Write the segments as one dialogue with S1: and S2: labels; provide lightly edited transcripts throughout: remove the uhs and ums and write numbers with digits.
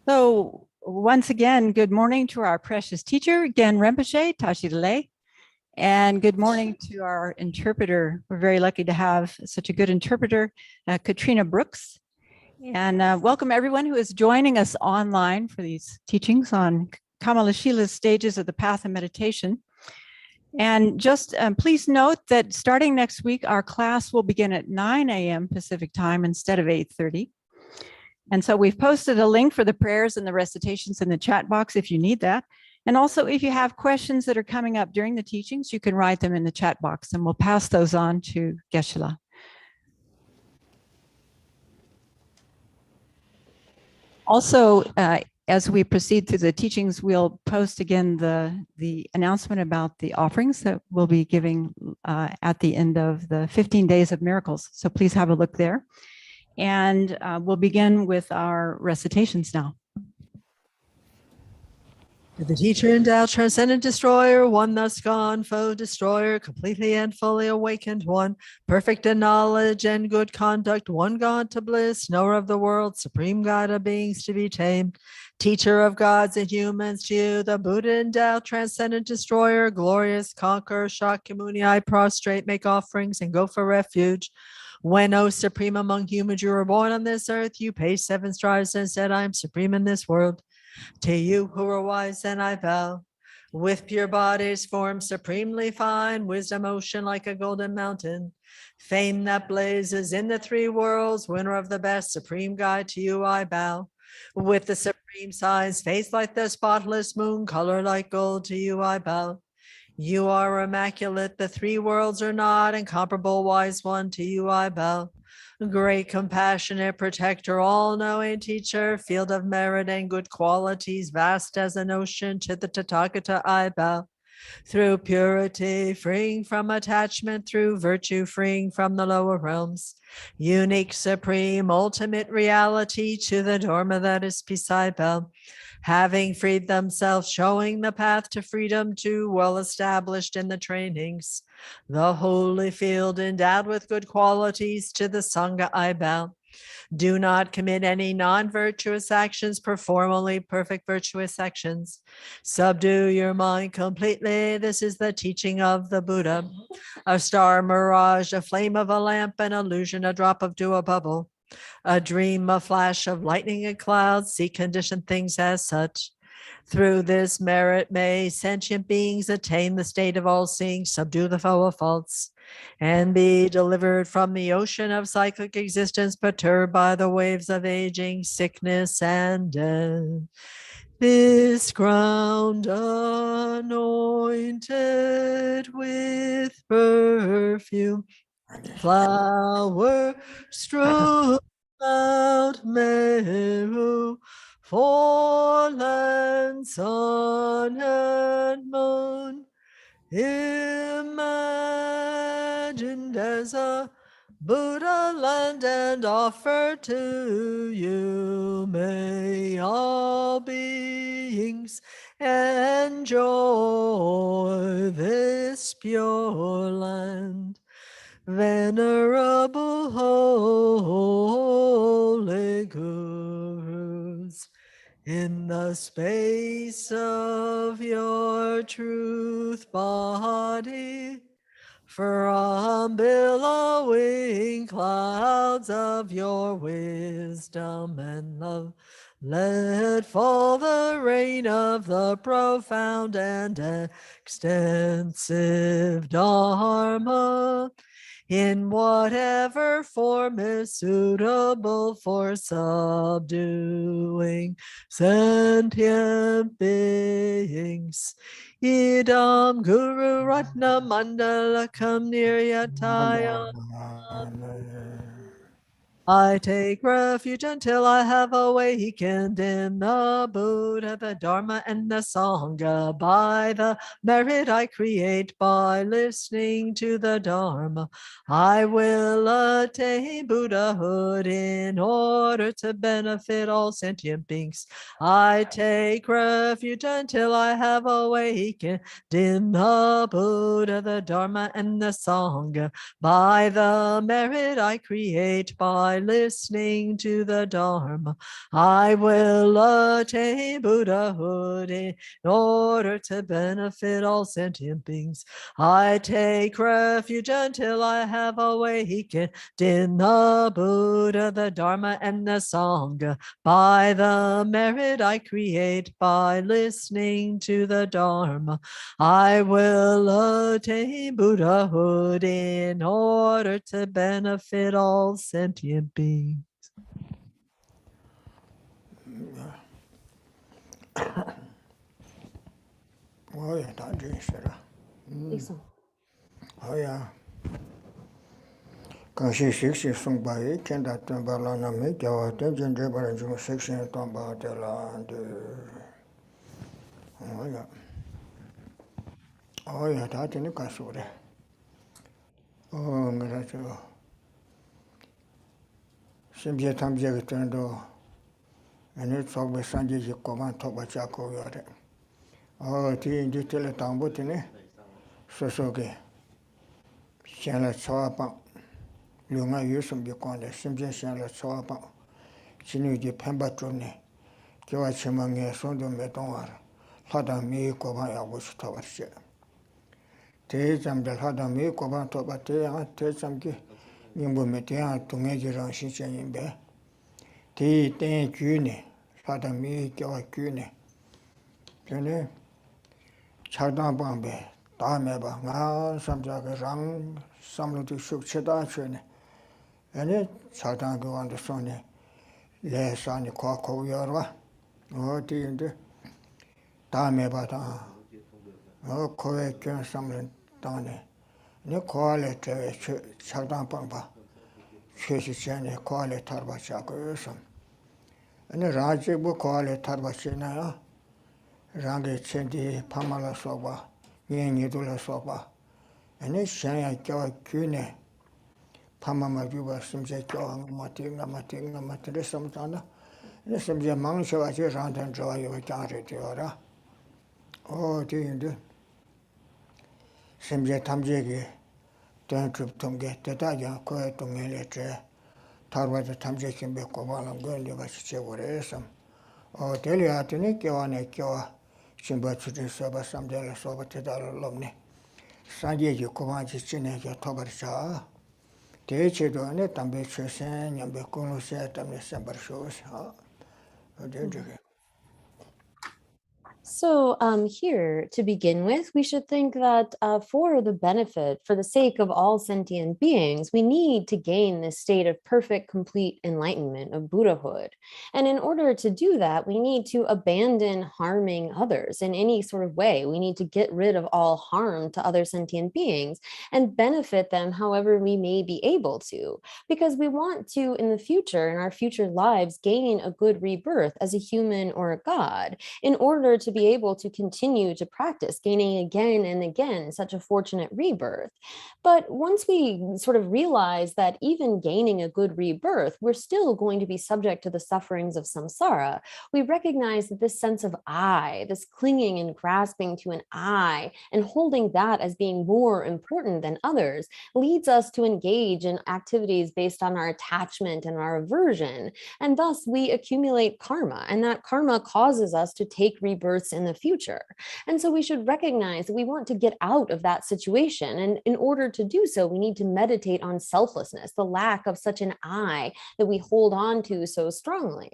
S1: So once again, good morning to our precious teacher, Gen Rinpoche, Tashi Delay. And good morning to our interpreter. We're very lucky to have such a good interpreter, Katrina Brooks. And welcome everyone who is joining us online for these teachings on Kamalashila's stages of the path of meditation. And just please note that starting next week, our class will begin at 9 a.m. Pacific time instead of 8:30. And so we've posted a link for the prayers and the recitations in the chat box if you need that. And also, if you have questions that are coming up during the teachings, you can write them in the chat box and we'll pass those on to Geshe. Also, as we proceed through the teachings, we'll post again the announcement about the offerings that we'll be giving at the end of the 15 Days of Miracles. So please have a look there. And we'll begin with our recitations now.
S2: The teacher endowed, transcendent destroyer, one thus gone, foe destroyer, completely and fully awakened one, perfect in knowledge and good conduct, one God to bliss, knower of the world, supreme guide of beings to be tamed, teacher of gods and humans to you, the Buddha endowed, transcendent destroyer, glorious conqueror, Shakyamuni, I prostrate, make offerings and go for refuge. When, O supreme among humans, you were born on this earth, you paid 7 strides and said, I am supreme in this world. To you who are wise, and I bow, with pure bodies formed supremely fine, wisdom ocean like a golden mountain, fame that blazes in the 3 worlds, winner of the best, supreme guide, to you I bow. With the supreme signs, face like the spotless moon, color like gold, to you I bow. You are immaculate, the 3 worlds are not, incomparable wise one, to you I bow. Great compassionate protector, all-knowing teacher, field of merit and good qualities, vast as an ocean, to the Tathagata I bow. Through purity, freeing from attachment, through virtue, freeing from the lower realms. Unique, supreme, ultimate reality, to the Dharma that is peace I bow. Having freed themselves, showing the path to freedom, too well established in the trainings. The holy field endowed with good qualities, to the Sangha I bow. Do not commit any non-virtuous actions, perform only perfect virtuous actions. Subdue your mind completely, this is the teaching of the Buddha. A star mirage, a flame of a lamp, an illusion, a drop of dew, a bubble. A dream, a flash of lightning and clouds, see conditioned things as such. Through this merit may sentient beings attain the state of all-seeing, subdue the foe of faults, and be delivered from the ocean of cyclic existence, perturbed by the waves of aging, sickness, and death. This ground anointed with perfume, flower strewn Mount Meru, for land, sun, and moon, imagined as a Buddha land and offered to you. May all beings enjoy this pure land. Venerable holy gurus, in the space of your truth body, from billowing clouds of your wisdom and love, let fall the rain of the profound and extensive Dharma, in whatever form is suitable for subduing sentient beings. Idam Guru Ratna Mandalakam Niryataya. I take refuge until I have awakened in the Buddha, the Dharma, and the Sangha. By the merit I create by listening to the Dharma, I will attain Buddhahood in order to benefit all sentient beings. I take refuge until I have awakened in the Buddha, the Dharma, and the Sangha. By the merit I create by listening to the Dharma, I will attain Buddhahood in order to benefit all sentient beings. I take refuge until I have awakened in the Buddha, the Dharma, and the Sangha. By the merit I create by listening to the Dharma, I will attain Buddhahood in order to benefit all sentient beings.
S3: Oh yeah, that is it. Oh yeah. Kanshi sixty sung by Kenda Tambalana make our attention to section Tamba and oh yeah. Oh yeah, that in the Kasure. Oh, Miracho. Simply Tamjak Tendo and it's always Sanji command Tobachaco Yore. Oh, tea in detail Tambutine. Sosoke. Shana Chawapa. Lunga use of the corner, simply Shana Chawapa. Chinu di Pembatrone. Kiwa Chimange Sondo Metonwar. Hada me Koban Abush Towards. Tejam del Hada me Koban Tobatea, Tejamki. Nimbu Metea to major on Shichen in Be. Te ten Cune. Hada me Kiwa Cune. Cune. Chadan Bambe. Dameba. Nga Samjaka Rang. Samlu to Shuk Cheda Chune. And it Chadan go on the Sonne. Le Sani Koko Yorwa. Oh, dear. Dameba. Oh, Korean Samlin Dane. No quality Chadan Pamba. Chesicene, quality Tarbachako. And the Rajibu quality Tarbachina. Rangi Chendi, Pamala Soba, Yen Yidula Soba. And it's Shania Kyo Kune. Pamama Juba Simse Kyo, Matinga, Matrisam Tana. And the Simse Mangsha was around and draw you a carrot. Oh, dear. Simse Tamjegi. Don't trip to get the Daja, quiet to me later. Tarwa the Tamjakin Beko while I'm going to watch Chewaresam. Oh, tell you how to nick you on a cure. Chimbachi sober some della sober to dollar lumney. Sandy, you come on to chin your tobercha. Teach you on it and be chasing and be cool set and December shows. Oh, did you?
S4: So here, to begin with, we should think that for the benefit, for the sake of all sentient beings, we need to gain this state of perfect, complete enlightenment of Buddhahood. And in order to do that, we need to abandon harming others in any sort of way. We need to get rid of all harm to other sentient beings and benefit them however we may be able to, because we want to, in the future, in our future lives, gain a good rebirth as a human or a god, in order to be able to continue to practice, gaining again and again such a fortunate rebirth. But once we sort of realize that even gaining a good rebirth, we're still going to be subject to the sufferings of samsara, we recognize that this sense of I, this clinging and grasping to an I, and holding that as being more important than others, leads us to engage in activities based on our attachment and our aversion. And thus we accumulate karma, and that karma causes us to take rebirths in the future. And so we should recognize that we want to get out of that situation. And in order to do so, we need to meditate on selflessness, the lack of such an I that we hold on to so strongly.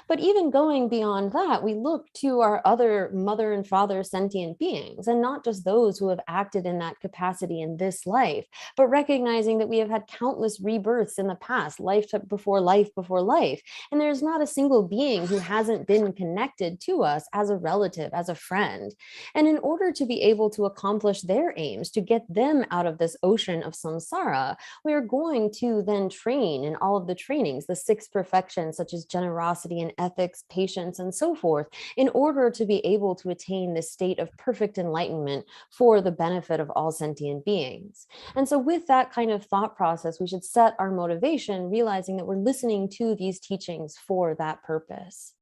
S4: But even going beyond that, we look to our other mother and father sentient beings, and not just those who have acted in that capacity in this life, but recognizing that we have had countless rebirths in the past, life before life before life. And there's not a single being who hasn't been connected to us as a relative, as a friend. And in order to be able to accomplish their aims, to get them out of this ocean of samsara, we are going to then train in all of the trainings, the 6 perfections, such as generosity and ethics, patience, and so forth, in order to be able to attain this state of perfect enlightenment for the benefit of all sentient beings. And so with that kind of thought process, we should set our motivation, realizing that we're listening to these teachings for that purpose.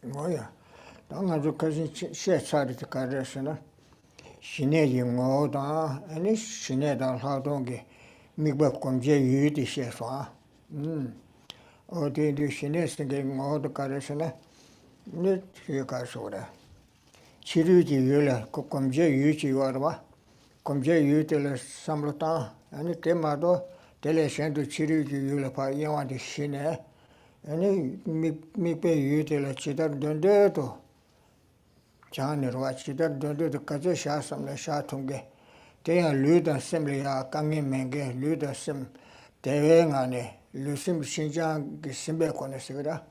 S3: 뭐야? 당아주 가진 시에차르트 가르스나 신내지 뭐다 아니 신내다 하동게 미국 공제 유디 시에서 어디도 신내스게 뭐도 가르스나 네 가서라 치료지 유라 공제 유지 와봐 공제 유들 삼로다 아니 때마도 텔레션도 치료지 유라 파 영화도 신내 아니 미페 유텔 치다 donde도 자네로와 치다 donde도 가져 샤섬나 샤통게 대야 류다 셈리야 강에 맹게 류다 셈 대행안에 류심 신장 그 심배권에서라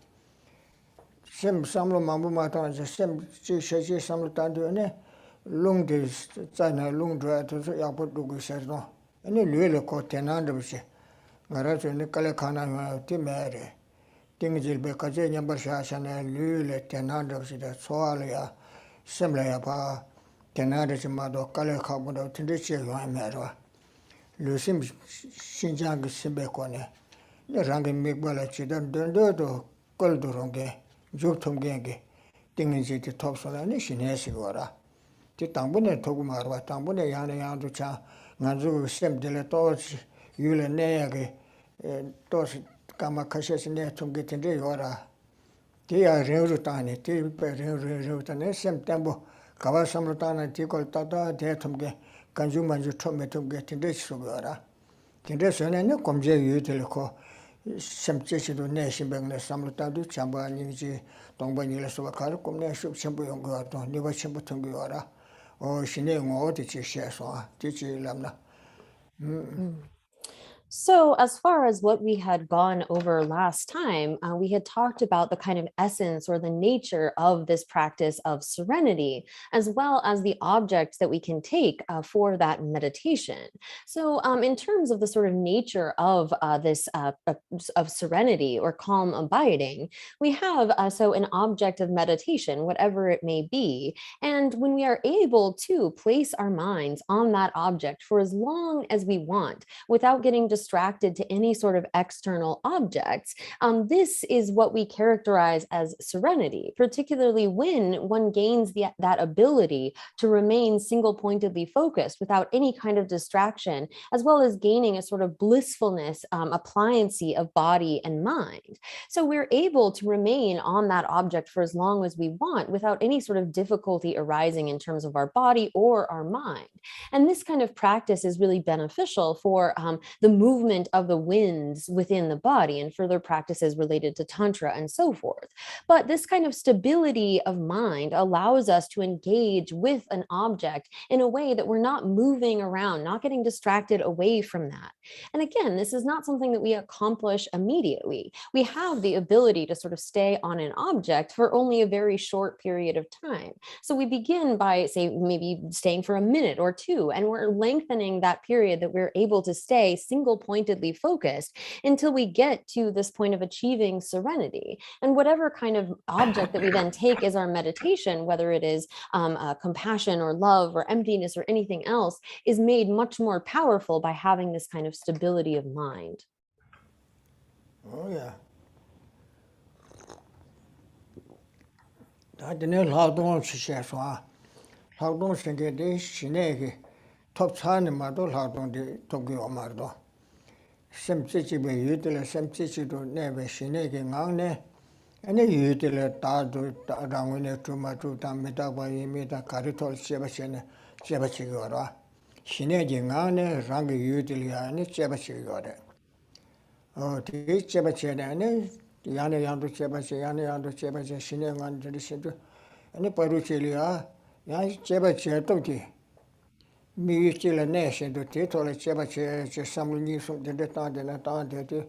S3: 셈 삼로 마무마타 셈 지셔지 삼로 단도네 롱데 자나 롱드라도 야보도 그셔도 아니 류를 거 대난도시 가라서네 칼레카나 티메레 띵질베 가제 냠바샤샤네 류레 테난드시다 소알이야 심라야 봐 테난드시마도 칼레카보도 tindi치 요하메로 류심 신장 심베코네 랑게 미발라 치던 던도도 꼴도롱게 죽통게게 띵진지 톱소라니 신내시고라 티 당분에 도구 말와 당분에 야네 양도 차 나주 셈들레 또 유레 내야게 또 kama kashesi ne tungi tende yora. Tiya rinru tani, ti pe rinru tani, sem tembo kawa samru tani ti kol tata te tungi kanju manju tome tungi tende sugu yora. Tende sune ne komje yu tili ko sem chechidu ne shimbeng ne samru tadu chamba nyingji tongba nyila suwa karu kumne shub chenpu yungu yorto, niwa chenpu tungi yora. O shine ngo ti chi she soa, ti chi lamna.
S4: So, as far as what we had gone over last time, we had talked about the kind of essence or the nature of this practice of serenity, as well as the objects that we can take for that meditation. So, in terms of the sort of nature of this of serenity or calm abiding, we have so an object of meditation, whatever it may be, and when we are able to place our minds on that object for as long as we want, without getting distracted to any sort of external objects, this is what we characterize as serenity, particularly when one gains that ability to remain single-pointedly focused without any kind of distraction, as well as gaining a sort of blissfulness, a pliancy of body and mind. So we're able to remain on that object for as long as we want without any sort of difficulty arising in terms of our body or our mind. And this kind of practice is really beneficial for the movement of the winds within the body and further practices related to Tantra and so forth. But this kind of stability of mind allows us to engage with an object in a way that we're not moving around, not getting distracted away from that. And again, this is not something that we accomplish immediately. We have the ability to sort of stay on an object for only a very short period of time. So we begin by, say, maybe staying for a minute or two, and we're lengthening that period that we're able to stay single-pointedly focused until we get to this point of achieving serenity. And whatever kind of object that we then take as our meditation, whether it is compassion or love or emptiness or anything else, is made much more powerful by having this kind of stability of mind.
S3: Oh yeah. 다들 활동을 시작해서 활동 생계대 신에게 톱차는 말도 활동이 도교 말도 샘치집에 유들 샘치지도 내배 신에게 강내 아니 유들 다도 다랑원에 주마주 담에다 바이메다 가르톨 제바시네 제바치거라 신에게 강내 랑게 유들이 아니 제바치거래 그 제바치네 야네 양도 제바치 야네 양도 제바치 신에 만들으시도 아니 바루치리아 야 제바치 또기 미치라 내신도 티토를 제바치 제 삼루니 손데 따데나 따데티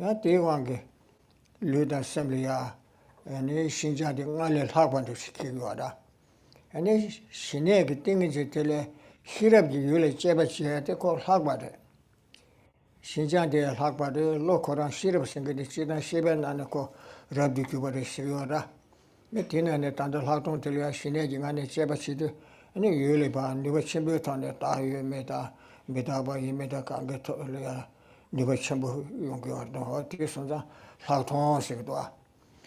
S3: 야 대왕게 르다 셈리아 아니 신자들 알을 학반도 시키고라. 아니 신의 그 띵이지 tel에 히랍지 요래 제바치야 되고 학바데. 신자들 학바데 로코랑 시럽 생각이 지난 시변 안고 rabbi kübare 시요라. 메티나네 단들 학동 tel야 신의 기간에 제바치도 아니 요래 봐 니가 쳔베 탄에 다요 메다 메다바 이메다 강게 토려야 니가 쳔부 용교도 어떻게 선자 학동식도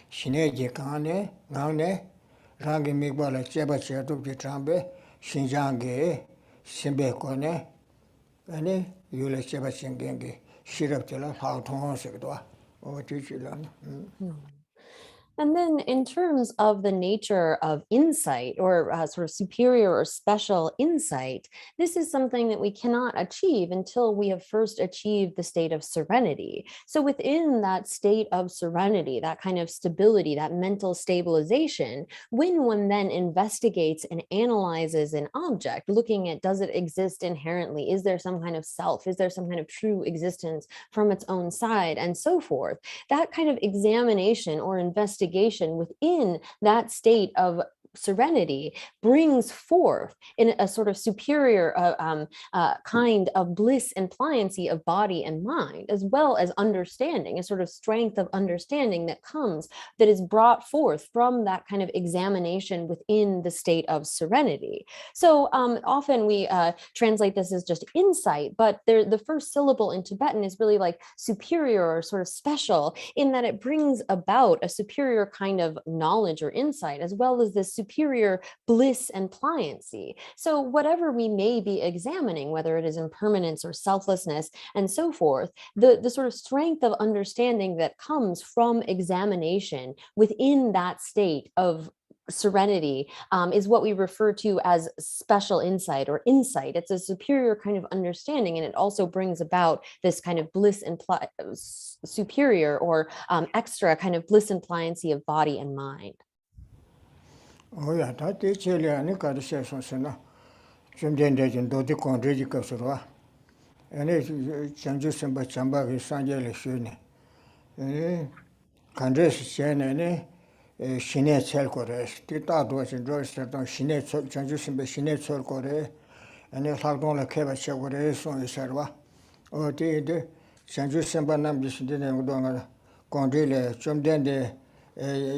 S3: 신의 기간에 나네 rangi mikba la cheba chetu pi trambe shinjange simbe kone ane yule cheba chingenge shirab tela hauthon sekdwa o tichila.
S4: And then, in terms of the nature of insight or sort of superior or special insight, this is something that we cannot achieve until we have first achieved the state of serenity. So, within that state of serenity, that kind of stability, that mental stabilization, when one then investigates and analyzes an object, looking at does it exist inherently? Is there some kind of self? Is there some kind of true existence from its own side? And so forth. That kind of examination or investigation within that state of serenity brings forth in a sort of superior kind of bliss and pliancy of body and mind, as well as understanding, a sort of strength of understanding that is brought forth from that kind of examination within the state of serenity. So often we translate this as just insight, but the first syllable in Tibetan is really like superior or sort of special, in that it brings about a superior kind of knowledge or insight, as well as this superior bliss and pliancy. So whatever we may be examining, whether it is impermanence or selflessness and so forth, the sort of strength of understanding that comes from examination within that state of serenity is what we refer to as special insight or insight. It's a superior kind of understanding, and it also brings about this kind of bliss and superior or extra kind of bliss and pliancy of body and mind.
S3: Oh yeah, that is really a new conversation. Some generation do the country Kosova. And it's changes some but Chamba is Sanjay Shune. Countries Chen and Shine Chelkores, Tita was in Royston, Shine changes in the Shine Chelkore, and a Hardon la Keva Chevores on the Serva. Or the changes some Banam didn't go Condile, Chum Dende,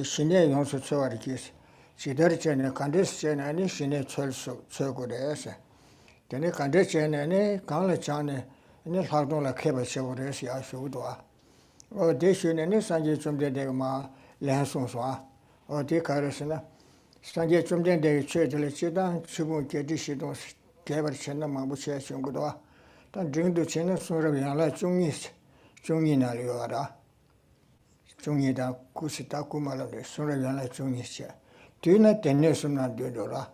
S3: Shine also saw it. Sidarchen condition any shine church. Then a condition any Kalachane, any Hardon la Keba Chevores, Yashudua. Or they should any Sanjay from the Degma, Lansonswa, or de Carasana. Sanjay from the day church, Lechida, Chubun Kedishidons, Kever Chena Mabucha Chungudua. Don't drink the Chena Suraviala Chungis, Chungina Liora. Chungida Kusita Kumala, Suraviala Chungis. Do you not tennisum not do dora?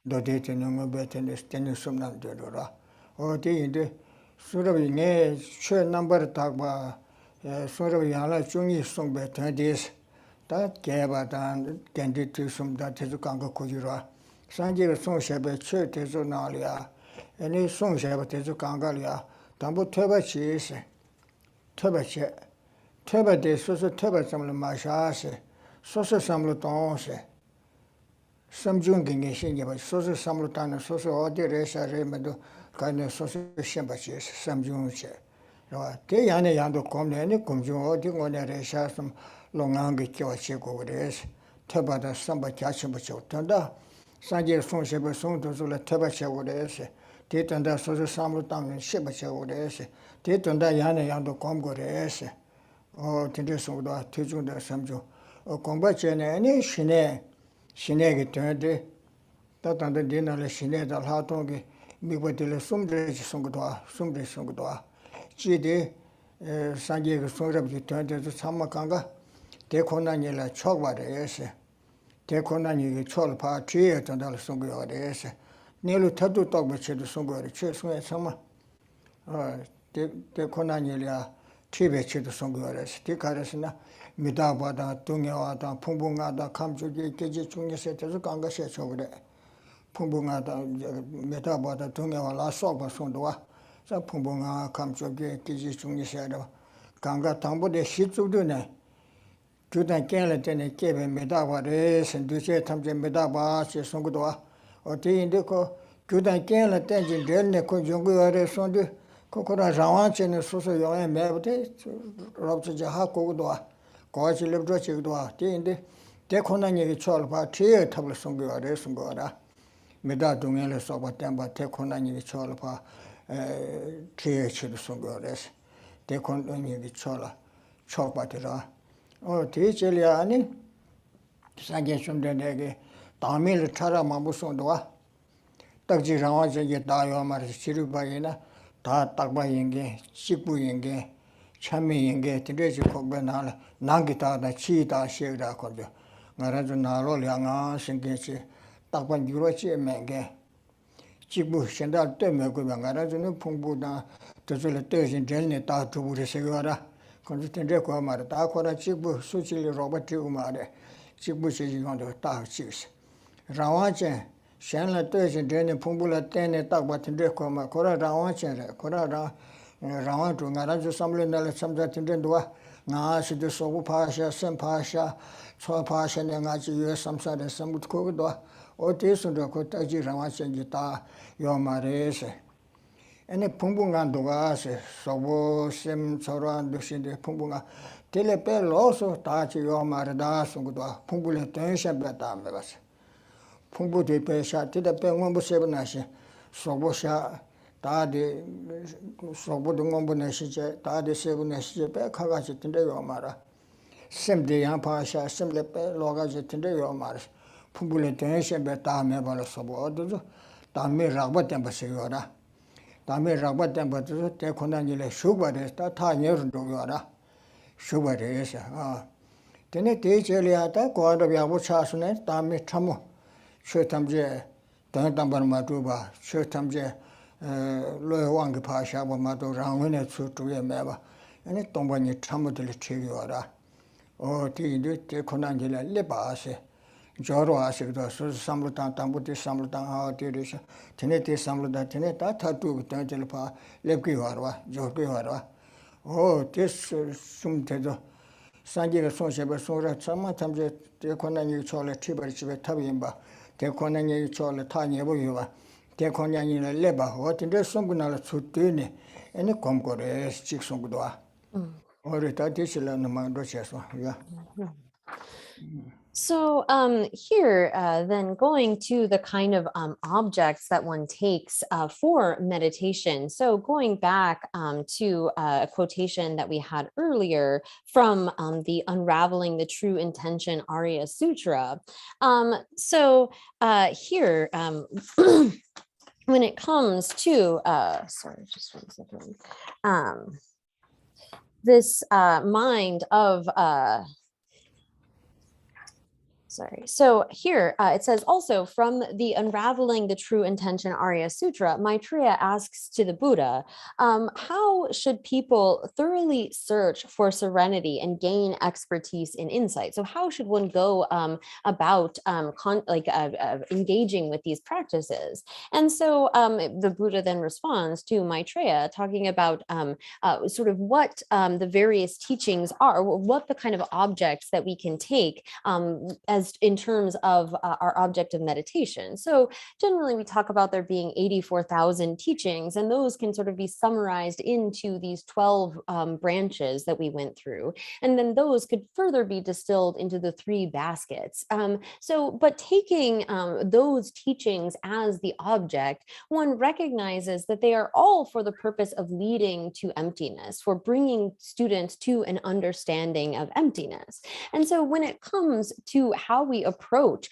S3: Do they tenum better than tennisum not do dora? Or they do sort of in a short number talk about sort of Yala Jungi song better this. That gave a dan candid to some that is a Kanga Kujura. Sanjay song shabbat church is on Alia. Any song shabbat is a Kangalia. Tambu Tubachi is Tubache. Tuba de Susa Tuba some Mashase. Susa some Lutonse. Some junking is in your social samlutan, social order, remedy, kind of social sympathies, some junche. They yana yando come any conjun or the one resha some long angle check over this. Tabata samba catchable tunda. Sanjay son sheba son to the tabacha over this. Titanda social samlutan and shibacha over this. Titanda yana yando come go this. Or Tinderson with our teaching the samjo. Or combat any shine. Shinegi turned that under dinner, Shine dal Hatongi, Miguel Sumbre Sungudua. Gide Sanjay Sungrab turned to Samakanga, Tekonanila Chogwa, Tekonani Cholpa, Tree at Andal Sungu, nearly Tatu talk with the Sungu, Church Summer. Tekonanila Tibet to Sungu, Tikarasina. Midabada, Tungiada, Pumbungada, Kamjugi, Kiji Tungi set as a Ganga set over there. Pumbungada, Midabada, Tungia, La Soba Sundua, so Pumbunga, Kamjugi, Kiji Tungi set. Ganga Tambo de Shitsu Dune. Judan Kela Tene Kebe Medavares and Duce Tamje Medabas, Songudwa, or T Indico, Judan Kela Tenjin Delne Conjunguare Sondu, Kokora Rawanch and Soso Yoan Mevde, Robs Jahako, Kochi Librochidua, T Indi, Deconani Cholpa, Tia Tablasonguare Sungora, Meda Dungele Sobatamba, Teconani Cholpa, Tia Chilsungores, Deconani Chola, Chopatera. Oh, teacheliani, Sangesum Denege, Tamil Tara Mabusundua, Takji Rawaja Dayomar, Chirubayina, Ta Takba Yenge, Chipu Yenge, Chami Yenge, Tedesi Kobenala, Nangita, the Cheetah Shira Kojo, Narazunaro Yanga, Singechi, Takban Jurochi Menge, Chibu Shendal Temegubangarazun Pumbuda, Tazulates in Jelny Tatu Segura. Consistente come Takora Chibu, Suchili Robert Umare, Chibu is on the Tag Chiefs. Rawache, Shanla Ters and Jenny Pumbula Tene Takbatinde Koma, Kora Rawache, Kora Rawan to Naraja Samlin, Samza Tindua, Nash, the Sobu Pasha, Sem Pasha, Chua Pasha, and Nazi, Samsa, and Samut Kogoda, or Tis and the Kotaji Rawache and Jita, Yomarese. Ene Pumbunga Dugase, Sobo, Sim, Soran, Dushinde, Pumbunga, Telepel also, Tachi, Yomarada, Sungua, Pumbula Tension Betamebas. Pumbu de Pesha, Tidape, Wombo Sevenashi, Sobosha, Tadi, Sobo de Wombo Nashije, Tadi Sevenashi, Kagashi, Tinde Yomara. Sim de Yampasha, Sim Lepe, Logaji, Tinde Yomaras. Pumbula Tension Betamebala Sobo, Tami Rabat Embassigora. Tami Rabat Embassigora, Tekonanile, Sugar, Tanya Dugara. Sugar is, Tene Ticheliata, God of Yabuchasune, Tami Tamu. Shurtamje, Tantambar Matuba, Shurtamje, Loyang Pasha, Matu, Rangwin, Sutu Meva, and it Tombani Tamutil Chigora. Oh, Ti, Konangila, Libase, Joro Asik, Samlutan, Tambuti, Samlutan, how Tirisha, Teneti Samluta, Teneta, Tatu, Tantilpa, Lepkiwarwa, Jokiwarwa. Oh, this Sumtedo. Sanjay Sonsheba Sora, sometimes the Konani Chola Tibers with Tabimba, the Konani Chola Tanya Boyova, the Konani Leba, what in the Songunala Sutini, and the Comcores, Chicksongua. Or the Tatishila and Mandocheswa, yeah.
S4: So here, then going to the kind of objects that one takes for meditation. So going back to a quotation that we had earlier from the Unraveling the True Intention Arya Sutra. Here, when it comes to, sorry, just 1 second, this mind of, sorry. So here it says also from the Unraveling the True Intention Arya Sutra, Maitreya asks to the Buddha, how should people thoroughly search for serenity and gain expertise in insight? So how should one go about engaging with these practices? And so the Buddha then responds to Maitreya, talking about sort of what the various teachings are, what the kind of objects that we can take as in terms of our object of meditation. So generally we talk about there being 84,000 teachings, and those can sort of be summarized into these 12 branches that we went through. And then those could further be distilled into the 3 baskets. But taking those teachings as the object, one recognizes that they are all for the purpose of leading to emptiness, for bringing students to an understanding of emptiness. And so when it comes to how we approach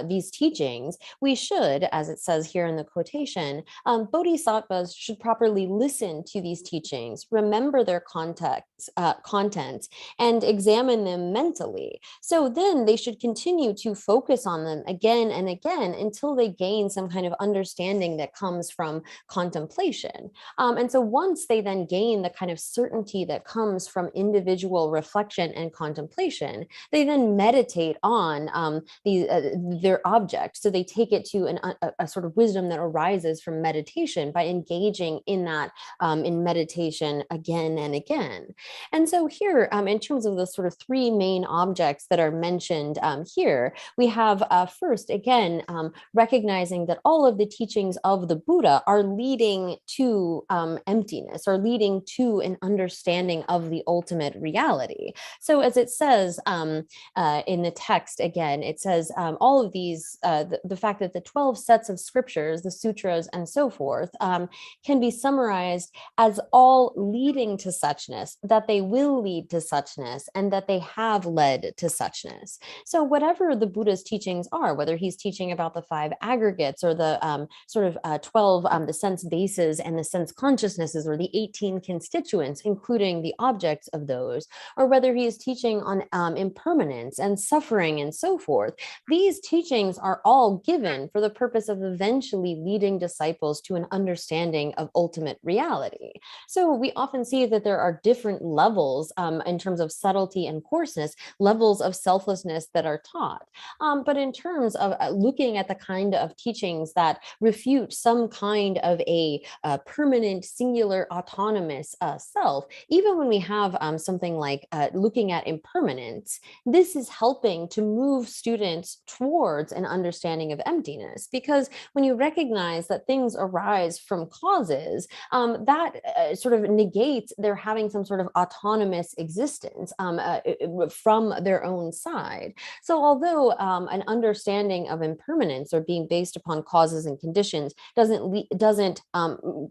S4: these teachings, we should, as it says here in the quotation, bodhisattvas should properly listen to these teachings, remember their contents, and examine them mentally. So then they should continue to focus on them again and again until they gain some kind of understanding that comes from contemplation. And so once they then gain the kind of certainty that comes from individual reflection and contemplation, they then meditate on on their object. So they take it to a sort of wisdom that arises from meditation by engaging in that in meditation again and again. And so here, in terms of the sort of three main objects that are mentioned here, we have first, again, recognizing that all of the teachings of the Buddha are leading to emptiness, or leading to an understanding of the ultimate reality. So as it says in the text, again, it says all of these, the fact that the 12 sets of scriptures, the sutras and so forth, can be summarized as all leading to suchness, that they will lead to suchness, and that they have led to suchness. So whatever the Buddha's teachings are, whether he's teaching about the 5 aggregates, or the sort of 12, the sense bases and the sense consciousnesses, or the 18 constituents, including the objects of those, or whether he is teaching on impermanence and suffering and so forth, these teachings are all given for the purpose of eventually leading disciples to an understanding of ultimate reality. So we often see that there are different levels in terms of subtlety and coarseness, levels of selflessness that are taught. But in terms of looking at the kind of teachings that refute some kind of a permanent, singular, autonomous self, even when we have something like looking at impermanence, this is helping to move students towards an understanding of emptiness. Because when you recognize that things arise from causes, that sort of negates their having some sort of autonomous existence from their own side. So although an understanding of impermanence, or being based upon causes and conditions, doesn't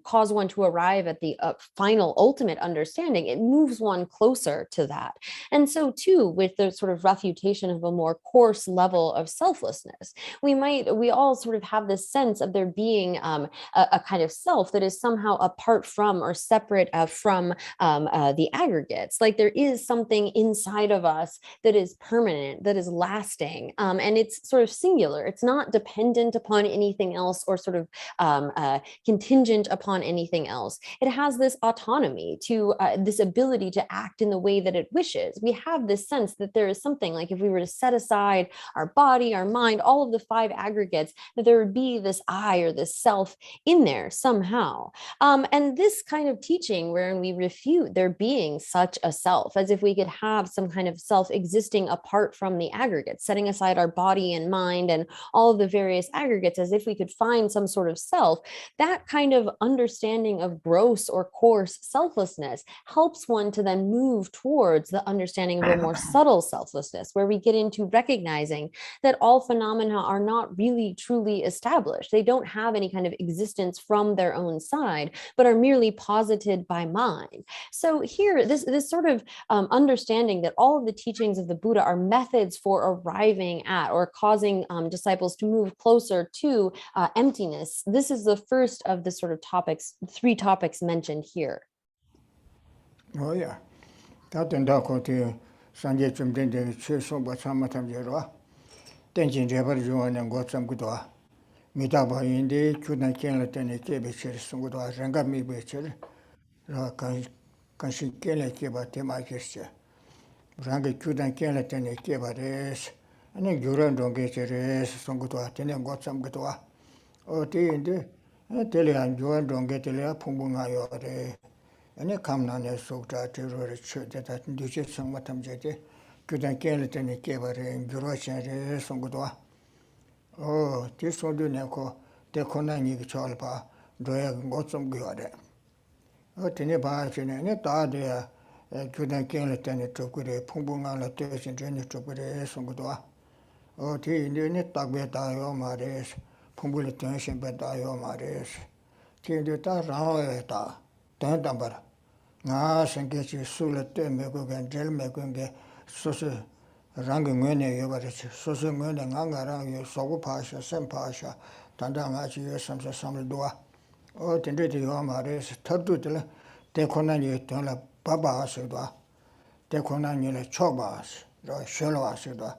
S4: cause one to arrive at the final ultimate understanding, it moves one closer to that. And so too, with the sort of refutation of a more coarse level of selflessness, we all sort of have this sense of there being a kind of self that is somehow apart from, or separate from the aggregates. Like there is something inside of us that is permanent, that is lasting, and it's sort of singular. It's not dependent upon anything else, or sort of contingent upon anything else. It has this autonomy to this ability to act in the way that it wishes. We have this sense that there is something, like if we were to set aside our body, our mind, all of the 5 aggregates, that there would be this I, or this self in there somehow. And this kind of teaching, wherein we refute there being such a self, as if we could have some kind of self existing apart from the aggregates, setting aside our body and mind and all of the various aggregates, as if we could find some sort of self, that kind of understanding of gross or coarse selflessness helps one to then move towards the understanding of a more subtle selflessness, where we get into recognizing that all phenomena are not really truly established. They don't have any kind of existence from their own side, but are merely posited by mind. So here, this sort of understanding that all of the teachings of the Buddha are methods for arriving at, or causing disciples to move closer to emptiness. This is the first of the sort of topics, 3 topics mentioned here.
S3: Oh yeah. Tatenda koti sanje chumdende cheso basamatam jerwa. Tenjin rebar juwan ngotsam gudwa. Midaba indi chudan kenla tene kebe cherisung gudwa. Ranga mi becher. Ra kanshi kenla keba tema kirche. Ranga chudan kenla tene keba res. Ane gyuran donge cheres sungudwa tene ngotsam gudwa. O ti indi tele an juwan donge tele pungbunga yore. Ane kamnane sokta terore chöde da duche sangmatam jete gyudan kenle tene kebare gyuro chenre songudwa. O ti sondu ne ko te kona ni cholpa doya ngotsum gyore. O tene ba chene ne ta de gyudan kenle tene chokure pungbunga la te chenre chokure songudwa. O ti ne takbe ta yo mares pungbule tension be ta yo mares. Ti de ta rawe ta tan tambar. Nga sangechi sula te meko gen del meko gen sosu rangi ngwene yobarich sosu ngwene nga rangi sogu pasha sem pasha tanda nga chi yo samsa samla dua o tende de yo mare tardu tele te kona ni tela baba asudwa te kona ni le chobas ro shelo asudwa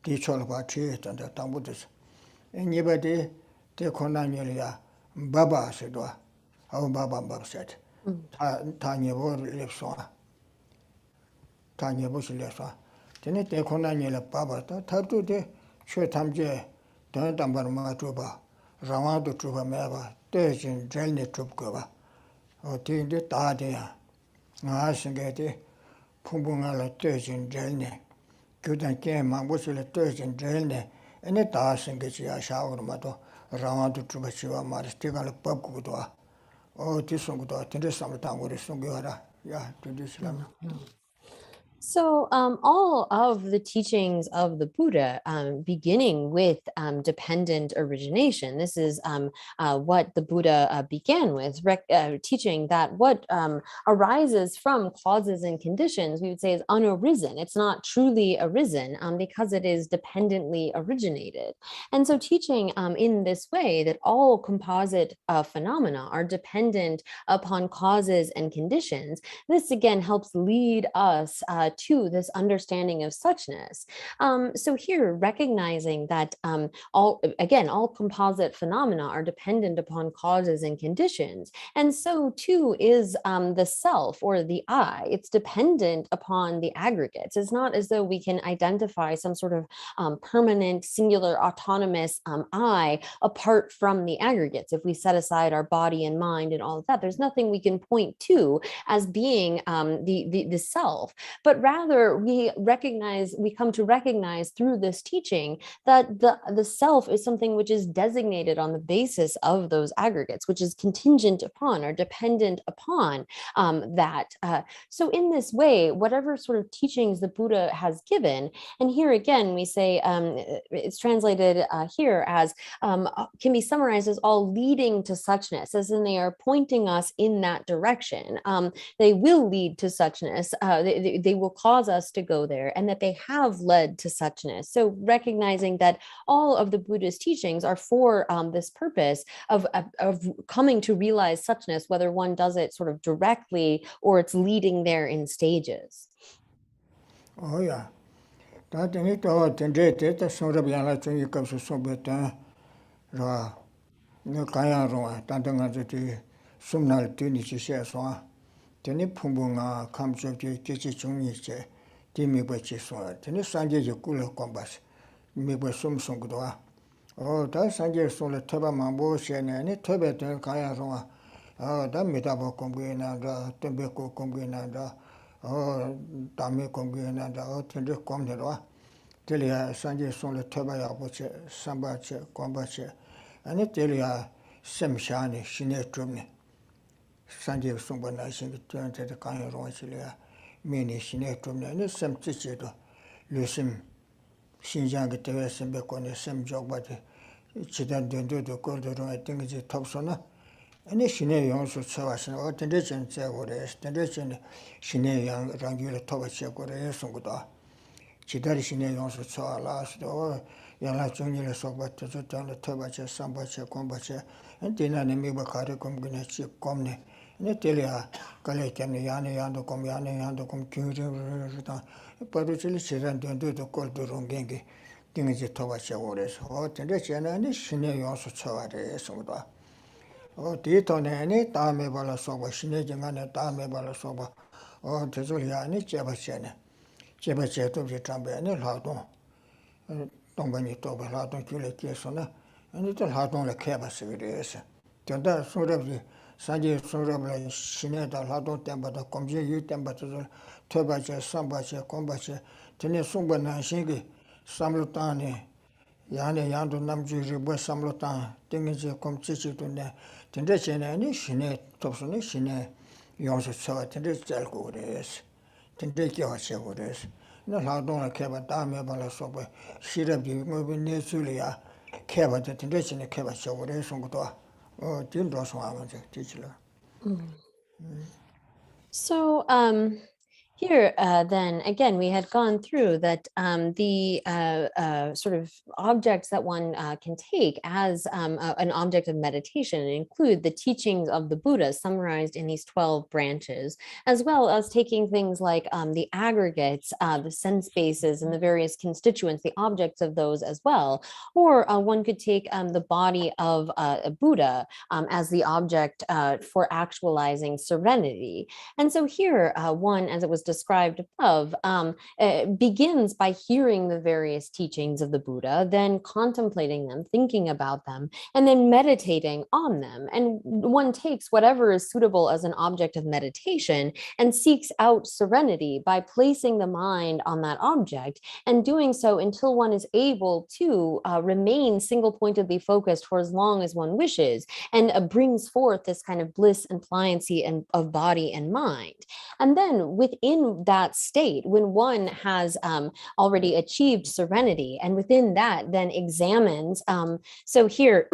S3: di cholba chi tanda tambudis enibade te kona ni ya baba asudwa au baba babset ta nyebo lepswa ta nyebo lepswa Tene te kona nyela baba ta tartu de chwe tamje don tambar ma tuba rawa do tuba meba te jin jelne tub ko ba o ti de ta de ya nga singe de phunga la te jin jelne gyudan ke ma bo sile te jin jelne ene ta singe ji ya sha ur ma do rawa do tuba chiwa ma ste ga la pab ku do o ti sung do tende sam ta ngore sung yo ra ya tu di slam.
S4: So, all of the teachings of the Buddha, beginning with dependent origination, this is what the Buddha began with, teaching that what arises from causes and conditions, we would say, is unarisen. It's not truly arisen because it is dependently originated. And so, teaching in this way that all composite phenomena are dependent upon causes and conditions, this again helps lead us to this understanding of suchness. So here, recognizing that all composite phenomena are dependent upon causes and conditions, and so too is the self or the I. It's dependent upon the aggregates. It's not as though we can identify some sort of permanent, singular, autonomous I apart from the aggregates. If we set aside our body and mind and all of that, there's nothing we can point to as being the self, but rather we come to recognize through this teaching that the self is something which is designated on the basis of those aggregates, which is contingent upon or dependent upon that. So in this way, whatever sort of teachings the Buddha has given, and here again we say it's translated here as can be summarized as all leading to suchness, as in they are pointing us in that direction. They will lead to suchness. They will cause us to go there, and that they have led to suchness. So recognizing that all of the Buddha's teachings are for this purpose of coming to realize suchness, whether one does it sort of directly or it's leading there in stages.
S3: Oh yeah. That in it all tended to sort of yana to you come to so better. No kaya roa, tantanga to sumnal tunichi shares one. Teni pumbunga comes of the teacher chungiche, Timmy Bachi soa, Teni Sanjay Kula combas, Miba Sum Sungdua. Oh, that Sanjay sola taba mambo shen and it tobet kaya roa. Oh, that metabo conguinanda, tobacco conguinanda, oh, Dami conguinanda, oh, tender comdera. Telia Sanjay sola taba yaboche, sambache, combache, and it telia semshani, shine trumne. Sanjay Sumba Nation turned to the Kanya Ronchilia, many Shinetum, and the same teacher, Lusim, Xinjiang, Teres and Bacon, the same job, but Chidan do the corridor, I think it's a top sona. And the Shine also saw us, or tendency, or the tendency, Shine young, Rangular Tovachek, or the Songuda. Chidari Shine also saw last, or Yala Junior Sobat to turn the Tobache, Sambache, Combache, and Tina Nemibakari Comgunachi, Comne. Netelia, Galetan, Yana Yando com Yana Yando com Curie, Paruchili Chiran do the cold Rungengi, things it Tovacha orders, or Tendechen and Shine also saw at the Soda. Oh, Titon any Tame Balasoba, Shinejing and Tame Balasoba, or Tezuliani Chebachene, Chebache to the Trambe and Ladon, Tombani Toba Ladon Culecasona, and little Hadon la Cabas. Tenda sort of the Sanjay sort of like Shineta Ladon Temba, the Comje U Temba to the Tobache, Sambache, Combache, Tenesumba Nanshingi, Samlutani, Yane Yandu Namji, Ribu Samlutan, things come chichi to the Tendechen and Shine, Topsoni, Shine, Yonsu saw Tendes Jalgores, Tendeki Hachevores. No Ladon la Caba Dame Balasoba, Shirabi, moving near Julia, Caba, the Tendechen, the Caba Chavores, Oh, Tindros one teacher.
S4: So here, then again, we had gone through that the sort of objects that one can take as an object of meditation include the teachings of the Buddha summarized in these 12 branches, as well as taking things like the aggregates, the sense bases, and the various constituents, the objects of those as well. Or one could take the body of a Buddha as the object for actualizing serenity. And so here, one, as it was described above, begins by hearing the various teachings of the Buddha, then contemplating them, thinking about them, and then meditating on them. And one takes whatever is suitable as an object of meditation and seeks out serenity by placing the mind on that object and doing so until one is able to remain single-pointedly focused for as long as one wishes, and brings forth this kind of bliss and pliancy and of body and mind. And then within that state, when one has already achieved serenity, and within that then examines, so here,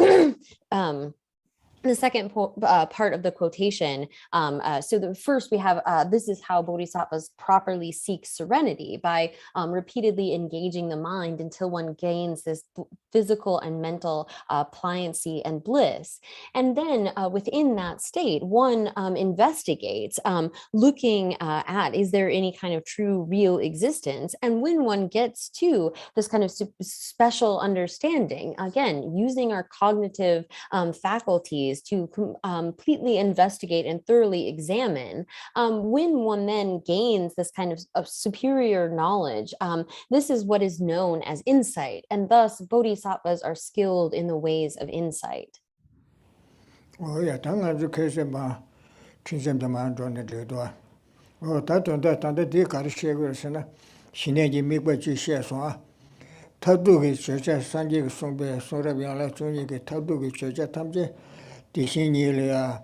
S4: the second part of the quotation, so the first we have, this is how bodhisattvas properly seek serenity, by repeatedly engaging the mind until one gains this physical and mental pliancy and bliss. And then within that state, one investigates, looking at, is there any kind of true, real existence? And when one gets to this kind of special understanding, again, using our cognitive faculties to completely investigate and thoroughly examine, when one then gains this kind of superior knowledge, this is what is known as insight, and thus bodhisattvas are skilled in the ways of insight.
S3: Oh yeah, 당아주 계세마 진심자만 존에 되도아. 다ton다 단데 디 가르치고서나 신내지 미과지 시에서 타두기 저자 산지 송배 소라비안라 중이게 타두기 저자 탐제 디신이리아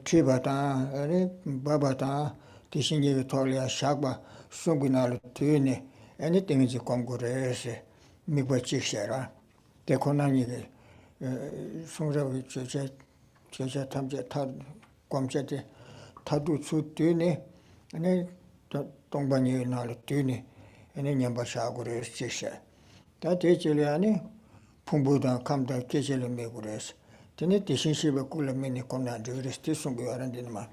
S3: 티바다 아니 바바다 디신이게 토리아 샤바 송비나르 뒤네 anything이 공고레세 미과지 시에라 데코나니게 송라비 저자 탐제 타 ቋම්제데 타두 수뒤네 아니 동반이 나르 뒤네 아니 냠바샤고레 시샤 다 대절이아니 풍부다 감다 계절을 메고레스 되네 대신시베 꿀레메니 콘나드르스티 송고야란데마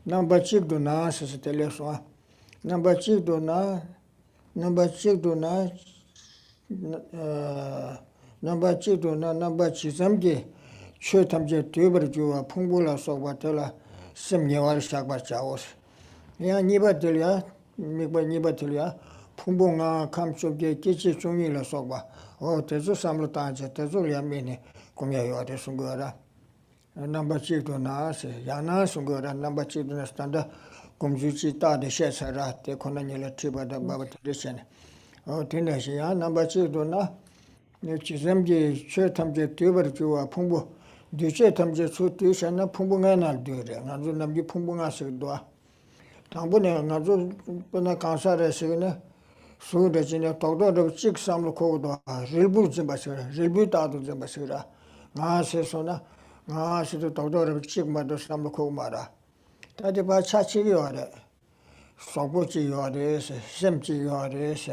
S3: 남바치도 나서서 텔레소 남바치도 나 남바치 잠게 최탐제 되버주와 풍부라 속바텔라 심녀월 샤바자오스 야 니바들야 니바들야 풍봉아 감속게 끼치 종이라 속바 대주 삼로 따제 대주려면이 공야요데 송거라 남바치도 나세 야나 송거라 남바치도 스탄다 공주치 따데 셰사라 데코나니라 티바다 바바트르세네 텐데시야 남바치도 나 지점제 최탐제 되버주와 풍부 뒤에 탐제 수트셔나 풍부가 날되래 나도 남기 풍부가서도 당분에 나도 번나 간사래서네 수르지네 도도도 직삼로 거도 릴부 좀 봐서라 릴부 따도 좀 봐서라 나세서나 나세도 도도도 직마도 삼로 거 말아 다들 봐 차치요래 소고지 요래서 심지 요래서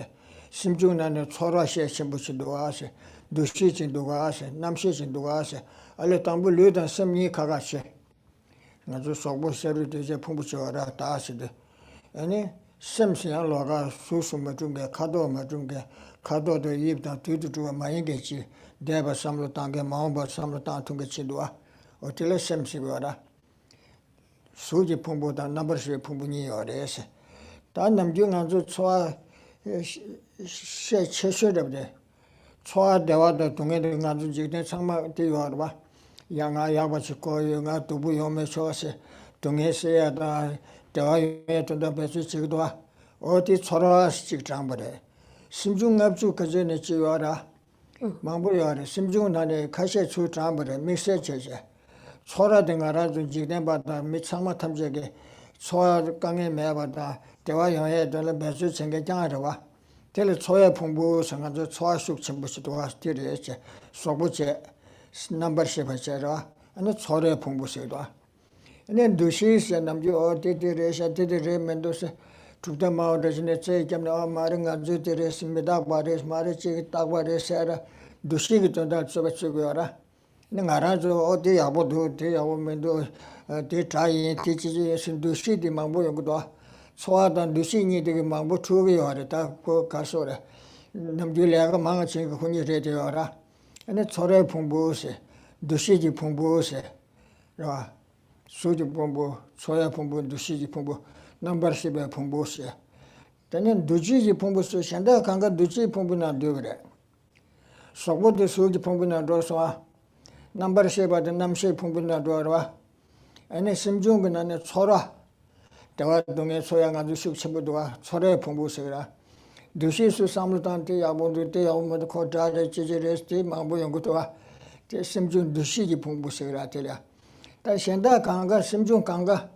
S3: 심중난에 초라시에 심부치도 와서 두시진도 와서 남시진도 와서 알레 담부 르단 심니 가가시 나도 소고세를 되게 풍부쳐라 다시데 아니 심시한 로가 수수마 중에 카도마 중에 카도도 입다 뒤두두가 많이 게지 대바 삼로 땅게 마음바 삼로 땅 통게 치도와 어텔레 심시고라 수지 풍부다 넘버시 풍부니 요래서 다 남중한주 초아 최초되데 초아 대화도 동에도 가지고 지금 상마 되어 봐 양아 야바치고 영아 두부 요메 초세 동에서야다 대화에 돈다 배수 지기도 와 어디 초라식 장벌에 심중납주 그전에 지어라 망보여라 심중은 안에 가시 주 장벌에 미세제제 초라된 알아도 지금 받다 미창마 탐적에 초아 강에 매받다 대화 영에 돈을 배수 챙겨장하러 와 텔레 초야 풍부 상한저 초아숙 전부시도 와스티르에체 소부제 넘버십 하자라 아니 초래 풍부세도 아니 두시스 남주 어디들에서 데데레 멘도스 두다마오르즈네 체이겸나 마릉가 주데레스미다 바레스 마르치 딱바레세라 두시기 돈다 쏘베츠고라 나라조 어디 야보도 대야보 멘도 데타이 티치지에스 두시디 망보용도 소화단 두시니 되게 망보 추게 하랬다 그 가서라 남주래가 망치 그 혼이 되어라 아니 초래 풍부세 두시지 풍부세 라 수지 풍부 소야 풍부 두시지 풍부 number shibe pumbushi. Then duji pumbusu, Shanda Kanga duji pumbuna dugre. Sobo de suji pumbuna doswa, number shiba the namshi pumbuna dorwa, and a simjung and a chora. Dawa dunge soyanga dushuk chibudwa, chore pumbusira. Dushi su samlutanti abundu te almud kota chijiresti, mambu yungutwa, the simjung dushi pumbusira telia. Ta Shanda Kanga, simjung Kanga,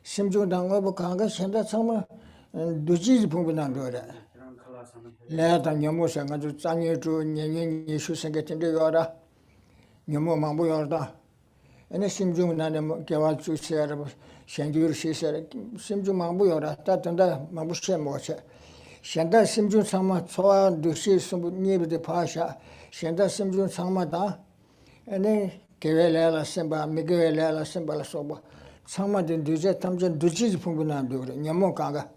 S3: simjung dango Kanga, Shanda Sama. 두지 부분은 거래. 내가 너무서 가지고 장애주 년년이 수생했는데 요라. 너무 망보여다. 에네 심중 나는 개와 주세요. 생규를 시세요. 심중 망보여라. 따든다 망보세 뭐세. 현대 심중 상마 초아 두시 숨니비데 파샤. 현대 심중 상마다. 에네 개외래라 sem바 미개외래라 sem바라 소바. 상마든 두제 탐전 두지 부분은 거래. 너무 강가.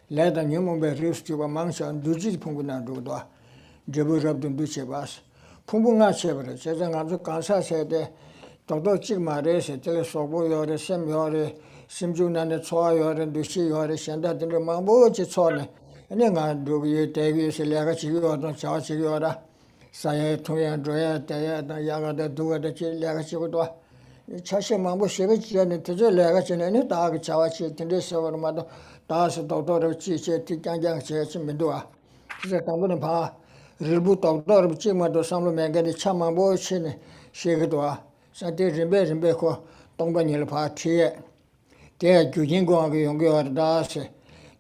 S3: Leda nyumbe ristuba mangsha duji punguna duwa jebu rabdun duche bas pungunga chebre chezanga zu kansa sede todo chigmare se tele sobo yore sem yore simjuna ne choa yore dushi yore shenda dinre mambo che chone ene nga dugi tegi se lega chigo don cha chigo ra saye toya doya taya da yaga da duga da chi lega chigo do chashi mambo shebe chene teje lega chene ne da ga chawa chi tinde sewar ma do 다시 도도를 지체 뒷장장 제치 민도아 이제 당분은 봐 일부 도도를 지마도 삼로 맹간이 참만 보시네 시기도아 사대 림베코 동반일 봐 티에 대 규진공하고 연결하다시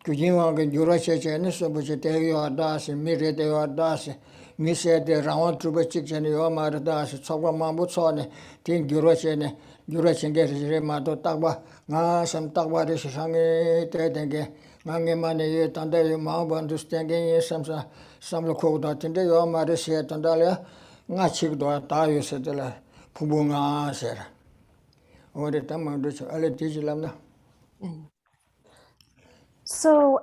S3: 규진공하고 유라세제는 소부지 대요하다시 미래대요하다시 미세대 라원 주베 직전에 요마르다시 초과만 붙소네 된 유라세네 유라신게르제 마도 딱봐 나섬 딱봐리 세상에 대된게 망게만에 단대의 마음 understanding 삼사 삼로코다 텐데 요 마르시에 단달야 나치도 다요세들 부부가세라 오래 담만도 알레 디질람나.
S4: So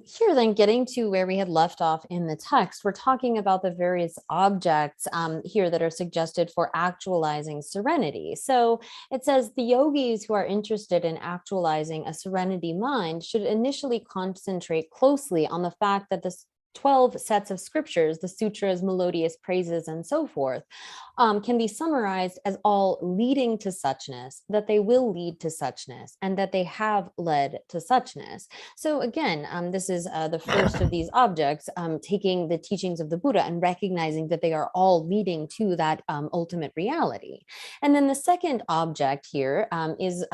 S4: here then getting to where we had left off in the text, we're talking about the various objects here that are suggested for actualizing serenity. So it says the yogis who are interested in actualizing a serenity mind should initially concentrate closely on the fact that the 12 sets of scriptures, the sutras, melodious praises, and so forth, can be summarized as all leading to suchness, that they will lead to suchness, and that they have led to suchness. So again, this is the first of these objects, taking the teachings of the Buddha and recognizing that they are all leading to that ultimate reality. And then the second object here is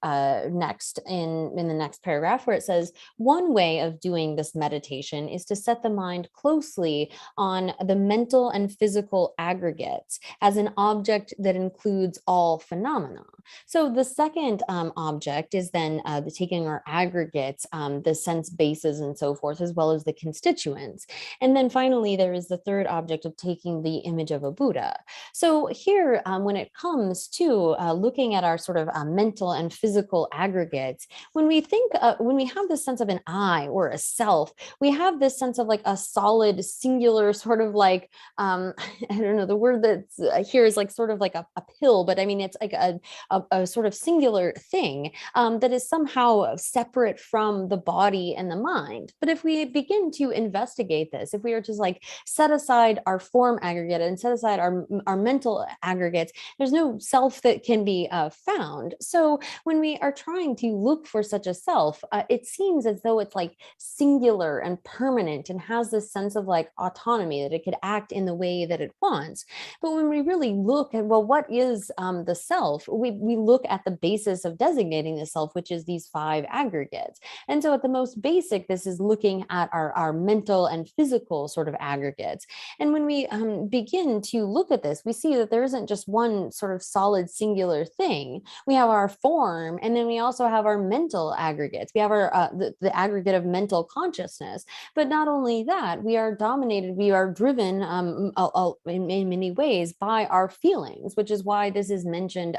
S4: next in the next paragraph, where it says, one way of doing this meditation is to set the mind closely on the mental and physical aggregates as an object that includes all phenomena. So the second object is then taking our aggregates, the sense bases and so forth, as well as the constituents. And then finally, there is the third object of taking the image of a Buddha. So here, when it comes to looking at our sort of mental and physical aggregates, when we think, when we have this sense of an I or a self, we have this sense of like a solid, singular sort of like, I don't know, the word that's here is like sort of like a pill, but I mean, it's like a sort of singular thing that is somehow separate from the body and the mind. But if we begin to investigate this, if we are just like set aside our form aggregate and set aside our mental aggregates, there's no self that can be found. So when we are trying to look for such a self, it seems as though it's like singular and permanent and has this sense of like autonomy, that it could act in the way that it wants. But when we really look at, well, what is the self? We look at the basis of designating the self, which is these 5 aggregates. And so at the most basic, this is looking at our mental and physical sort of aggregates. And when we begin to look at this, we see that there isn't just one sort of solid singular thing. We have our form, and then we also have our mental aggregates. We have our the aggregate of mental consciousness. But not only that, we are dominated, we are driven in many ways by our feelings, which is why this is mentioned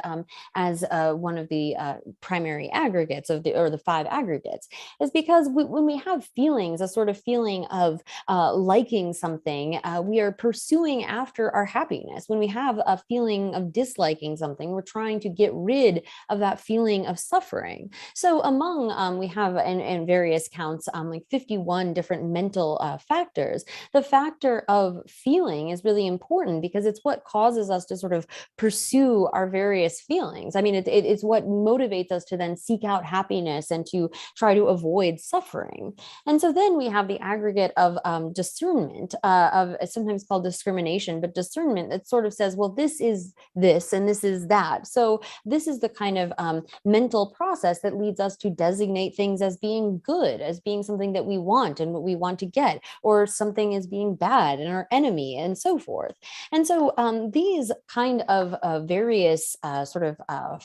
S4: as one of the primary aggregates of the 5 aggregates, is because when we have feelings, a sort of feeling of liking something, we are pursuing after our happiness. When we have a feeling of disliking something, we're trying to get rid of that feeling of suffering. So among, we have in various counts, like 51 different mental factors. The factor of feeling is really important because it's what causes us to sort of pursue our various feelings. I mean, it's what motivates us to then seek out happiness and to try to avoid suffering. And so then we have the aggregate of discernment, of sometimes called discrimination, but discernment that sort of says, well, this is this and this is that. So this is the kind of mental process that leads us to designate things as being good, as being something that we want and what we want to get, or something as being bad and our enemy, and so forth. And so these kind of various sort of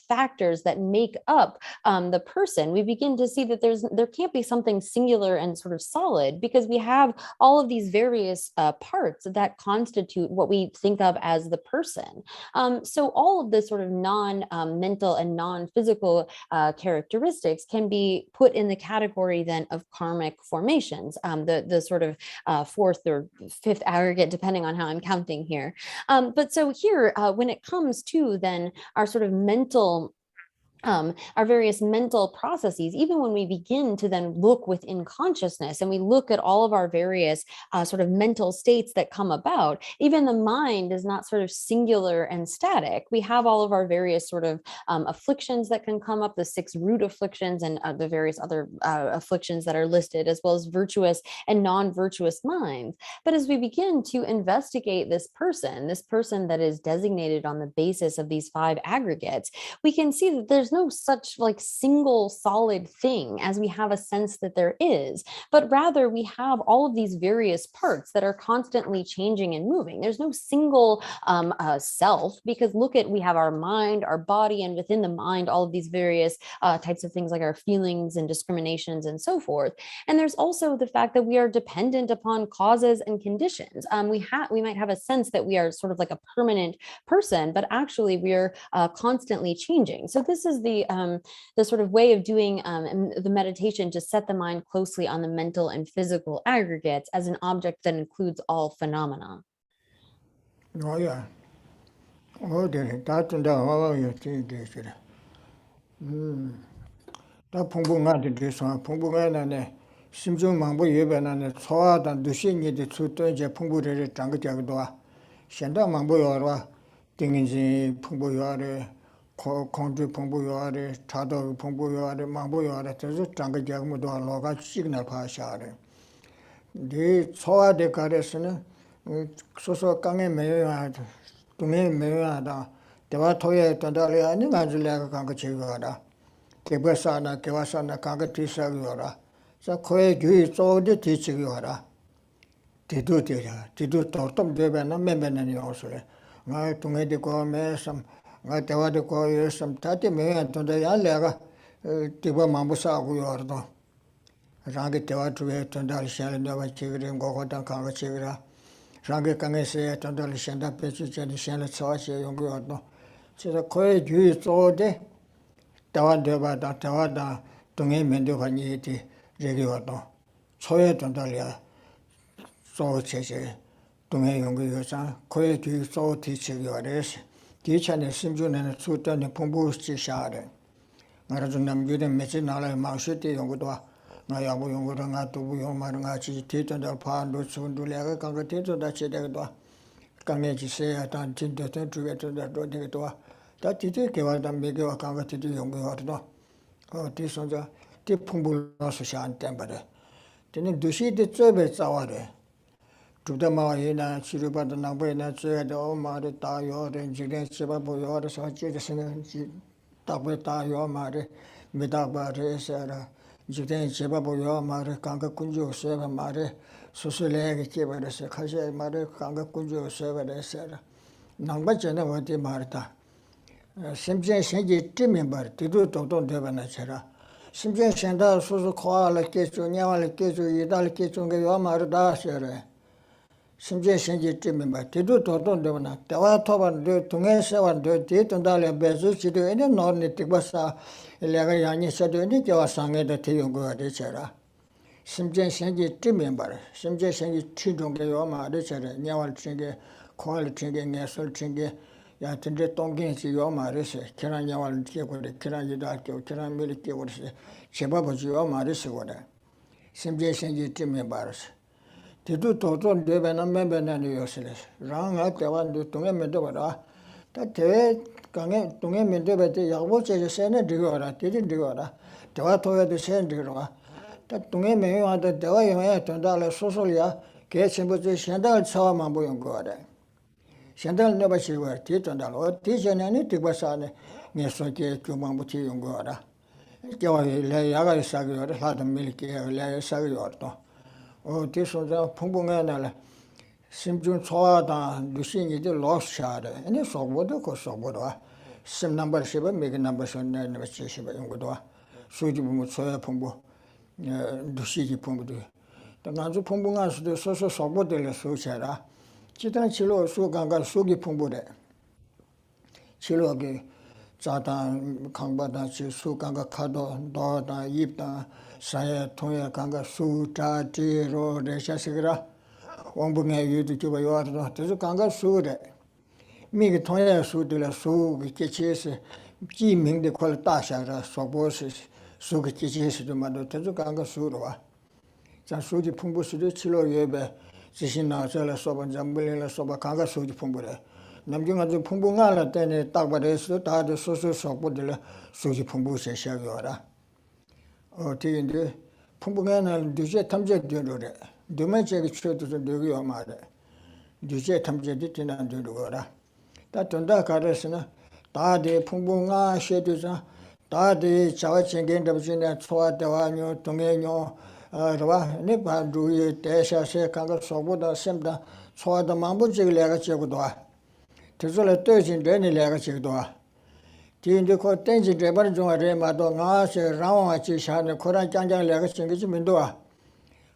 S4: factors that make up the person, we begin to see that there can't be something singular and sort of solid, because we have all of these various parts that constitute what we think of as the person. So all of the sort of non-mental and non-physical characteristics can be put in the category then of karmic formations, the sort of 4th or 5th aggregate, depending on how I'm counting here. But so here, when it comes to then our sort of mental our various mental processes, even when we begin to then look within consciousness and we look at all of our various sort of mental states that come about, even the mind is not sort of singular and static. We have all of our various sort of afflictions that can come up, the 6 root afflictions and the various other afflictions that are listed, as well as virtuous and non-virtuous minds. But as we begin to investigate this person that is designated on the basis of these 5 aggregates, we can see that there's no such like single solid thing as we have a sense that there is, but rather we have all of these various parts that are constantly changing and moving. There's no single self, because we have our mind, our body, and within the mind, all of these various types of things like our feelings and discriminations and so forth. And there's also the fact that we are dependent upon causes and conditions. We might have a sense that we are sort of like a permanent person, but actually we are constantly changing. So this is the sort of way of doing the meditation to set the mind closely on the mental and physical aggregates as an object that includes all phenomena.
S3: Oh yeah. Oh, that's the 다 풍부한데 대해서 풍부한데 심중 망보 예배나네 소화단 두신이데 추도 이제 풍부를 장거자기도 현다 망보여와 등인지 풍부여래 공주 풍부여래 차도 풍부여래 망보여래 그래서 장거자기도 로가 시그널 파샤래 네 소화대 가래서는 소소 강에 매여야 동에 매여야다 대화 토에 던달이 아니 가지려가 간거 제거하다 개버사나 개와사나 가가 뒤사기어라. 자 거에 주의 쪼데 뒤치기어라. 뒤도되야. 뒤도 또좀 되면은 매매는 요소래. 나 동에도 거매섬 나 대화도 거에섬 다때 매야 돈데 야래가 뒤버 마무사고요도. 라게 대화 주에 돈달 샤는 내가 지그린 거거든 가가 지그라. 라게 강에서 돈달 샤다 배치전이 샤는 처시 용거도. 제가 거에 주의 쪼데 대화되바다 대화다 동해 면도관이지 레기와도 소외 전달이야 소체제 동해 연구요사 거의 뒤 소티치기 어레스 뒤찬의 심주는 수단의 풍부시샤래 말아준 남규된 매치 나라의 망시대 연구도 나야부 연구를 나도 연구를 같이 뒤전달 파도 순둘레가 강가 뒤전다 제대로도 강해지세야 단 진도된 주에서도 되게도 다 뒤에 개발단 매개와 강가티도 연구하더라. 뒤선자 뒤 풍부라서 샤안 땜바래. 되는 두시대 쩌베 싸와래. 두다마이나 치료받은 나보이나 쩌에도 말에 다요래 지게 제바 보여서 찌르스는 답을 다요 말에 미다바레서라. 지게 제바 보여 말에 강가 군주 세바 말에 수술에게 제바레서 가셔 말에 강가 군주 세바레서라. 남바전에 어디 말다. 심지어 생기 쯤에 말 뒤도 도도 되거나 저라 심지어 현다 소소 코알 깨죠 냐왈 깨죠 이달 깨죠 게 요마르다 셔래 심지어 신지 쯤에 막 대도 도도 되나 대화 토반 되 동에서와 되 대던달에 배수 지도 에는 너네 뜻바사 내가 야니 서도니 저 상에도 태운 거 되잖아 심지어 신지 쯤에 말 심지어 신지 추종게 요마르 셔래 냐왈 층게 코알 층게 내설 층게 야 근데 동경시 요마르세 계란 야왈 깨고래 계란 이달 깨고 계란 밀 깨고래 제바버지 요마르세 거래 심지어 신지 쯤에 말스 Tidu toto debe na membe na ni yosile. Ranga tewan du tunge mende bara. Ta te kange tunge mende bete yagbo che sene digora, tidi digora. Tewa toya de sen digora. Ta tunge me yo ada tewa yo ya tonda la sosolia ke chimbo che shendal chawa mambo yon gore. Shendal ne ba chiwa ti tonda lo ti jene ni ti basane ne so ke kyo mambo ti yon gora. Kewa le yaga sagyo re hadam milki le sagyo to. 뒤에서 풍부해나라 심중 초하다 루신이도 로스샤데 아니 소보도 그 소보도 심 넘버 10 메가 넘버 10네 넘버 70 용거도 수지 보면 소야 풍부 루시지 풍부도 당한주 풍부한 수도 소소 소보들 소샤라 기타 치료 수강가 수기 풍부래 치료하게 자단 강바다 수강가 카도 너다 입다 사야 통야 강가 수자지로 레샤시그라 원bun에 유도 주바 요아도 저 강가 수래 미게 통야 수들라 수기 계체스 지명데 콜 따샤라 소보스 수기 계체스도 만도 저 강가 수로와 자 수지 풍부수도 치료 예배 지신 나서라 소반 잠불이라 소바 강가 수지 풍부래 남경아주 풍부하라 때네 딱 받아서 다들 소소 속보들 수지 풍부세 시작이어라 어디인데 풍부하는 뒤에 탐제되려래 두매제기 쳐도 되고요 말에 뒤에 탐제디 되는 되려라 다 돈다 가르스나 다들 풍부하 쉐도자 다들 자와챙긴다 부지네 초아대와뇨 동해뇨 와 네바두에 대샤세 강가 속보다 셈다 초아다 만부지를 내가 제고도 저절에 떠진 되는 내가 제고도 뒤인데 그 땡지 대번 중에 마도 나세 라와 지샤네 코란 짱짱 내가 챙기지 민도와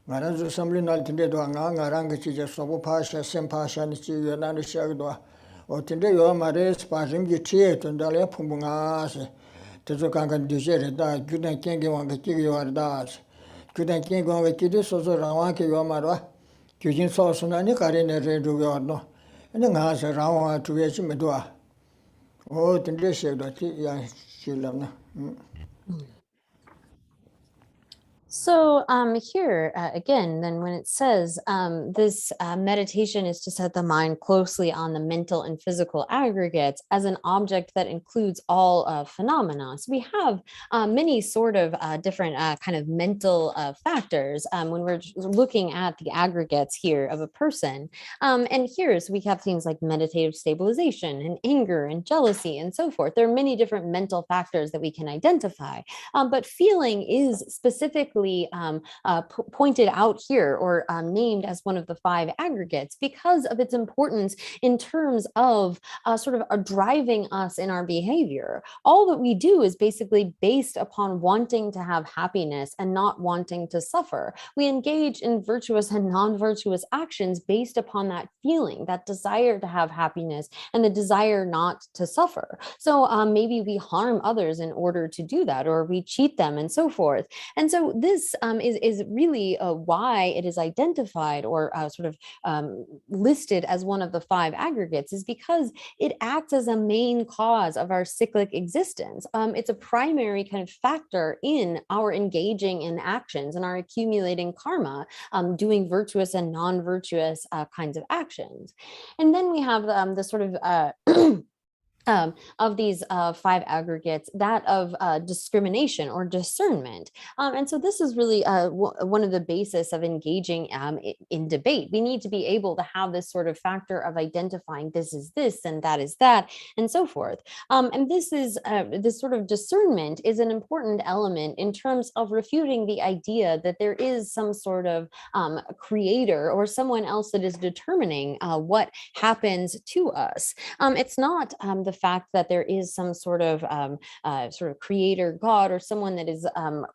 S3: 나는 저 섬리날 텐데도 나랑 같이 저 소부 파샤 셈파샤니 지연하는 시작도 어떤데 요 말에 스파심기 티에 던달에 풍부하세 저저 강간 뒤제다 규단 깽게 왕가 끼기 요하다 규단 깽게 왕가 끼디 소소 라와케 요 말와 규진 소소나니 가리네 레두고노 아니 나서 라와 두게지 메도아 근데 시작도 야 실람나
S4: So here again, then when it says this meditation is to set the mind closely on the mental and physical aggregates as an object that includes all phenomena. So we have many sort of different kind of mental factors when we're looking at the aggregates here of a person. And here, so we have things like meditative stabilization and anger and jealousy and so forth. There are many different mental factors that we can identify, but feeling is specifically pointed out here or named as one of the 5 aggregates because of its importance in terms of sort of driving us in our behavior. All that we do is basically based upon wanting to have happiness and not wanting to suffer. We engage in virtuous and non-virtuous actions based upon that feeling, that desire to have happiness and the desire not to suffer. So maybe we harm others in order to do that, or we cheat them and so forth. And so this is really why it is identified or sort of listed as one of the 5 aggregates, is because it acts as a main cause of our cyclic existence. It's a primary kind of factor in our engaging in actions and our accumulating karma, doing virtuous and non-virtuous kinds of actions. And then we have the sort of these 5 aggregates, that of discrimination or discernment. And so this is really one of the basis of engaging in debate. We need to be able to have this sort of factor of identifying this is this and that is that and so forth. And this is this sort of discernment is an important element in terms of refuting the idea that there is some sort of creator or someone else that is determining what happens to us. It's not the fact that there is some sort of creator God or someone that is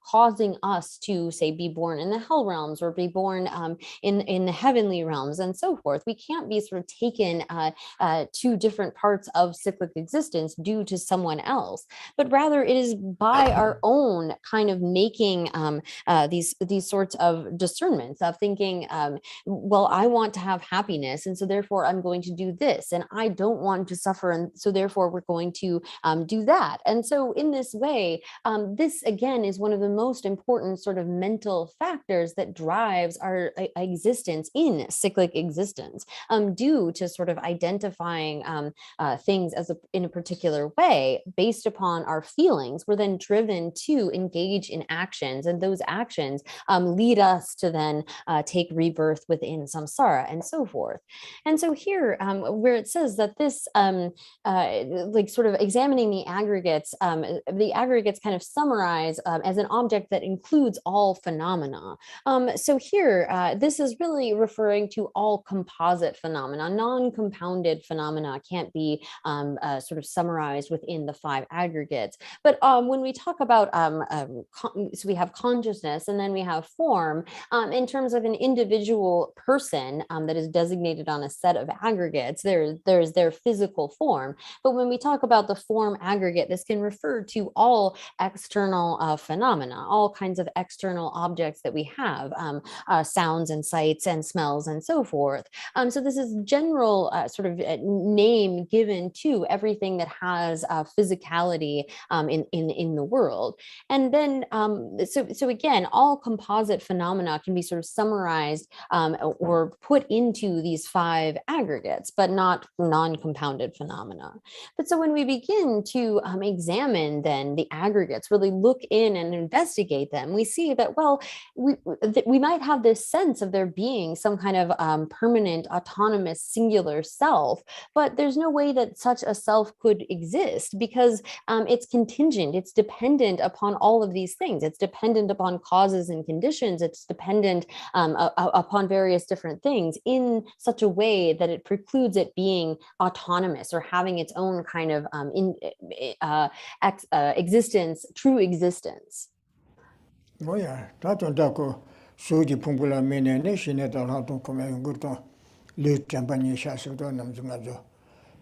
S4: causing us to, say, be born in the hell realms or be born in the heavenly realms and so forth. We can't be sort of taken to different parts of cyclic existence due to someone else, but rather it is by our own kind of making these sorts of discernments of thinking, well, I want to have happiness, and so therefore I'm going to do this, and I don't want to suffer, and so therefore we're going to do that. And so in this way, this again is one of the most important sort of mental factors that drives our existence in cyclic existence, due to sort of identifying things as in a particular way based upon our feelings. We're then driven to engage in actions, and those actions lead us to then take rebirth within samsara and so forth. And so here, where it says that this, like sort of examining the aggregates kind of summarize as an object that includes all phenomena. So here, this is really referring to all composite phenomena. Non-compounded phenomena can't be sort of summarized within the 5 aggregates. But when we talk about, so we have consciousness and then we have form, in terms of an individual person that is designated on a set of aggregates, there's their physical form. But when we talk about the form aggregate, this can refer to all external phenomena, all kinds of external objects that we have, sounds and sights and smells and so forth. So this is general sort of name given to everything that has physicality in the world. And then, so again, all composite phenomena can be sort of summarized or put into these 5 aggregates, but not non-compounded phenomena. But so when we begin to examine then the aggregates, really look in and investigate them, we see that, well, we might have this sense of there being some kind of permanent, autonomous, singular self, but there's no way that such a self could exist because it's contingent, it's dependent upon all of these things. It's dependent upon causes and conditions. It's dependent upon various different things in such a way that it precludes it being autonomous or having its own kind of existence, true existence.
S3: Oh yeah, that's suji pumbula mene ne shine da la ton come ngurto le champagne chasse do nam jungajo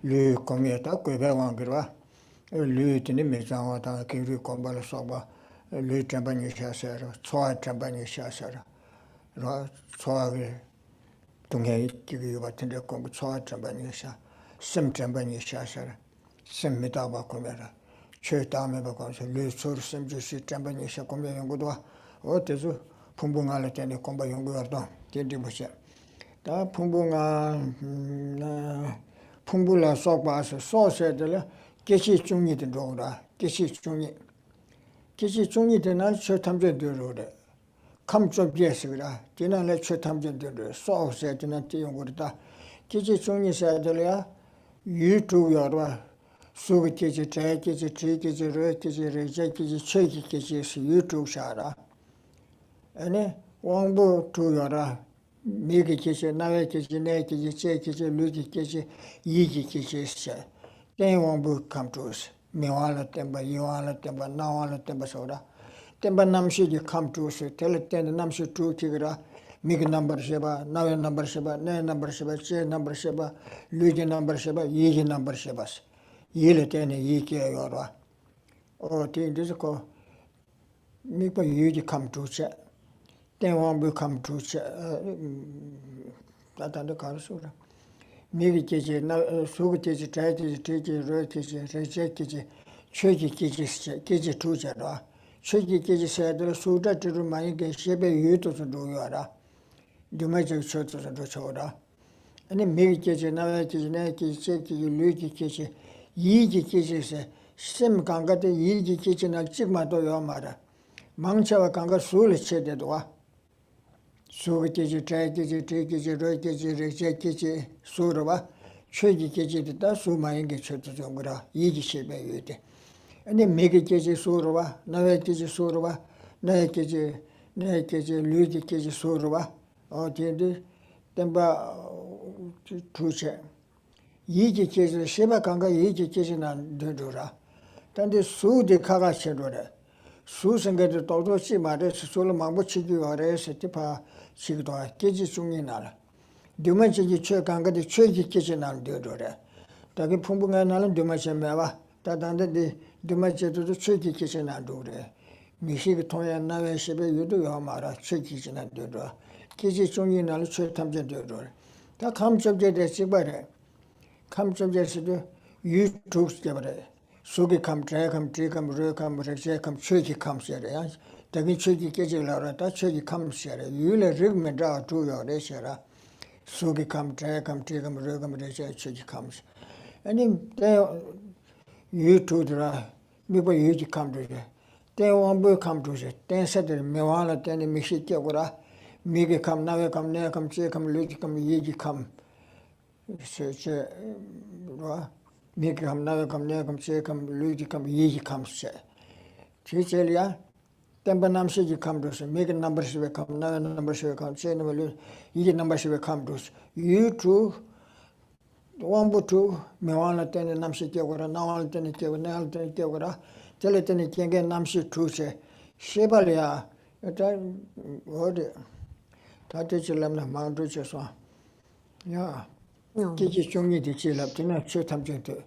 S3: le cometa ko be wangrwa le tini me jawa ta ke ri kombala soba le champagne chasse ro choa champagne chasse ro choa ge 동해 기기 같은데 공부 초아 champagne 심 champagne chasse 심 메다 바 코메라 최 다음에 바꿔서 le sur sim 주시 champagne chasse 공부 연구도 어때서 풍부할 때는 공부 연구하다 된디 보셔. 다 풍부가 풍부라 속바서 소세들 계시 중이든 로라 계시 중이 되나 저 탐정들로래. 감쪽 비에서라. 지난해 저 탐정들 소세들은 띄용거다. 계시 중이서들이야 유튜브여라. 수기 계시 계시 유튜브 샤라. 아니 왕부 두여라 미기 계시 나의 계시 내 계시 제 계시 루기 계시 이기 계시 세 대왕부 감투스 미와라 템바 이와라 템바 나와라 템바 소라 템바 남시기 감투스 텔텐 남시 투키그라 미기 넘버 쉐바 나의 넘버 쉐바 내 넘버 쉐바 제 넘버 쉐바 루기 넘버 쉐바 이기 넘버 쉐바스 이를 때는 이기여라 어디서 미고 유지 감투스 then will come to that under Karasura. Maybe Kiji, Sugati, Tati, Roti, rejected, Cheki Kiji Tujara. Cheki Kiji said, Suda to remind Shebe Yuto to do Yara. Do major church of the Choda. And then maybe Kiji, Naki, Cheki, Luki Kiji, Yiji Kiji, Sim Gangata, Yiji Kiji, and Chigma do Yamara. Manchawa Ganga Suli said that. 수기지 트레기지 로기지 레제기지 수로와 최기기지다 수마인게 쳐도 거라 이기시베 유데 아니 메기기지 수로와 나웨기지 수로와 나에기지 류기기지 수로와 어디데 템바 투체 Yiji Kiz, Shiba Kanga Yiji Kizinan Dudura. Then the Su de Kaga Chedore. Susan get the Toto Chimare, Solo Mabuchi or Setipa Chigdo, Kiji Sunginala. Dumachi Chokanga, the Church Kitchen and Dudura. Taki Pumbungan Dumachi Meva, that under the Dumachi to the Church Kitchen and Dure. Mishik Toya Nave Shibe, you do Yamara, Church Kitchen and Dudura. Kiji Sunginal Church Tamjan Dudura. That comes up the Sibare. Comes up the YouTube Sibare. Sugi come, drag come, tree come, rook come, reject come, church comes here. The church kitchen, that church comes here. You let rig draw to your reshara. Sugi come, drag come, tree come, rook come, reject, church comes. And then you two draw, people usually come to it. Then one boy come to it. Then said the Mewana, then the Mishikura, Migi come, now come, near come, tree come, lugi come, yiji come. Make come now come near come say come Luigi come ye come say. Chichelia, Tempanam Shiji come to make a number she will come now number she will come say no ye number she will come to you two one but two me one ten namshi tegora now all ten tegora tell it any can get namshi two say Shebalia what Tatichilam Mount Riches one. Yeah. Kiji Chungi di Chilap, Tina Chetam to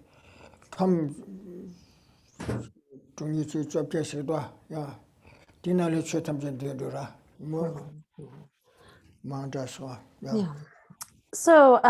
S3: come Chungi to Chapia, yeah. Tina Chetam Dura, more Mantaswa, yeah.
S4: So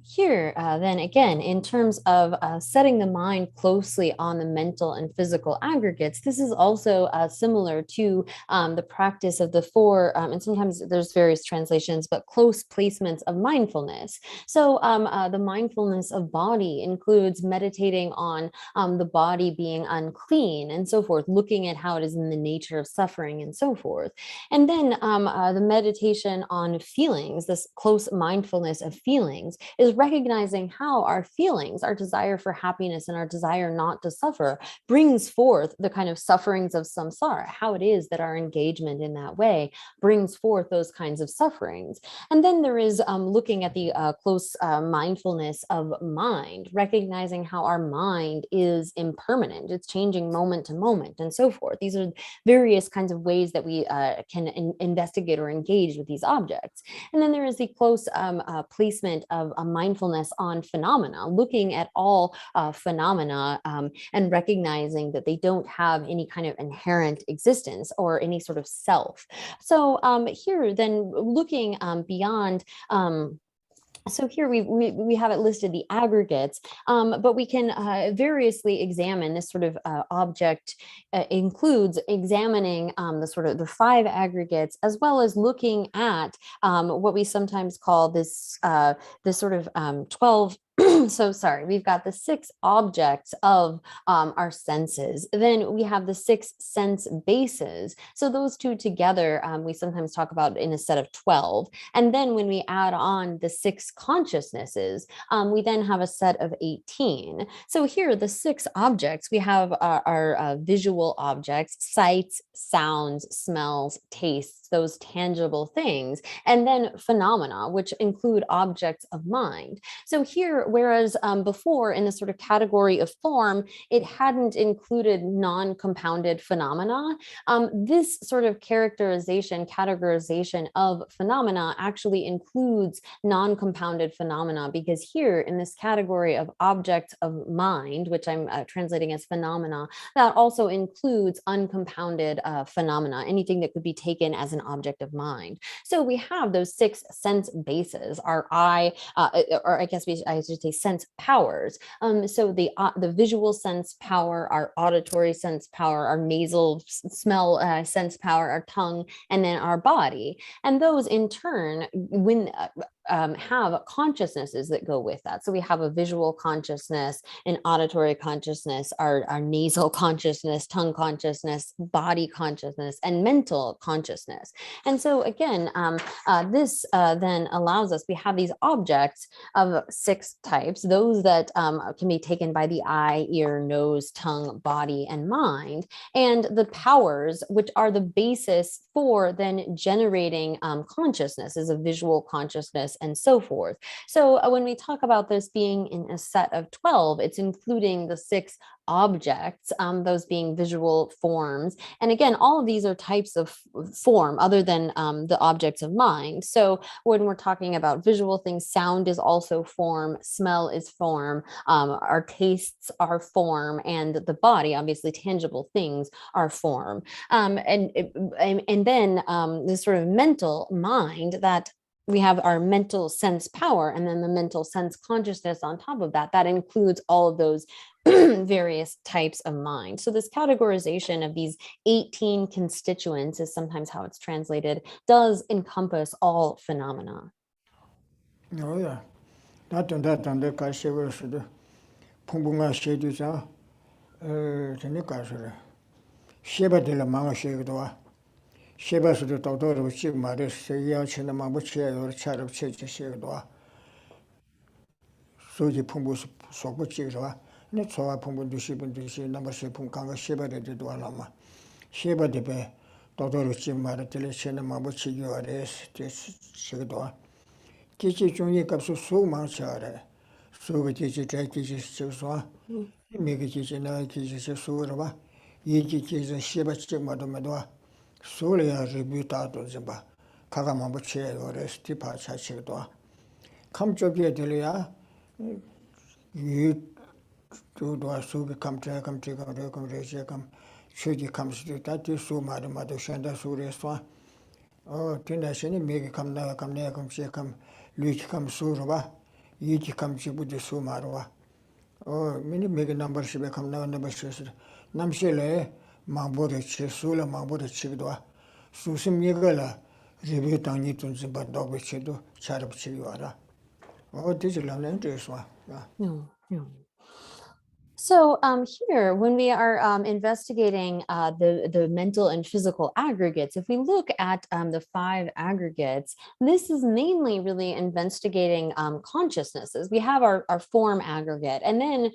S4: here, then again, in terms of setting the mind closely on the mental and physical aggregates, this is also similar to the practice of the four, and sometimes there's various translations, but close placements of mindfulness. So the mindfulness of body includes meditating on the body being unclean and so forth, looking at how it is in the nature of suffering and so forth. And then the meditation on feelings, this close mindfulness of feelings, is recognizing how our feelings, our desire for happiness and our desire not to suffer, brings forth the kind of sufferings of samsara, how it is that our engagement in that way brings forth those kinds of sufferings. And then there is looking at the close mindfulness of mind, recognizing how our mind is impermanent, it's changing moment to moment and so forth. These are various kinds of ways that we can investigate or engage with these objects. And then there is the close placement of a mindfulness on phenomena, looking at all phenomena and recognizing that they don't have any kind of inherent existence or any sort of self. So here then looking beyond so here we have it listed, the aggregates, but we can variously examine this sort of object includes examining the sort of the 5 aggregates, as well as looking at what we sometimes call this this sort of 12. So sorry, we've got the 6 objects of our senses. Then we have the 6 sense bases. So those two together, we sometimes talk about in a set of 12. And then when we add on the 6 consciousnesses, we then have a set of 18. So here, the 6 objects, we have our visual objects, sights, sounds, smells, tastes, those tangible things, and then phenomena, which include objects of mind. So here, whereas before in the sort of category of form, it hadn't included non-compounded phenomena, this sort of categorization of phenomena actually includes non-compounded phenomena, because here in this category of objects of mind, which I'm translating as phenomena, that also includes uncompounded phenomena, anything that could be taken as an object of mind. So we have those 6 sense bases, our eye, or I guess I should say sense powers. So the visual sense power, our auditory sense power, our nasal smell sense power, our tongue, and then our body. And those in turn, when have consciousnesses that go with that. So we have a visual consciousness, an auditory consciousness, our nasal consciousness, tongue consciousness, body consciousness, and mental consciousness. And so again, this then allows us, we have these objects of 6 types, those that can be taken by the eye, ear, nose, tongue, body, and mind, and the powers, which are the basis for then generating consciousness, is a visual consciousness, mindfulness, and so forth. So when we talk about this being in a set of 12, it's including the 6 objects, those being visual forms. And again, all of these are types of form other than the objects of mind. So when we're talking about visual things, sound is also form, smell is form, our tastes are form, and the body, obviously tangible things, are form. And then this sort of mental mind, that we have our mental sense power, and then the mental sense consciousness on top of that. That includes all of those various types of mind. So this categorization of these 18 constituents is sometimes how it's translated, does encompass all phenomena.
S3: Oh, yeah. Not on that, on the Kashiver, Pungunga Shedusa, Tenikasura. Sheba de la Manga Shegdoa. Sheba to the daughter of Chief Maris, Yachin Mabuche or Chad of Church Shegdoa. Suji Pumbus Sobuchigua, not so I Pumbu Dushibun Dushi, number Shepunganga Sheba de Dualama. Sheba de Be, daughter of Chief Maris, Telechin Mabuchi, or S. Shegdoa. Kichi Juni Kapsu so much are. So we teach it, Kishiswa, make it Kishisura, Yiki Sheba Chimadomadua, Solia Rebuta Zimba, Kagamabuche or Stipa Chachigdoa. Come to Delia, you do a sugar come to come take a recommendation, should you come to that, you so Madame Shanda Sureswa. Oh, Tinashini make it come now, come near, come shake come, Luch come Surava, Yiki come Chibuti Sumarwa. Oh, many make a number she become now number says Namshele, Mamboda Chesula, Mamboda Chigdwa, Susim Yagala, Rebut on Newtons, but dog with Chido, Charab Chiguara. Oh, digital interest one.
S4: No, no. So here, when we are investigating the mental and physical aggregates, if we look at the 5 aggregates, this is mainly really investigating consciousnesses. We have our form aggregate, and then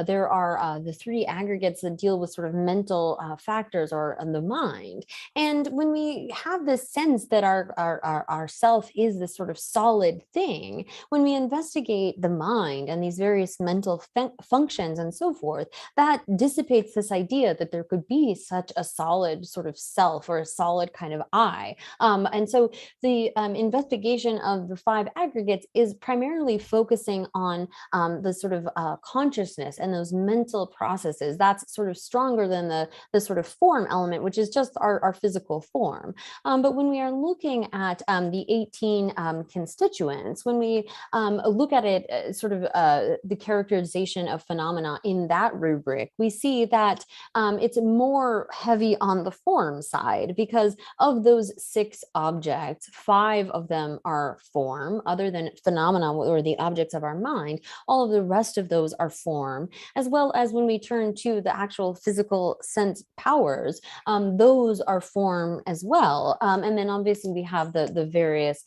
S4: there are the 3 aggregates that deal with sort of mental factors or the mind. And when we have this sense that our self is this sort of solid thing, when we investigate the mind and these various mental functions and so forth, that dissipates this idea that there could be such a solid sort of self or a solid kind of I. And so the investigation of the 5 aggregates is primarily focusing on the sort of consciousness and those mental processes. That's sort of stronger than the sort of form element, which is just our physical form. But when we are looking at the 18 constituents, when we look at it sort of the characterization of phenomena in that rubric, we see that it's more heavy on the form side, because of those 6 objects, 5 of them are form, other than phenomena or the objects of our mind. All of the rest of those are form, as well as when we turn to the actual physical sense powers, those are form as well. And then obviously we have the various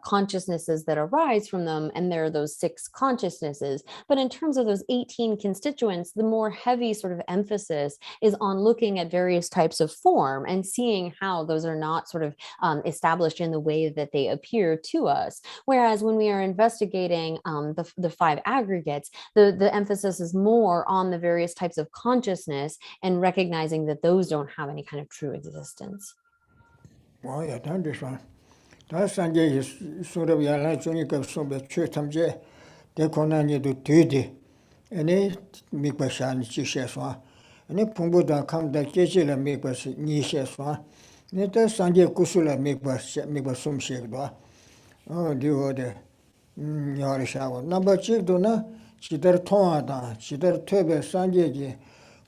S4: consciousnesses that arise from them, and there are those 6 consciousnesses. But in terms of those 18 constituents, the more heavy sort of emphasis is on looking at various types of form and seeing how those are not sort of established in the way that they appear to us. Whereas when we are investigating the 5 aggregates, the emphasis is more on the various types of consciousness and recognizing that those don't have any kind of true existence.
S3: Well, yeah, done this one. That's Sanjay sort of Yala Junior Sobe Church Tamje, de Conani do Tudy, and a make by Shan Chisheswa, and a Pumbuda come that Jezilla make by Nisheswa, and it does Sanjay Kusula make by some shakeba. Oh, the order. Yarishawa. Number 2 dona, Chidar Toada, Chidar Tube Sanjay,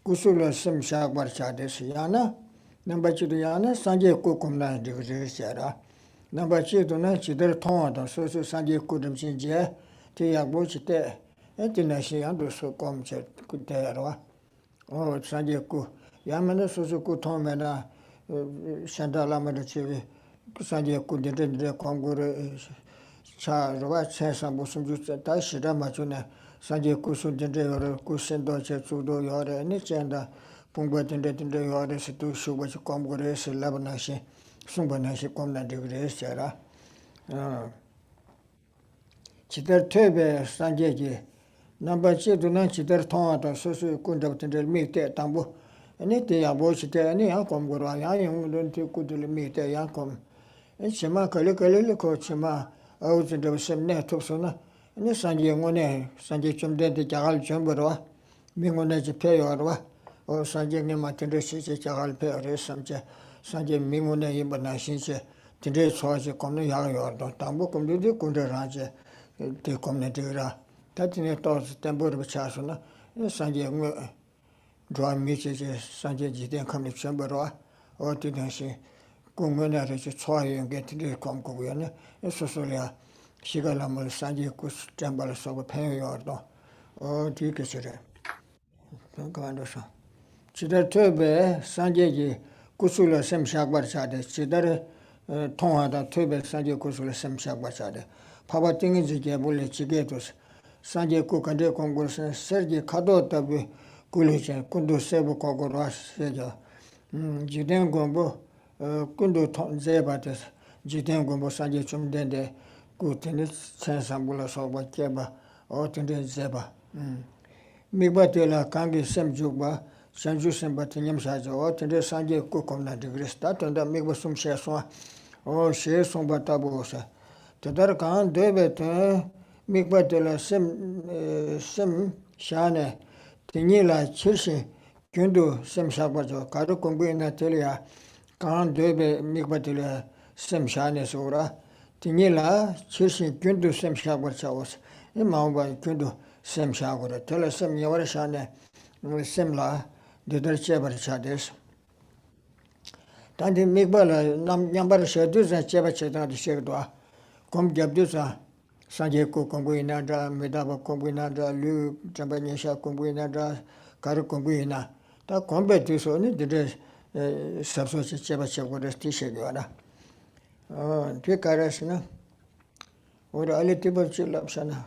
S3: Kusula Sim Shagbar Chades Yana, number 2 Yana, Sanjay Kukumna de Number 2 dona, Chidar Toada, so Sanjay Kudum Sinja, Tiabuchite, and Tinashi and so come Kutera. Oh, Sanjay Ku, Yamana Suzuku Tomena, Shandala Madachivi, Sanjay Kudin de Congo. Cha Rova Chesa Busum Tashira Machuna, Sanjay Kusun Dende, Kusen Doce Sudo Yore, and it's and Pumbatin de Yore, to show what you come with us, Labanashi, Sumbanashi, come and do this, Sarah. Chidar Tube Sanjeji, number Chidunan Chidar Tonga, Sosu Kundal Meet Tambo, and it they are both any Yankom Guru, young don't could meet a Yankom. And Shema Kalika Chema out in the same net of Sona, and the Sanjay Mone, Sanjay Chum de Jagal Chambara, Mingone Pay or Sanjay Martin Jagal Pay or Samja, Sanjay Mingone Ibanashinche, today was a common yard, Tambo Community Kundaraja, the community. That in a thought, Temple of Chasona, and Sanjay draw messages, Sanjay Jiden come to Chambara, or didn't say. Kungana is a toy and get to the Comcoviana, and Sosolia, Shigalamal Sanji Kus Jambals of a penny or no, or Tikasire. Chidar Tube, Sanji Kusula Sem Shagbarchade, Chidare Tonga, Tube, Sanji Kusula Sem Shagbarchade. Papa Ting is a Gabule Chigatus, Sanji Kukande Congress, Sergi Kadota Kulich, Kundu Sebu Kogoras, Seja, Jiden Gombo. Kundu Zebates, Jiten Gombo Sanji Chum Dende, Gutinis, Sensambula Soba Keba, or Tende Zeba. Migbatela Kangi Sem Juba, Sanju Sembatinim Saja, or Tende Sanji Kukomna degrees, that and the Migbasum Sheswa, or Shesum Batabosa. Tadarkan Debet, Migbatela Sem Shane, Tinila Chishi, Kundu Sem Shabajo, Karukumbuina Telia. Kan döbe mikbatile sem shane sura tinila chishi kundu sem shagwar chawas imamba kundu sem shagwar tele sem yawar shane semla dedar chebar chades tandi mikbala nam nyambar shedu za cheba cheda de shegdwa kom jabdu sa sanje ko kombuina da medaba kombuina da lu jambanyesha kombuina da kar kombuina ta kombe tu so ni de Subsoci Cheba Chegores Tishegana. Twikarasna or a little chilapsana.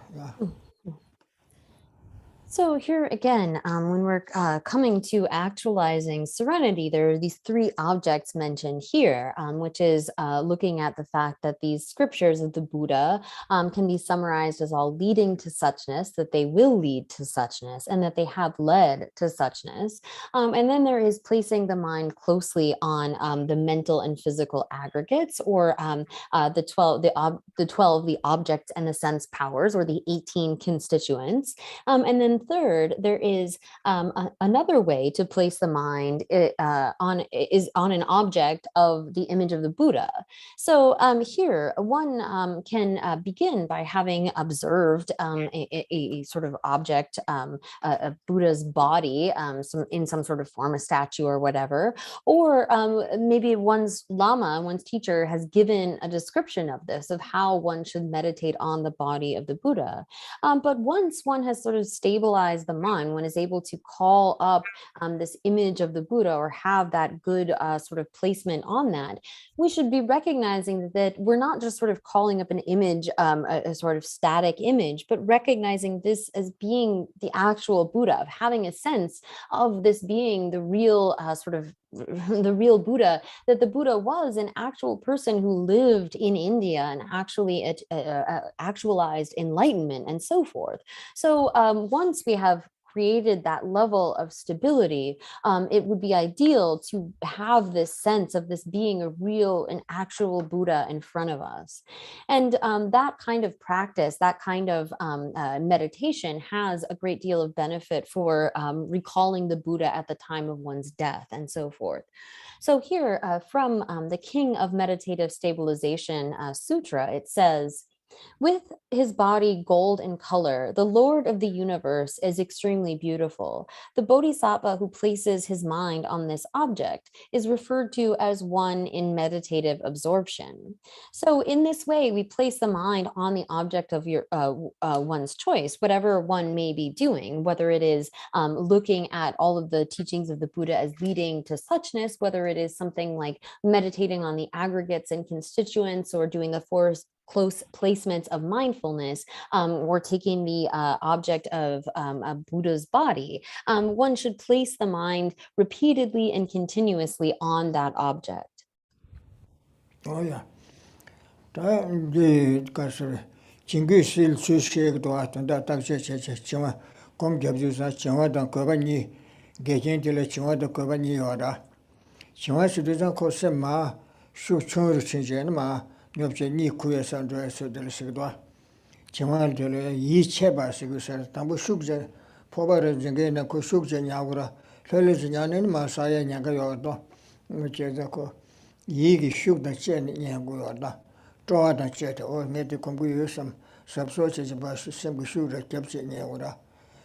S4: So here again, when we're coming to actualizing serenity, there are these three objects mentioned here, which is looking at the fact that these scriptures of the Buddha can be summarized as all leading to suchness, that they will lead to suchness, and that they have led to suchness. And then there is placing the mind closely on the mental and physical aggregates, or the 12, the objects and the sense powers, or the 18 constituents. And then third, there is another way to place the mind on an object of the image of the Buddha. So here, one can begin by having observed a sort of object, a Buddha's body, in some sort of form, a statue or whatever, or maybe one's lama, one's teacher has given a description of this, of how one should meditate on the body of the Buddha. But once one has sort of stabilized the mind, one is able to call up this image of the Buddha, or have that good sort of placement on that, we should be recognizing that we're not just sort of calling up an image, a sort of static image, but recognizing this as being the actual Buddha, of having a sense of this being the real the real Buddha, that the Buddha was an actual person who lived in India and actually actualized enlightenment and so forth. So once we have created that level of stability, it would be ideal to have this sense of this being a real and actual Buddha in front of us. And that kind of practice, that kind of meditation has a great deal of benefit for recalling the Buddha at the time of one's death and so forth. So here from the King of Meditative Stabilization Sutra, it says, "With his body gold in color, the Lord of the universe is extremely beautiful. The bodhisattva who places his mind on this object is referred to as one in meditative absorption." So in this way, we place the mind on the object of your one's choice, whatever one may be doing, whether it is looking at all of the teachings of the Buddha as leading to suchness, whether it is something like meditating on the aggregates and constituents, or doing the four close placements of mindfulness, or taking the object of a Buddha's body. One should place the mind repeatedly and continuously on that object.
S3: Oh yeah. The Chingu sil su shek do atunda tak che chima kom gyabju sa chima da ko ba ni gejen de le chima da ko ba ni yora chima su de ko se ma shu chung ru chen je ma nyob che ni ku ye san do so de le se do chima de le yi che ba se gu sa ta bu shu je po ba re je ge na ko shu je nya gu ra le le je nya ne ma sa ye nya ga yo do mu che da ko yi gi shu da che ni nya gu yo da draw da che de o me de kom gu yo sam sabso che ba sem gu shu ra kyap che nya gu ra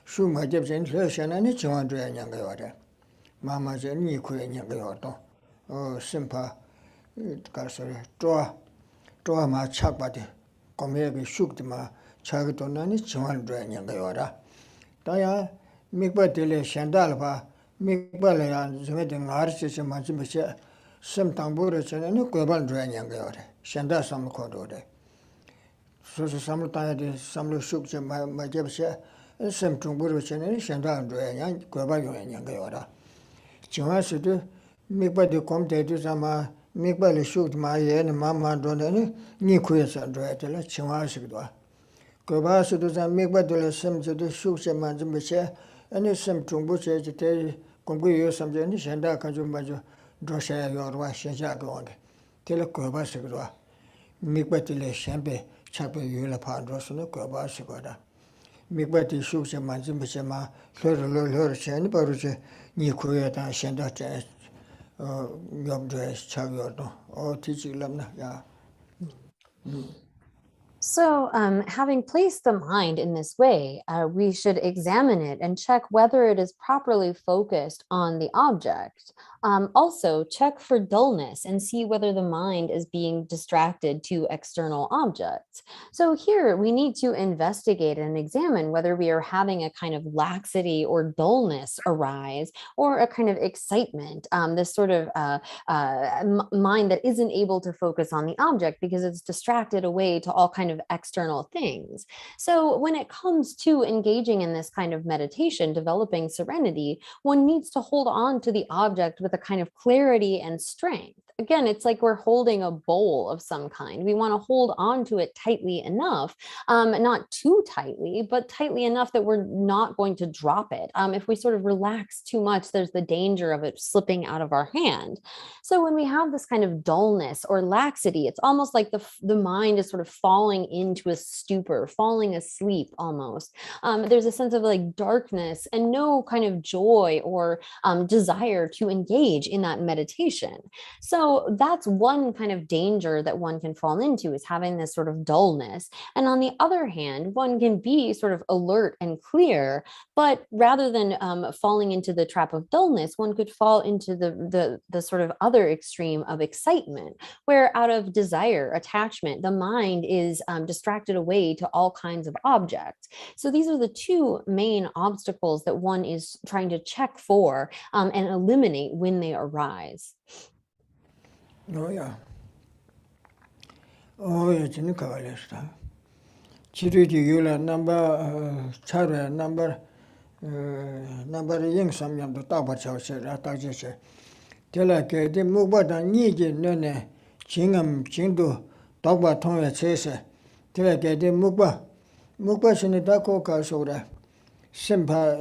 S3: shu ma je chen le sha na ni chima do ya nya ga yo de ma ma je ni ku ye nya ga yo do o sim pa ka so draw ma chak ba de kom ye gi shu de ma chak do na ni chima do ya nya ga yo ra da ya mi ba de le shan da la ba mi ba le ya je de ngar che ma ji me che sem tang bu re che ni ko ba do ya nya ga yo de shan da sam ko do de so samlo ta de samlo shuk che ma je che sem tung bu che ne shan da do ya nya ko ba yo nya ga yo ra chwa su de mi ba de kom de du sa ma mi ba le shuk ma ye ne ma do ne ni ku ye sa do ya de la chwa su do ko ba su de sa mi ba de le sem je de shuk che ma je me che ani sem tung bu che je te kom gu yo sam je ni shan da ka ju ma ju do sha yo ro wa shan ja go ge te le ko ba su do mikbati le shambe chakpe yula pandro suna kwa ba shikoda. Mikbati shukche manjin bache ma lor chayani baru che ni kuya ta shenda chay yobdwe chak yordo. O tichi lamna ya.
S4: So, having placed the mind in this way, we should examine it and check whether it is properly focused on the object. Also, check for dullness and see whether the mind is being distracted to external objects. So here we need to investigate and examine whether we are having a kind of laxity or dullness arise, or a kind of excitement, this sort of mind that isn't able to focus on the object because it's distracted away to all kind of external things. So when it comes to engaging in this kind of meditation, developing serenity, one needs to hold on to the object with a kind of clarity and strength. Again, it's like we're holding a bowl of some kind. We want to hold on to it tightly enough, not too tightly, but tightly enough that we're not going to drop it. If we sort of relax too much, there's the danger of it slipping out of our hand. So when we have this kind of dullness or laxity, it's almost like the mind is sort of falling into a stupor, falling asleep almost. There's a sense of like darkness and no kind of joy or desire to engage in that meditation. So that's one kind of danger that one can fall into, is having this sort of dullness. And on the other hand, one can be sort of alert and clear, but rather than falling into the trap of dullness, one could fall into the sort of other extreme of excitement, where out of desire, attachment, the mind is distracted away to all kinds of objects. So these are the two main obstacles that one is trying to check for and eliminate when they arise.
S3: Oh yeah. Oh yeah, jini kavalesta. Chiri di yula number chara number ying samyam do taba chao che ra ta je che. Tela ke de mukba da ni je ne jingam jingdu taba thong ya che se. Tela ke de mukba shine da ko ka so ra. Simpa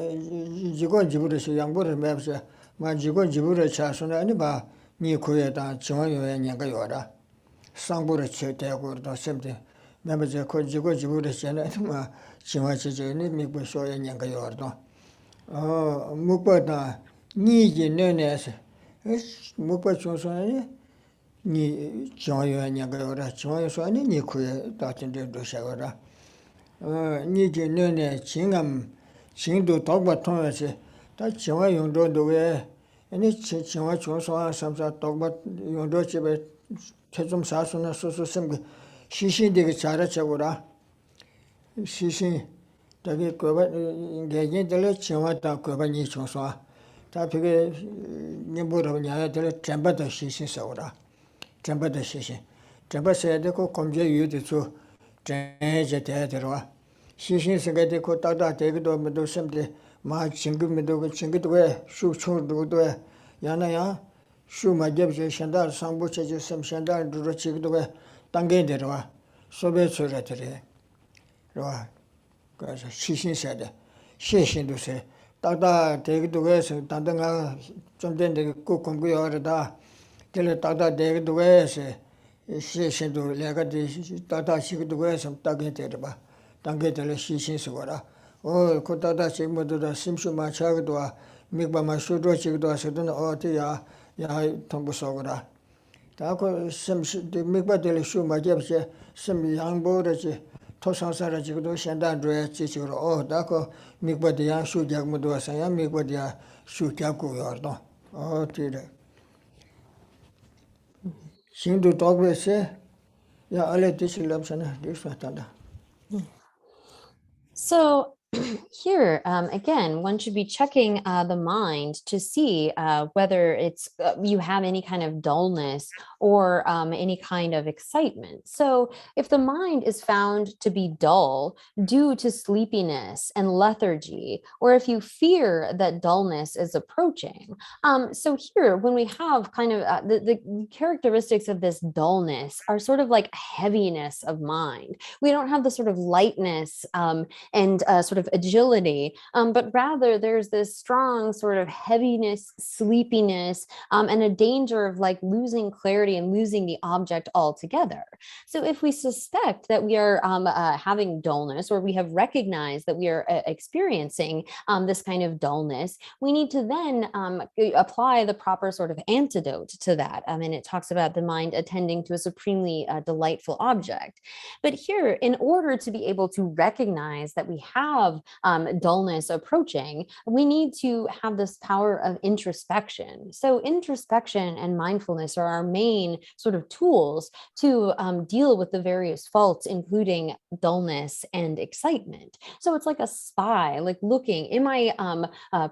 S3: jigon jibure se yangbure me se ma jigon jibure cha so na ni ba ni kuya da jiwa yo ya nya ga yo ra. Sangbure che te ko do simde. Me ba je ko jigon jibure se na ma jiwa che je ni mi bu so ya nya ga yo do. Mukba da ni je ne se. Mukba chung so ni jiwa yo ya nya ga yo ra. Jiwa yo so ni kuya da tin de do sha go ra. Ni je ne jingam jingdu dogba thong se ta jiwa yong do do we ani jiwa chung so samsa dogba yong do che be chejum sa so na so sem shishin de ge chara chagora shishin da ge ko ba ge ge de le jiwa ta ko ba ni chung so ta phe ge ni bo ro nya de le chamba da shishin sa ora chamba da shishin chamba se de ko komje yu de so chen je de ro shishin se ge de ko ta da de ge do me do sem de 마 징금도 징금도 슈 초도 야나야 슈 마gebje shandar sangbo cheje sem shandar duro chigdo 당게 내려와 소베 소라들이 right? Because she said, she to say, Tata take the West, Tantanga, something they cook on good order. Tell it Tata take the West, she to Legati, Tata she could wear some Tagetaba, Tangetele, she sins. Oh, Kotata Sigma to the Simsuma Chagdua, Migba Masudo Chigdua, Sudana Otia, Yai Tombosogara. Tako some the Migba de Shuma Jebse, some young boarders, Tosansara Jigdo, Shandandre, Chichiro, oh, Dako, Migba de Yan Shu Jagmudo, Sayam Migba de Shu Jaku Yordo. Oh, Tida. Seem to talk with say, yeah, I'll let this eloption, this one.
S4: So here, again, one should be checking the mind to see whether it's you have any kind of dullness or any kind of excitement. So if the mind is found to be dull due to sleepiness and lethargy, or if you fear that dullness is approaching. So here, when we have kind of the characteristics of this dullness are sort of like heaviness of mind. We don't have the sort of lightness and sort of agility, but rather there's this strong sort of heaviness, sleepiness, and a danger of like losing clarity and losing the object altogether. So if we suspect that we are having dullness, or we have recognized that we are experiencing this kind of dullness, we need to then apply the proper sort of antidote to that. And it talks about the mind attending to a supremely delightful object. But here, in order to be able to recognize that we have dullness approaching, we need to have this power of introspection. So introspection and mindfulness are our main sort of tools to deal with the various faults, including dullness and excitement. So it's like a spy, like looking, am I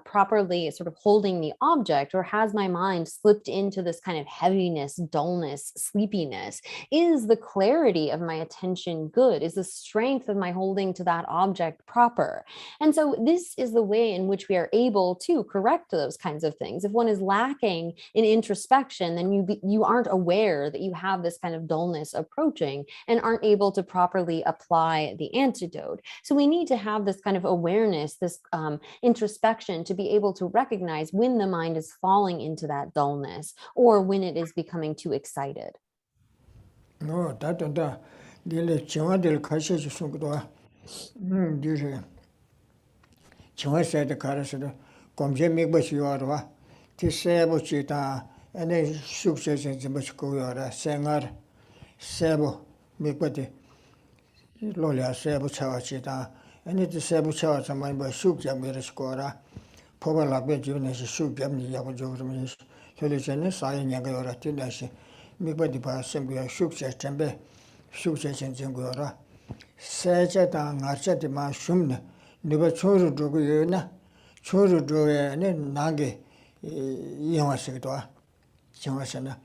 S4: properly sort of holding the object, or has my mind slipped into this kind of heaviness, dullness, sleepiness? Is the clarity of my attention good? Is the strength of my holding to that object proper? And so this is the way in which we are able to correct those kinds of things. If one is lacking in introspection, then you aren't aware that you have this kind of dullness approaching and aren't able to properly apply the antidote. So we need to have this kind of awareness, this introspection, to be able to recognize when the mind is falling into that dullness or when it is becoming too excited.
S3: No, that and that. The Chima del Kasha Sungua. Chima said the Karasada, Comje Migbash Yorva, Tisabo Chita, and then success in the Bashkuyara, Sangar, Sabo, Migbati, Lolia, Sabo Chawachita, and it is Sabo Chawas and my Shukja Mirascora, Pobala Benjamin, Shukjam, Yabajo, Solution, Sai Yagora, Tinashi, Migbati Passambia, Shukja Chambe, Shukja and Jangora, Sajata, Archatima Shumna. Never chose to go, chose to do a Nagi Yamasito, Chamasana.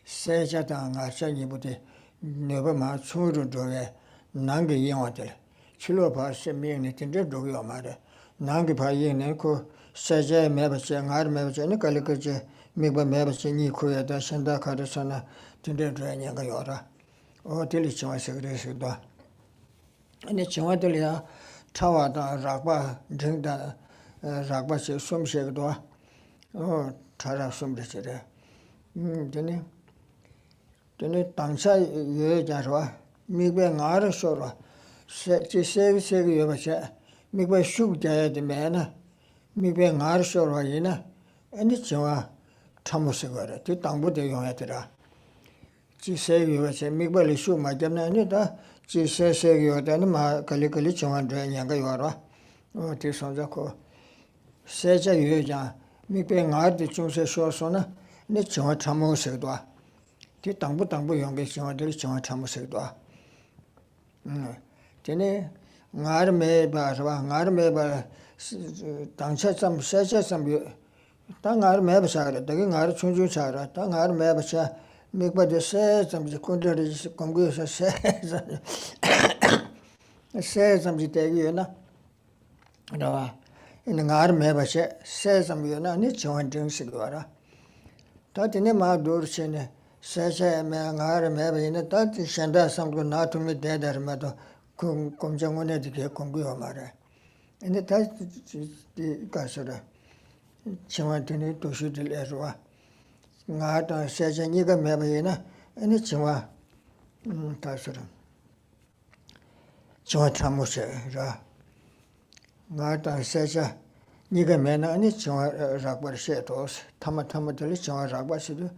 S3: Sajatan, Archanibuti, never much chose to do a Nangi Yamatel. Chilopas, meaning it in the do your mother. Nangi Payenko, Saja Mabachan, Armabachan, Calicoche, Miba Mabachan, Nikuya, Shanda Carasana, Tinder Yangayora, or Tilichama. And it's Chimatelia. Tawada Ragba, drink the Ragba Sum Shagdoa, oh, Tara Sum Richard. Then Tansha Yajarwa, Migbe Nara Sora, she save Yavacha, Migbe Shuk Jaya the manna, Migbe Nara Sora Yina, and it's your Tamusagara, to Tambu de Yonatera. She save Yavacha, Migbe Shu, my Jamna. She says you are done my Calicalic and Yangayara. Oh, this on the call. Says a Yuja, me paying hard the Chunse Shosona, Nichon Tamusagua. Titambu Tambu Yongish on the Lichon Tamusagua. Tene, Narme Barwa, Narme Bar, Tansha some Sasha some Tangar Mabasara, the Gingar Chunjusara, Tangar Mabasa. Make by the says some the country is Congress says some the Tagina. No, in the army, says some you know, and joined Sigara. That in a mouth door, says a man, maybe in a that Shanda, some good not to me dead, or matter, 공정원에 되게 공부요 말해. 근데 다 가서라. 정한테는 도시들 에서와 나다 세전이가 매매나 아니 정화 다서라. 정화 참으셔라. 나다 세자 니가 매나 아니 정화 작버셔도 타마타마들 정화 작버시도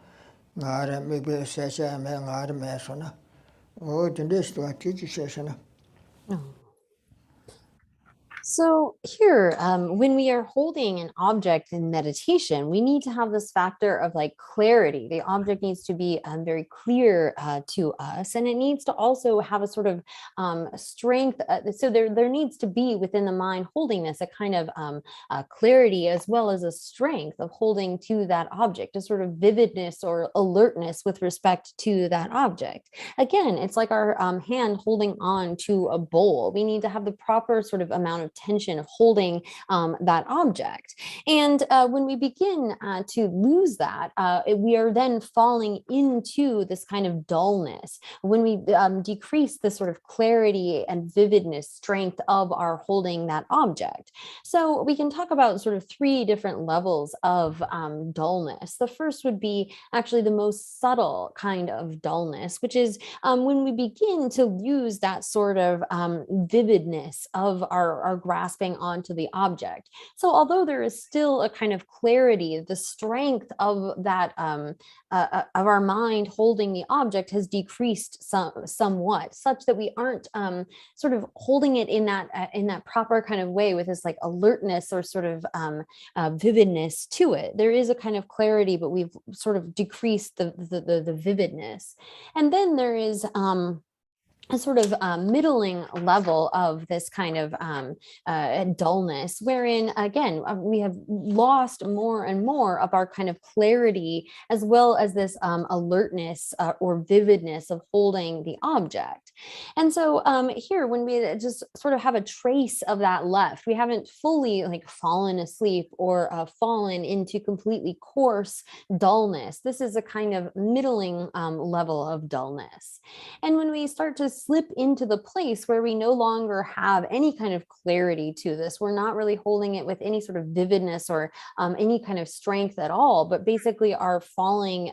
S3: 나라 매베 세자 매 나라 매서나 근데스도 티지셔서나
S4: So here, when we are holding an object in meditation, we need to have this factor of like clarity. The object needs to be very clear to us, and it needs to also have a sort of strength. So there needs to be within the mind holding this a kind of clarity as well as a strength of holding to that object, a sort of vividness or alertness with respect to that object. Again, it's like our hand holding on to a bowl. We need to have the proper sort of amount of tension of holding that object. And when we begin to lose that, we are then falling into this kind of dullness. When we decrease the sort of clarity and vividness, strength of our holding that object. So we can talk about sort of three different levels of dullness. The first would be actually the most subtle kind of dullness, which is when we begin to lose that sort of vividness of our grasping onto the object. So although there is still a kind of clarity, the strength of that of our mind holding the object has decreased somewhat, such that we aren't sort of holding it in that proper kind of way with this like alertness or sort of vividness to it. There is a kind of clarity, but we've sort of decreased the vividness. And then there is a sort of middling level of this kind of dullness, wherein again we have lost more and more of our kind of clarity as well as this alertness or vividness of holding the object. And so here, when we just sort of have a trace of that left, we haven't fully like fallen asleep or fallen into completely coarse dullness. This is a kind of middling level of dullness. And when we start to slip into the place where we no longer have any kind of clarity to this, we're not really holding it with any sort of vividness or any kind of strength at all, but basically are falling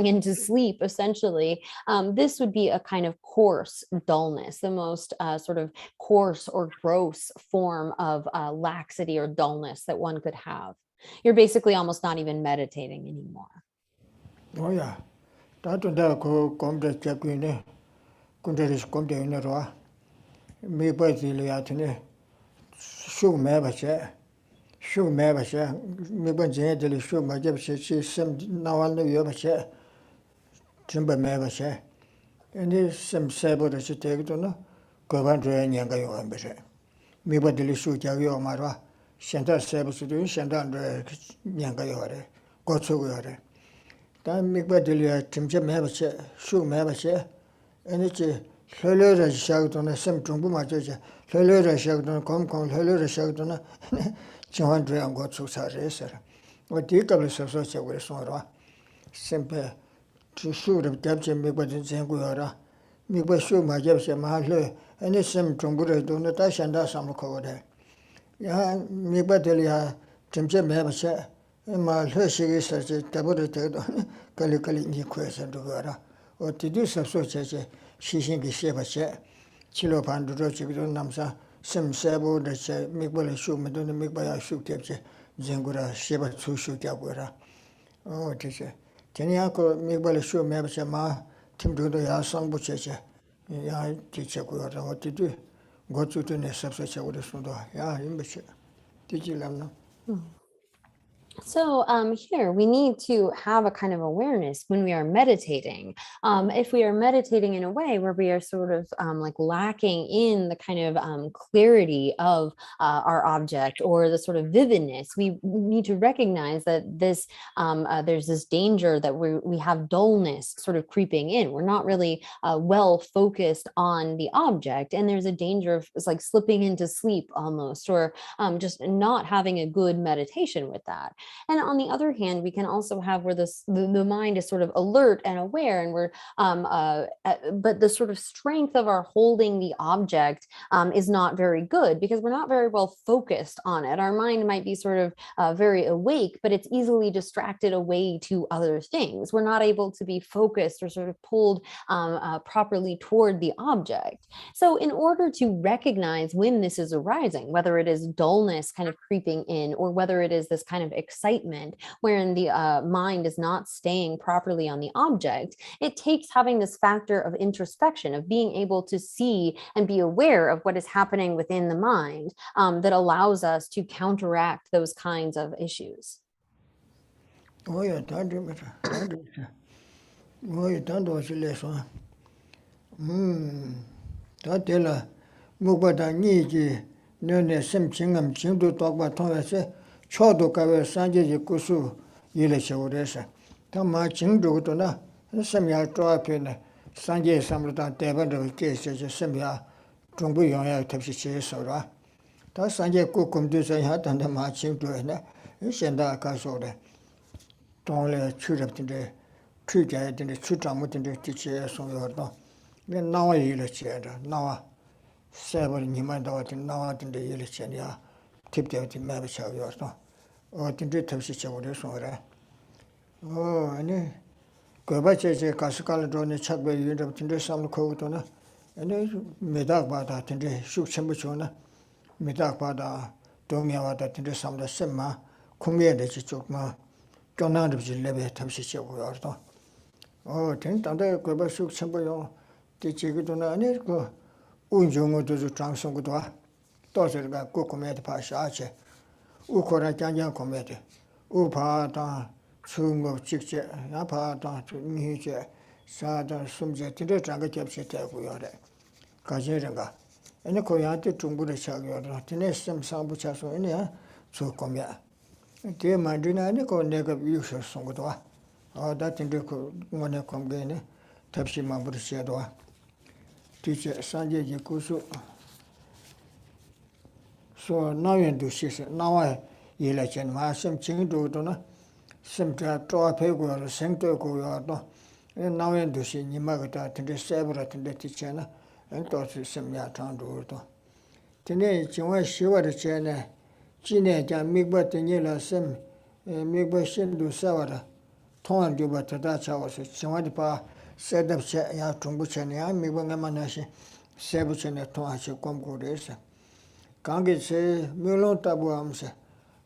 S4: into sleep essentially. This would be a kind of coarse dullness, the most sort of coarse or gross form of laxity or dullness that one could have. You're basically almost not even meditating anymore.
S3: Oh yeah. 다른데 그 검대 잡기네. 군대에서 검대 있느라 미버지를 하더니 슈 매버셔. 슈 매버셔. 미번제들이 슈 맞아버셔. 심 나왔는 여버셔. 전부 매버셔. 근데 심 세버듯이 되거든요. 그반도에 년가요 안 버셔. 미버들이 슈 자기요 말아. 현대 세버스도 현대한테 년가요 하래. 고쳐고 하래. 다 미버들이 점점 매버셔. 슈 매버셔. 에너지 혈류를 시작도는 심 정부 맞죠. 혈류를 시작도는 검공 혈류를 시작도는 정한되는 것 수사해서 어디까지 서서히 그래서 심pe 주수를 잡지 미버든 생고여라. 미버 수 맞죠. 말로 에너 심 정부를 돈을 다시 한다 삼고거든. 야 미버들이야 점점 매버셔. 말 회식에서 대보를 때도 걸리걸리 니코에서 누구라. 어디도 서서히 시신기 쉐버셔. 치료 반도로 지기도 남사 심세보르체 미벌 슈메도 미바야 슈텝체 쟁구라 쉐버 수슈냐고라. 어디서 제니아고 미벌 슈메버체 마 팀도도 야상부체체 야 지체고라. 어디도 고추도네 섭서체 오르스도 야 임베체 디질람나.
S4: So here we need to have a kind of awareness when we are meditating. If we are meditating in a way where we are sort of like lacking in the kind of clarity of our object or the sort of vividness, we need to recognize that this there's this danger that we have dullness sort of creeping in. We're not really well focused on the object, and there's a danger of it's like slipping into sleep almost, or just not having a good meditation with that. And on the other hand, we can also have where the mind is sort of alert and aware, and but the sort of strength of our holding the object is not very good because we're not very well focused on it. Our mind might be sort of very awake, but it's easily distracted away to other things. We're not able to be focused or sort of pulled properly toward the object. So in order to recognize when this is arising, whether it is dullness kind of creeping in, or whether it is this kind of excitement wherein the mind is not staying properly on the object, it takes having this factor of introspection, of being able to see and be aware of what is happening within the mind, that allows us to counteract those kinds of issues.
S3: Oh yeah, that oh yeah, that was lesson. That tell mukbada ni ji ne sim chingam chingdu tokba thwa se chodo ka we sanje ji kusu yile chawresa. Ta ma chingdu to na sim ya twa pe ne sanje samruta teba de ke se sim ya zhongbu yong ya tepsi che so ra. Ta sanje ku kum du se ya tan de ma chingdu ne shen da ka so de. Dong le chu rap de chu ja de chu zhang mu de ti che so yo do. Ne nawa yile che da nawa several Nimandawa Nawa in the Yelichania, tipped out in Mavicha Yorto, or Tindri Tapsicha or Sora. Oh, and Gobache Cascal Drone Chatway Unit of Tindri Sam Kotona, and Medak Bada Tindri Shuk Chambuchona, Medak Bada, Domiawata Tindri Sam the Sema, Kumia de Chichukma, Jonan of the Levy Tapsicha Yorto. Oh, Tint under Goba Shuk Chambuyo, the Chigutona, and go. Unjungu dozu transung dwa dozer ga ku komete pa shache u kora janjan komete u pa ta chungo chikche ya pa ta ni che sa da sumje tinde janga jepse te gu yore ga je renga ene ko ya te chungbu de cha yore tine sem sang bu cha so ene ya chu komya te ma dina ne ko ne ga yu so sung dwa a da tinde ko ngone komge ne tapsi ma bu che dwa teacher Sanjay Kusu so now you do shit now I election ma some ching do na some to pay go sing to go yo and now you do she ni ma ga ta de several to the teacher na and to some ya tang do to tene jingwa shiwa de che ne ji ne ja mi ba de ni la sem mi ba shin do sa wa da tong ju ba ta da cha wa se jingwa de pa set up ya tumbu chen ya mi ba ngama na shi sebu chen to a che kom ko de sa kang ge che mi lo ta bu am se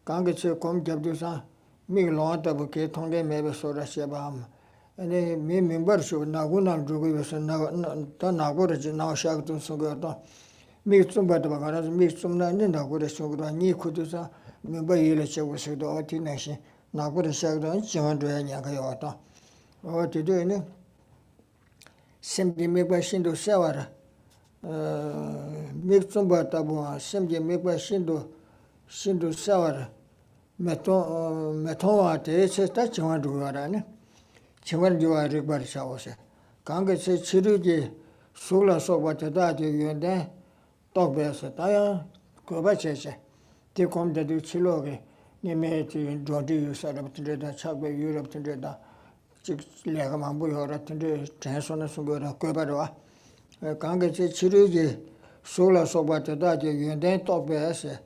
S3: kang ge che kom jab du sa mi lo ta bu ke thong ge me be so ra she ba am ane mi member shu na gu na du ge se na ta na go de na sha tu so ge to mi tsum ba ta ba ga mi tsum na ne na go de so ge ni khu du sa mi ba yi le che wo se do ti na shi na go de sha ge ji wan do ya nya ga yo to o ti de ne Semji Megba Shindo Sawara, Mixumba Tabu, Semji Megba Shindo Sawara, Metonwa, the Sesta Chiwan Duarane, Chiwan Dua Ribar Shawase, Kanga se Chiruji, Sula Soba Tadati, you and then talk better, Taya, Kovache, they come to do Chiloge, Nimeti, Jodi, Sarabtida, Chagbe, Europe, Tindeda. Lega mambu yora tinde transona sungora kwebadwa kange che chiruji sola soba tada je yenden top bese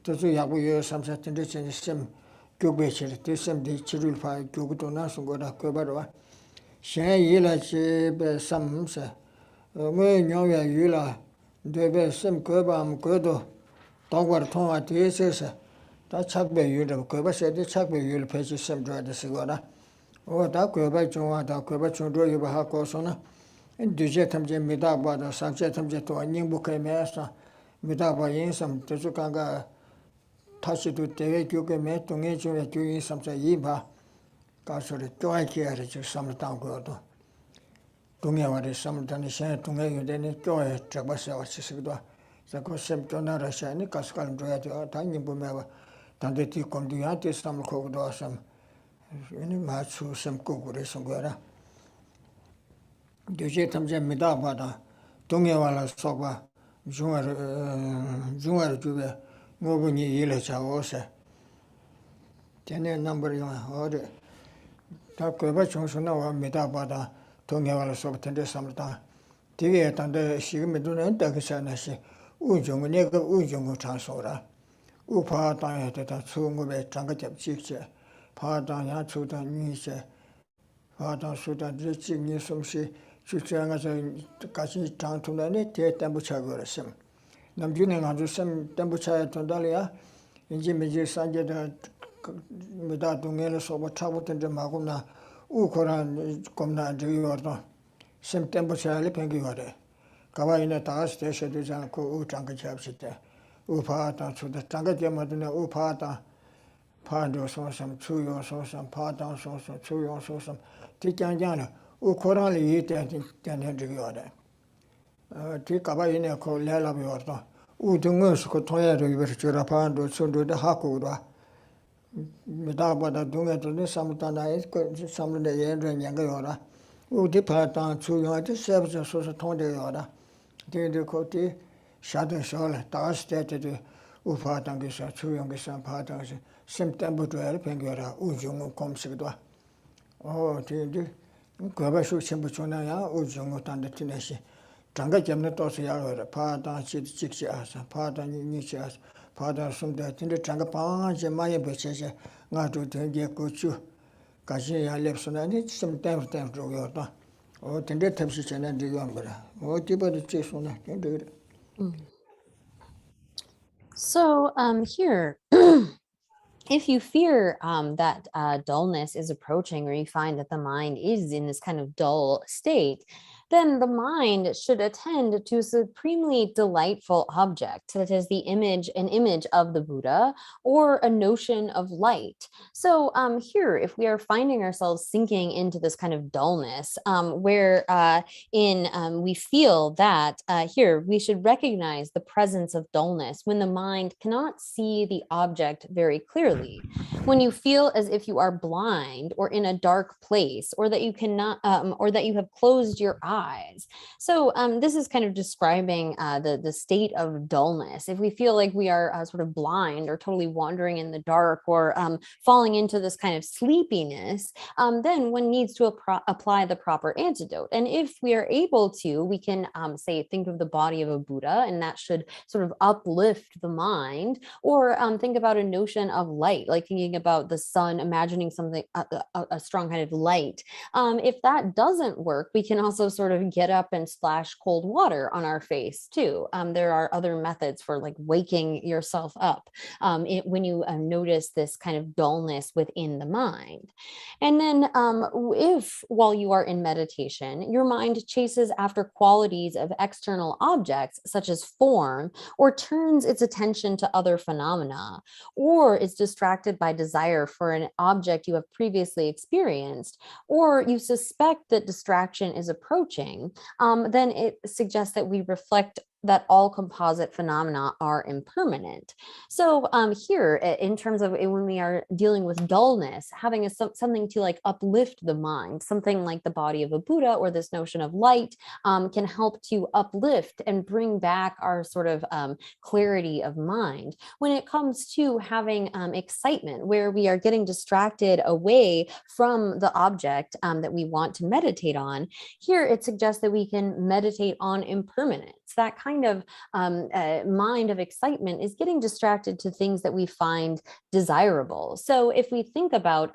S3: to su yabu yo samsa tinde chen sem gyogbe chir te sem de chirul fa gyogdo na sungora kwebadwa shen yila che be samse me nyoya yila de be sem kweba am kwedo dogwar thonwa te se ta chakbe yule kweba se de chakbe yule pechi sem dra de sigora o da kweba chungwa da kweba chungdo yuba ha kosona duje tamje midaba da samche tamje to nyingbu ke mesa midaba yin sam tesu kanga tashi tu tewe kyuke me tunge chungwe kyuyin samsa yiba ka sore toai kiare chu samtang go do tunge wari samtani shen tunge yude ne toai chakba sewa chisigdo sa ko sem tona ra shani kaskal doya to ta nyingbu mewa tande ti komdu ya te sam ko do sam ini machu sem kukure sungwara duje tamje midaba da tunge wala sokwa jungwar jube ngobuni yile cha ose Tene number ode. Ta kweba chonsuna wa medabada tongewala sobtende samta. Tige tande shigmeduna entakishana shi. Ujungu nega ujungu chansora. Upa tanya teta tsungu be changatep chikche. Pa tanya tsuta nishe. Pa tanya suta drichi nisumshi. Chuchanga kashi chantuna te tembucha sim. Namjune nganju sem tembucha tondalia. Inji meji sanje da medadungela soba chabutende maguna. Ukoran komna driyordo. Sem tembucha le pengiore. Kawaina taas te sheduzan ko uchanga chabsite. Upata to the Tangajamaduna Upata Pado Sosam, Chuyo Sosam, Pata Sosam, Chuyo Sosam, Tikanjana, Ukorali eat and Henry. Tikabaina called Lela Biorta, Udungus Kotoya Riverapando, Sundu the Hakura. Medabada Dunga to the Samutana, some of the end and Yangayora, Udipata, Chuyo, the service of Sosatonda. The Koti. Shadow Sol, Taas stated Ufatangisa, Chuyangisa, Patang, September 12, Pengura, Ujungu Comsigua. Oh, Tindi, Gabashu Simbuchona, Ujungu Tandatinesi, Tanga Jamnatosia, Patan, Chixias, Patan, Nichias, Patan, Sunda, Tindi Tangapan, Maya Beches, Natu Tendia Kuchu, Kasia Lepsonani, sometimes time to Yota. Oh, Tindi Tapsian and the younger. Oh, Tiba the Chisona, can do it.
S4: So here, if you fear that dullness is approaching, or you find that the mind is in this kind of dull state, then the mind should attend to a supremely delightful object, such as an image of the Buddha, or a notion of light. So here, if we are finding ourselves sinking into this kind of dullness, where we feel that here we should recognize the presence of dullness when the mind cannot see the object very clearly. When you feel as if you are blind or in a dark place, or that you cannot, or that you have closed your eyes. So this is kind of describing the state of dullness. If we feel like we are sort of blind or totally wandering in the dark, or falling into this kind of sleepiness, then one needs to apply the proper antidote. And if we are able to, we can say, think of the body of a Buddha, and that should sort of uplift the mind. Or think about a notion of light, like thinking about the sun, imagining something, a strong kind of light. If that doesn't work, we can also sort of get up and splash cold water on our face too. There are other methods for like waking yourself up when you notice this kind of dullness within the mind. And then if while you are in meditation, your mind chases after qualities of external objects, such as form, or turns its attention to other phenomena, or is distracted by desire for an object you have previously experienced, or you suspect that distraction is approaching, then it suggests that we reflect that all composite phenomena are impermanent. So here, in terms of when we are dealing with dullness, having something to like uplift the mind, something like the body of a Buddha or this notion of light can help to uplift and bring back our sort of clarity of mind. When it comes to having excitement, where we are getting distracted away from the object that we want to meditate on, here it suggests that we can meditate on impermanence. That kind of mind of excitement is getting distracted to things that we find desirable. So if we think about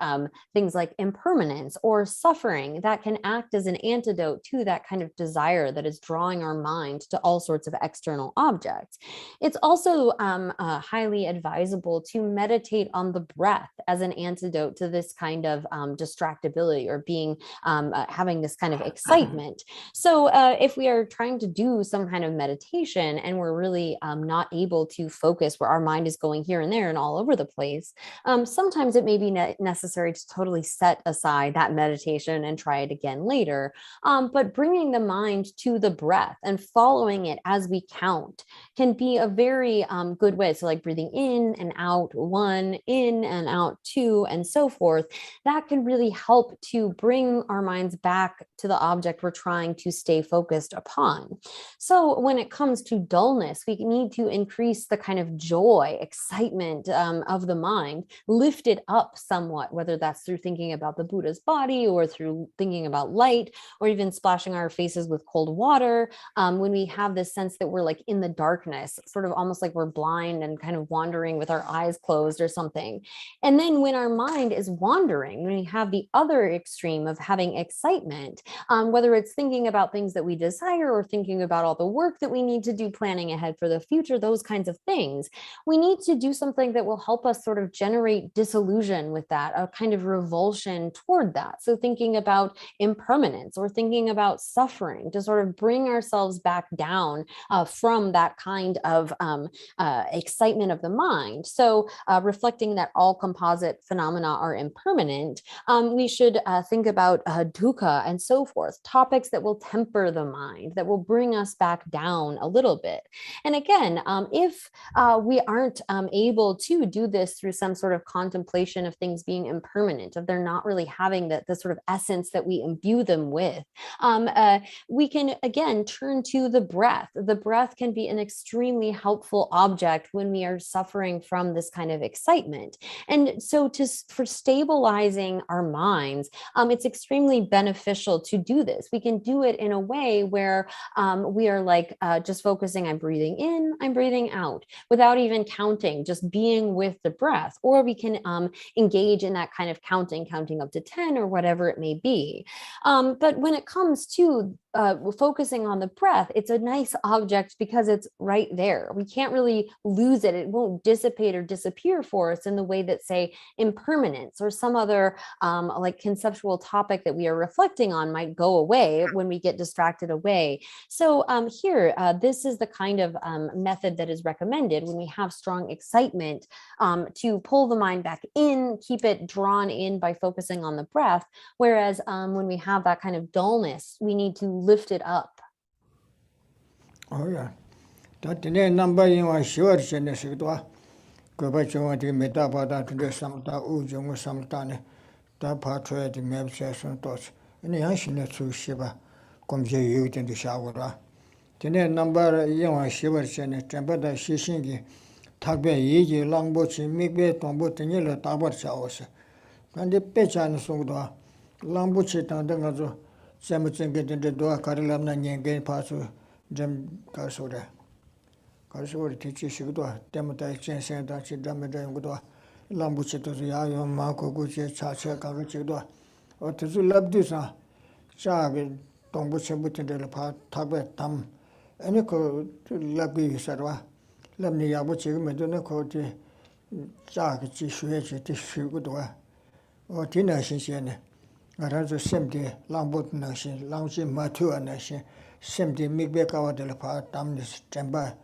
S4: things like impermanence or suffering, that can act as an antidote to that kind of desire that is drawing our mind to all sorts of external objects. It's also highly advisable to meditate on the breath as an antidote to this kind of distractibility, or being having this kind of excitement. So if we are trying to do some kind of meditation and we're really not able to focus, where our mind is going here and there and all over the place, sometimes it may be necessary to totally set aside that meditation and try it again later. But bringing the mind to the breath and following it as we count can be a very good way. So like breathing in and out 1, in and out 2, and so forth. That can really help to bring our minds back to the object we're trying to stay focused upon. So when it comes to dullness, we need to increase the kind of joy, excitement of the mind, lift it up somewhat, whether that's through thinking about the Buddha's body or through thinking about light, or even splashing our faces with cold water. When we have this sense that we're like in the darkness, sort of almost like we're blind and kind of wandering with our eyes closed or something. And then when our mind is wandering, when we have the other extreme of having excitement, whether it's thinking about things that we desire or thinking about all the work that we need to do, planning ahead for the future, those kinds of things, we need to do something that will help us sort of generate disillusion with that, a kind of revulsion toward that. So thinking about impermanence or thinking about suffering to sort of bring ourselves back down from that kind of excitement of the mind. So reflecting that all composite phenomena are impermanent, we should think about dukkha and so forth, topics that will temper the mind, that will bring us back down a little bit. And again, if we aren't able to do this through some sort of contemplation of things being impermanent, if they're not really having the sort of essence that we imbue them with, we can again turn to the breath. The breath can be an extremely helpful object when we are suffering from this kind of excitement. And so for stabilizing our minds, it's extremely beneficial to do this. We can do it in a way where we are like just focusing, I'm breathing in, I'm breathing out, without even counting, just being with the breath. Or we can engage in that kind of counting up to 10 or whatever it may be. But when it comes to focusing on the breath, it's a nice object because it's right there. We can't really lose it. It won't dissipate or disappear for us in the way that, say, impermanence or some other like conceptual topic that we are reflecting on might go away when we get distracted away. So here, this is the kind of method that is recommended when we have strong excitement, to pull the mind back in, keep it drawn in by focusing on the breath. Whereas when we have that kind of dullness, we need to lift it up.
S3: Oh yeah. That the number in our sure Genesis. Go back to the metabada to the Samta Ujung Samtane, that part where the map session thoughts, and the ancient to Shiva comes a youth in the shower. The number young shivers and a temper shishingi, Tagbe Yiji, Longboats, Migbe, Tombot, and Yellow Tabar Showers. And the Pechan Sugda, Longboats, and the Gazo, Samuel getting the door, Karilam, and gain pass to Jim Garsoda. Karsuori teacher Shigua, Demotai Chen that she Damada Gudua, Lambuchi to the Ayo, Marco Gucci, Chacha, Kagachidua, or to the Labdusa, Chag, Tombucha Butin de la Part, Tabet Tam, and echo to Labi Sarva, Lamni Yabuchi, Medunico, the Chag, Chishuechi, Tishugudua, or Tina Shin, rather Semdi, Lambut Nation, Lounging Matua Nation, Semdi Migbeka de la Part, Tamnis, Temba.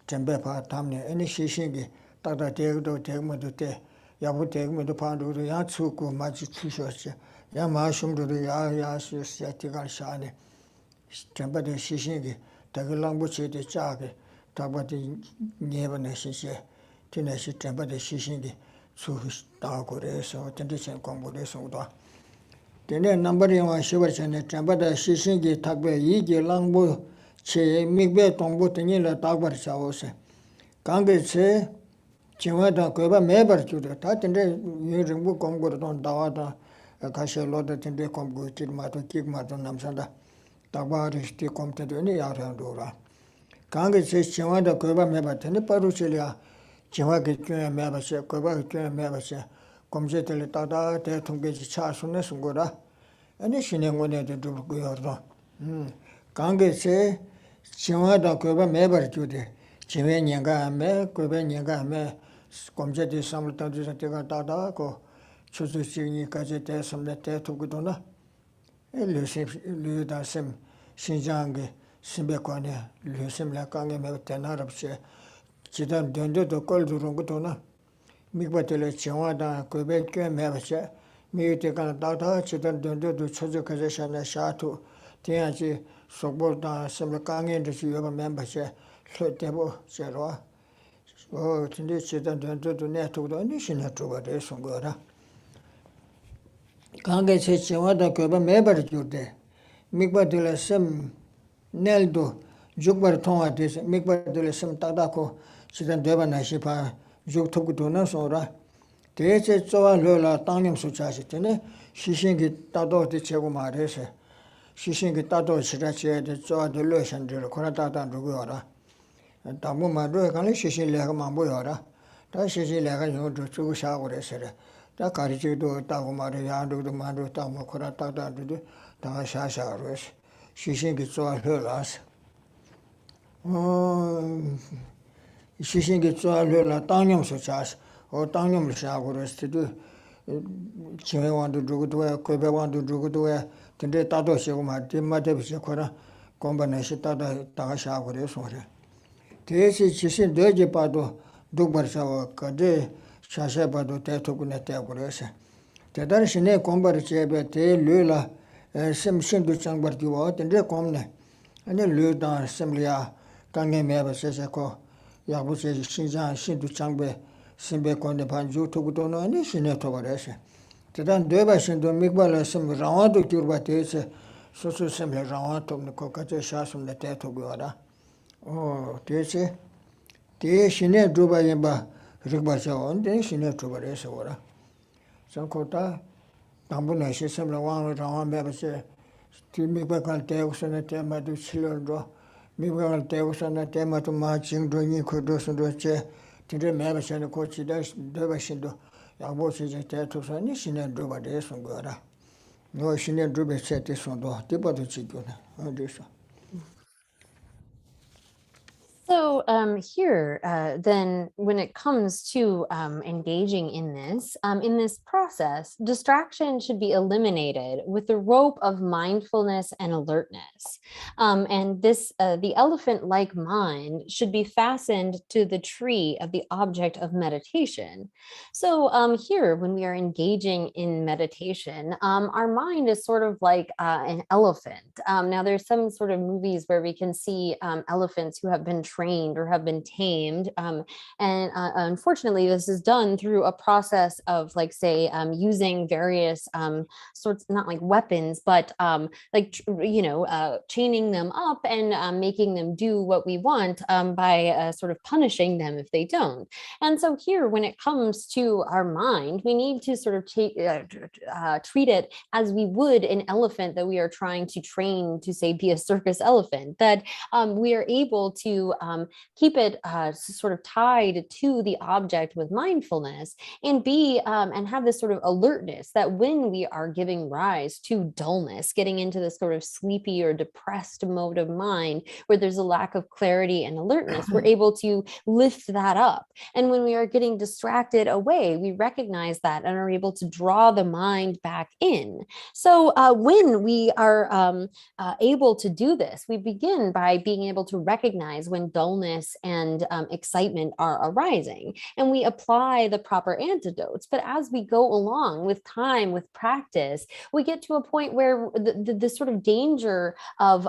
S3: Tembepa Tamne, any shishingi, Tata Tegdo Tegmodute, Yabu Tegmodu Pandu, Yatsuku, Machuchos, Yamashum to the Yas, Yatigal Shani, Tempa de Shishingi, Tagalambuchi de Chagi, Tabati Nevanesi, Tineshi Tempa de Shishingi, Suhis Dagores or Tendition Combodation. The number in my shivers and the Tempa de Shishingi, Tagbe, Yigi, Langbo. Che Migbe Tombo Tenila Tagbar Shawose. Kange che Chimata Kuba Meber to the Tatende, using book on Gordon Dawada, a cashier loader Tende Combuted Mato Kig Maton Namsanda, Tabar is still come to any Arandura. Kange says Chimata Kuba Meber Tene Parucelia, Chimaki Mebase, Kuba Mebase, Comjetele Tata, Tetum Gage Charsunes Goda, and she never wanted to do Gordon. Kange say, Chimada Kuba Meber to the Chime Yanga me, Kuba Yanga me, Comjeti Samtans and Tegatako, Chusuchi Kajete, some letter to Gudona, Lusim, Shinjangi, Simbekone, Lusim Lakange, ten Arabs, Chidan Dundu to call to Rungutona, Migbatele Chimada, Quebec, Mevache, Mutakan Data, Chidan Dundu to Chuzukazation and Shatu, Tianji. Soborda, some Kangi, the Chiva membership, Table, Serra. Oh, Tindich, and to net to the nation to what is on Gora. Kangi says, Chimada Kuba member to day. Migba de la Sem Neldo, 죽벌 통화돼서 맥벌들 심 따다고 지단 되바 나시파 죽토고 도나 소라 대체 쪼와 르라 땅님 수차시 때네 시신기 따도데 제고 말해서 시신기 따도 시라치에 쪼와들 르션들 코라다다 누구여라 다무 말로 간에 시신래가 망보여라 다 시신래가 요도 주고 샤고 그래서래 다 가르치도 따고 말해 야도도 말도 따고 코라다다도 다 샤샤로 시신기 쪼와 르라서 시신기 쪼알라 땅념서 자스 땅념을 샤고 그랬을 지회wan도 누구도야 고배wan도 누구도야 근데 따도 시고 말때 맞대비서 거라 공부내시 따다 샤고 그래서 그래 대시 지신 너지 봐도 누버서 거데 샤샤 봐도 대토군에 때 그래서 대단 신의 공부를 제베 대 르라 심심도 장버디와 근데 공네 아니 르다 심리아 강에 매버세세고 야부세 신장 신도 장배 신배권의 반주 토구도는 아니 신의 토거래서 대단 되바 신도 mik발을 심 라와도 튜르바테세 소소 심리 라와 톰는 거까지 샤숨네 대토고라 대체 대 신의 두바예바 릭바서 온데 신의 두바래서 오라 상코타 담분의 시스템을 왕을 라와 매버세 mik발 대우선의 때마도 실론도 미국을 대우선의 때마도 마징도니 그도선도체 진짜 매버셔는 고치다 되버신도 야보시제 대토선이 신의 두바래서 거라 너 신의 두베체 대선도 디바도 지구나 어디서
S4: So here, then, when it comes to engaging in this process, distraction should be eliminated with the rope of mindfulness and alertness. And this, the elephant-like mind should be fastened to the tree of the object of meditation. So here, when we are engaging in meditation, our mind is sort of like an elephant. Now, there's some sort of movies where we can see elephants who have been trained or have been tamed. And unfortunately, this is done through a process of, like, say, using various sorts, not like weapons, but chaining them up and making them do what we want by sort of punishing them if they don't. And so here, when it comes to our mind, we need to sort of treat it as we would an elephant that we are trying to train to, say, be a circus elephant, that we are able to keep it sort of tied to the object with mindfulness and and have this sort of alertness that when we are giving rise to dullness, getting into this sort of sleepy or depressed mode of mind where there's a lack of clarity and alertness, we're able to lift that up. And when we are getting distracted away, we recognize that and are able to draw the mind back in. So when we are able to do this, we begin by being able to recognize when dullness and excitement are arising, and we apply the proper antidotes. But as we go along with time, with practice, we get to a point where the sort of danger of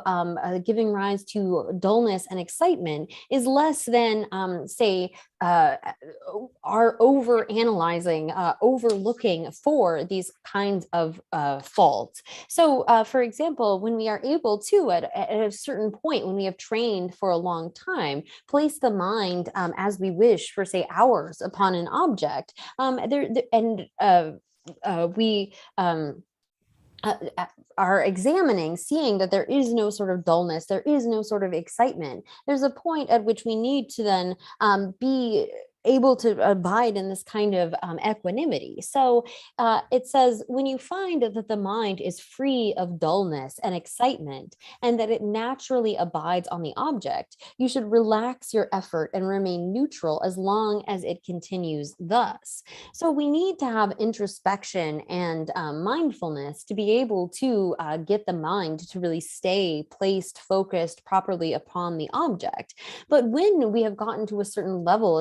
S4: giving rise to dullness and excitement is less than, say, are over analyzing, overlooking for these kinds of faults. So, for example, when we are able to, at a certain point, when we have trained for a long time, place the mind as we wish for, say, hours upon an object, we are examining, seeing that there is no sort of dullness, there is no sort of excitement. There's a point at which we need to then be able to abide in this kind of equanimity. So it says, when you find that the mind is free of dullness and excitement, and that it naturally abides on the object, you should relax your effort and remain neutral as long as it continues thus. So we need to have introspection and mindfulness to be able to get the mind to really stay placed, focused properly upon the object. But when we have gotten to a certain level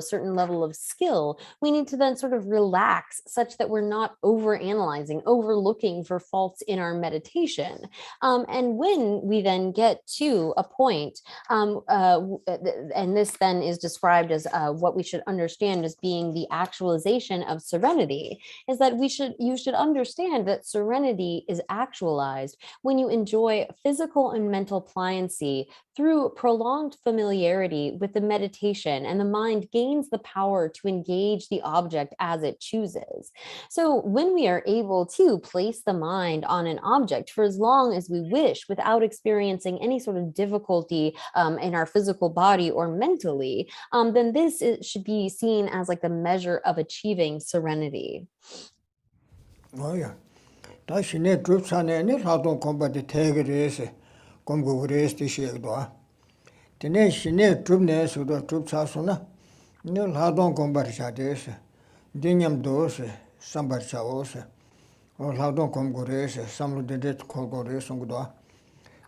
S4: level of skill, we need to then sort of relax such that we're not over-analyzing, overlooking for faults in our meditation. And when we then get to a point, and this then is described as what we should understand as being the actualization of serenity, is that you should understand that serenity is actualized when you enjoy physical and mental pliancy through prolonged familiarity with the meditation, and the mind gains the power to engage the object as it chooses. So when we are able to place the mind on an object for as long as we wish without experiencing any sort of difficulty in our physical body or mentally, then should be seen as like the measure of achieving serenity.
S3: Oh yeah. 다시 내 줍산에는 하동 콤바디 태그레스 공부그레스 티시에도. 되네 신내 줍내서도 줍사소나. 네 하동 콤바르샤데스. 딩냠도스 삼바샤오스. 하동 콤고레스 삼루데데 콜고레스 응도.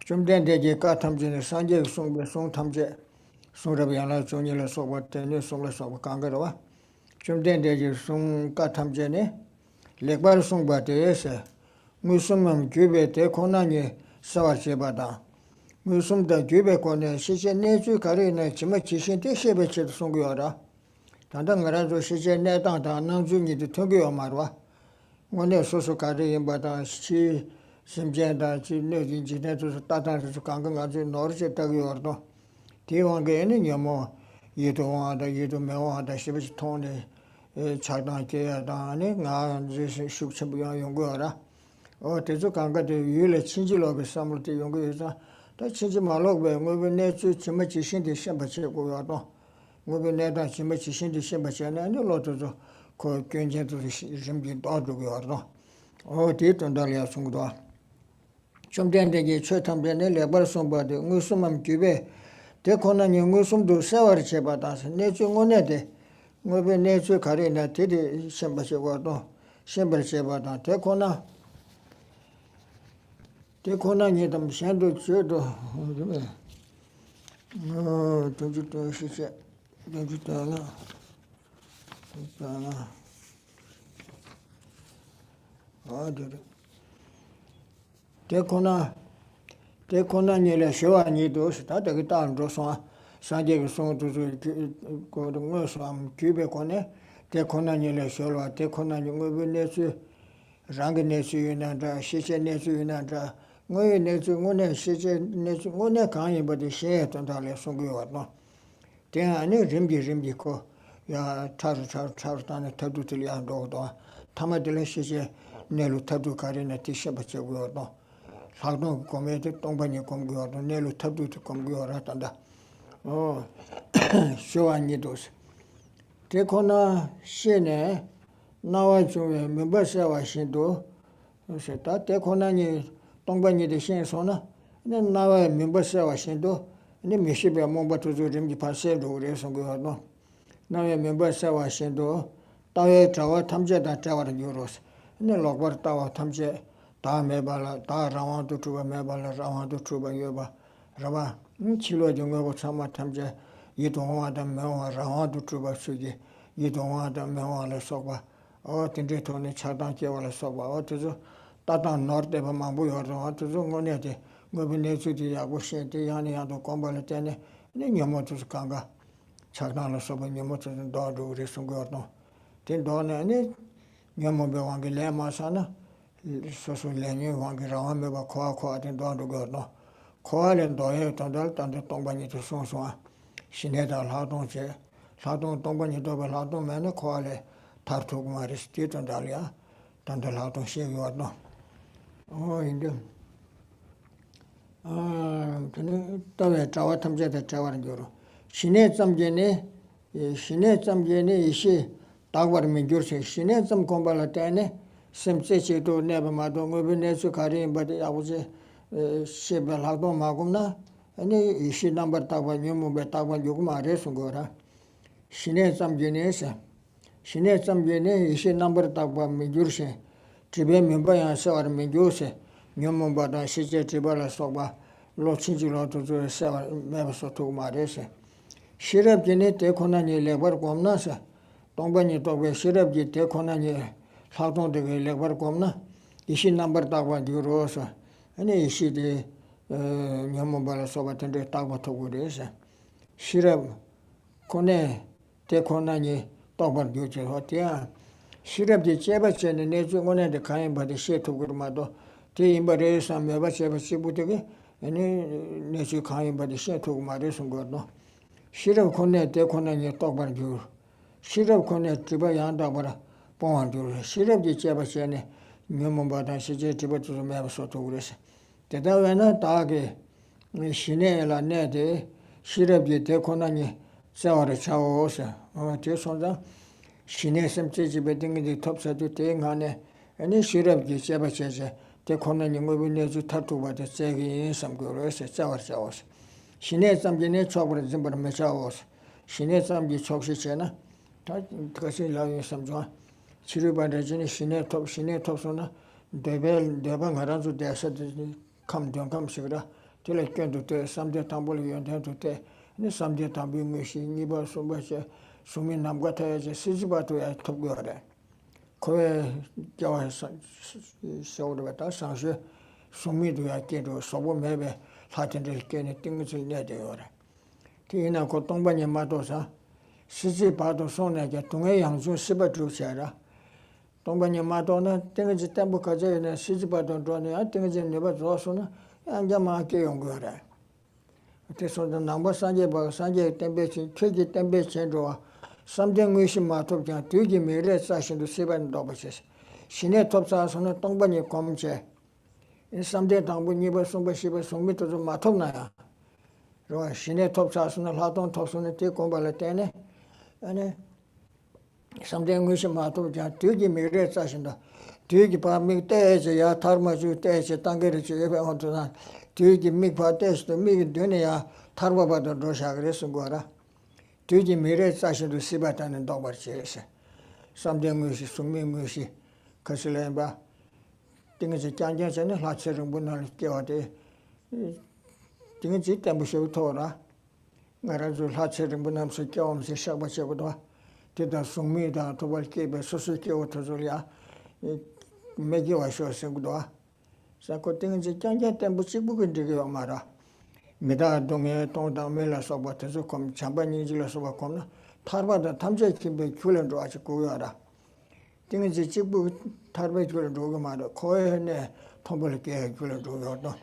S3: 좀 된데게 까탐진에 산제 송베 송탐제 송라비아나 존일에 소바테네 송라소 강가로와 좀 된데게 송 까탐제네 렉바르 송바테에서 무슨만 규베테 코나니 사와제바다 무슨다 규베코네 시제 내주 가리네 지마 지신데 셰베체 송고여라 단단가라도 시제 내당다 남주니도 통교여 말와 오늘 소소 가리바다 시 심제다 지내진지네도 따다서 강강가지 노르제다고 여도 디왕게는 여모 예도와다 예도매와다 시베지 통네 차단게야다네 나 숙체부야 연구하라 대조 강가도 유래 친지로게 삼을때 연구해서 다 친지 말로게 뭐 내주 지마 지신데 셈바체고 여도 뭐 내다 지마 지신데 셈바체네 로도도 그 견제도 심비 도도고 여도 뒤ton달이야 송도 좀 된데게 최탐변에 레버 송바데 무슨맘 규베 대코나니 무슨도 세월 제바다서 내주 오네데 뭐베 내주 가리나 데디 셈바체고도 셈바체바다 대코나니 좀 셴도 줘도 저주도 시세 저주도나 있잖아 대코나니래 쇼아니도 스타데기 단로서 산제기 송도 고동어서 규베코네 대코나니래 쇼로 대코나니 뭐베네스 랑게네스유나다 시체네스유나다 뭐네스 뭐네 시체네스 뭐네 강이버디 셰던달에 송고요노 대안에 림비코 야 차르단에 타두틀이안도도 타마들레 시제 네루 타두 가리나 티셔버체고요노 살도 고메데 똥바니 공고요노 네루 타두트 공고요라단다 쇼아니도스 대코나 시네 나와주에 멤버셔와 신도 세타 대코나니 똥바니데 신소나 네 나와 멤버셔와 신도 네 미시베 몽바투주 림지 파세도 그래서고요노 나와 멤버셔와 신도 따에 자와 탐제다 자와를 요로스 네 록버 따와 탐제 다 메발라 다 라와도 투바 메발라 라와도 투바 요바 라바 치료 정하고 참아 탐제 이동하다 메와 라와도 투바 수지 이동하다 메와를 쏘바 tinde토네 차단케와를 쏘바 어쩌죠 따다 너르데바 망부여로 어쩌죠 뭐네데 뭐비네주디 야고 신데 야니야도 공부할 때네 네 녀모투스 강가 차단을 쏘바 녀모투는 도도 우리 송거도 tin도네 네 녀모베 왕게 레마사나 소소레니 왕게 라와메바 코아코아 tin도도 거도 코알은 도에 단달 단데 동반이도 송송아 신해달 하동제 하동 동반이도 하동 매네 코알에 타르토고 마리스 티던달이야 단달 하동 시에요노 인데 근데 또에 자와 탐제다 자와는 거로 신의 점제네 이시 다과르면 교세 신의 점 공부할 때네 심세치도 내버마도 뭐베네스 가린 바디 아버지 시벨 하도 마고나 아니 이시 넘버 타고 녀모베 타고 요구 말해서 거라 신의 점제네서 신의 점제네 이시 넘버 타고 미주르세 집에 멤버야서 알면 교세 녀모바다 시제 집을 써봐 로치지로도 저 세월 매버서 또 말해서 시럽진에 대코나니 레버 곰나서 동반이 또 왜 시럽지 대코나니 사동되게 레버 겁나 이시 넘버 따고 뒤로서 아니 이시디 녀모발 소바텐데 따고 타고 그래서 시럽 코네 대코나니 또번 뒤지 어때야 시럽지 제바체는 내주고는데 가인 바디 시토그마도 대임바레서 메바체바 시부되게 아니 내주 가인 바디 시토그마레서 거도 시럽 코네 대코나니 또번 뒤 시럽 코네 집어 양다버라 봉안줄 시럽지 제바체네 녀모바다 시제 집어서 메바서도 그래서 대다외는 다게 시내라 내데 시럽지 대코나니 세월에 차오서 대선자 신의 sem체집에 등이 톱사도 대행하네 아니 시럽지 제바체제 대코나니 뭐비내주 타투바데 제기 삼고로서 세월차오서 신의 삼진에 초벌을 좀 메차오서 신의 삼지 촉시체나 다 그것이 라이 삼조 치료받아지니 신의 톱소나 대방 하란주 대사들이 감정감식이라 들레견도 때 삼대 담bol이 연대도 때 네 삼대 담비 무시 니바 소바체 수민 남과 타야지 시지바도야 톱거래 거에 겨와서 쇼르바다 상시 수미도야 깨도 소보 매베 사진들 깨네 띵을 내대요래 뒤나 고 동반이 마도사 시지바도 손에게 동해 양주 시바주샤라 동반이 마도는 띵지 템부까지는 시지바도 돈이 띵지 네바 줘서는 양자마게 온 거래 그래서 남바 산제 템베치 최기 템베치로 삼정 의심 마톱장 뒤기 미래 사신도 세번 넣어보세요. 신의 톱사서는 동반이 검제 이 삼대 당분이 벌송바 시바 송미도 좀 마톱나야 로 신의 톱사서는 하동 톱선에 뒤 공부할 때네 아니 삼정 의심 마톱장 뒤기 미래 사신도 뒤기 밤이 때에야 타르마주 때에 땅게를 주에 한도나 뒤기 미파 때에도 미 되네야 타르바바도 로샤 그랬은 거라 뒤지 미래 사실도 시바타는 도버치에서 삼정무시 숙미무시 거슬레바 띵지 짱짱전에 라처럼 분할 깨어데 띵지 때무시 토라 나라주 라처럼 분함서 깨엄서 샤바셔고도 되다 숙미다 도벌케베 소소케 오토졸이야 매기 와셔서고도 사고 띵지 짱짱 때무시 부근지게 말아 미다 동에 동담mel라 소바트서 컴 잠반이질라 소바콤나 타르바다 탐제 김베 귤런도 아주 고야라 띵지 집부 타르베 귤런도 오가마도 코에네 톰벌게 귤런도 요도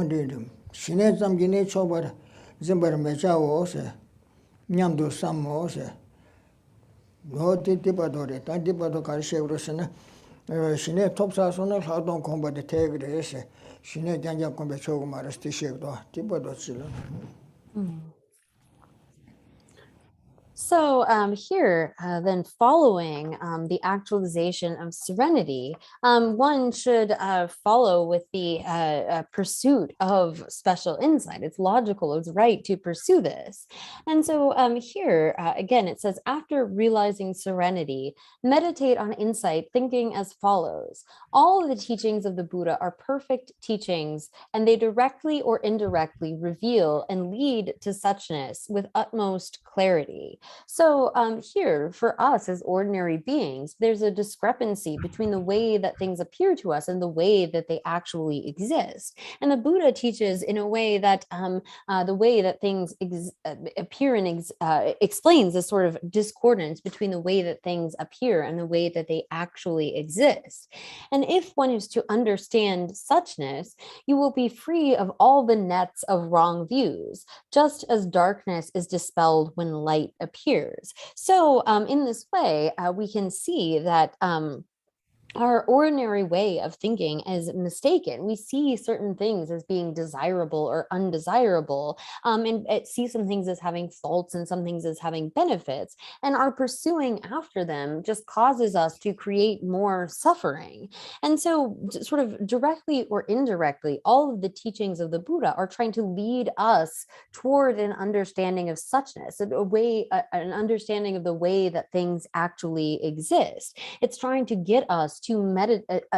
S3: 디름 신의 잠기네 초바라 짐바르 메자오세 냠도 삼모세 노티티바도레 단티바도 가르셰브로스나 신의 톱사선을 하동 공부데 태그레세 신의 장장 공부 조금 말했을 때도 티바도 지는
S4: So here, then following the actualization of serenity, one should follow with the pursuit of special insight. It's logical, it's right to pursue this. And so here, again, it says, after realizing serenity, meditate on insight, thinking as follows. All of the teachings of the Buddha are perfect teachings, and they directly or indirectly reveal and lead to suchness with utmost clarity. So here, for us as ordinary beings, there's a discrepancy between the way that things appear to us and the way that they actually exist. And the Buddha teaches in a way that the way that things appear and explains this sort of discordance between the way that things appear and the way that they actually exist. And if one is to understand suchness, you will be free of all the nets of wrong views, just as darkness is dispelled when light appears. So in this way, we can see that our ordinary way of thinking is mistaken. We see certain things as being desirable or undesirable, and see some things as having faults and some things as having benefits. And our pursuing after them just causes us to create more suffering. And so sort of directly or indirectly, all of the teachings of the Buddha are trying to lead us toward an understanding of suchness, an understanding of the way that things actually exist. It's trying to get us to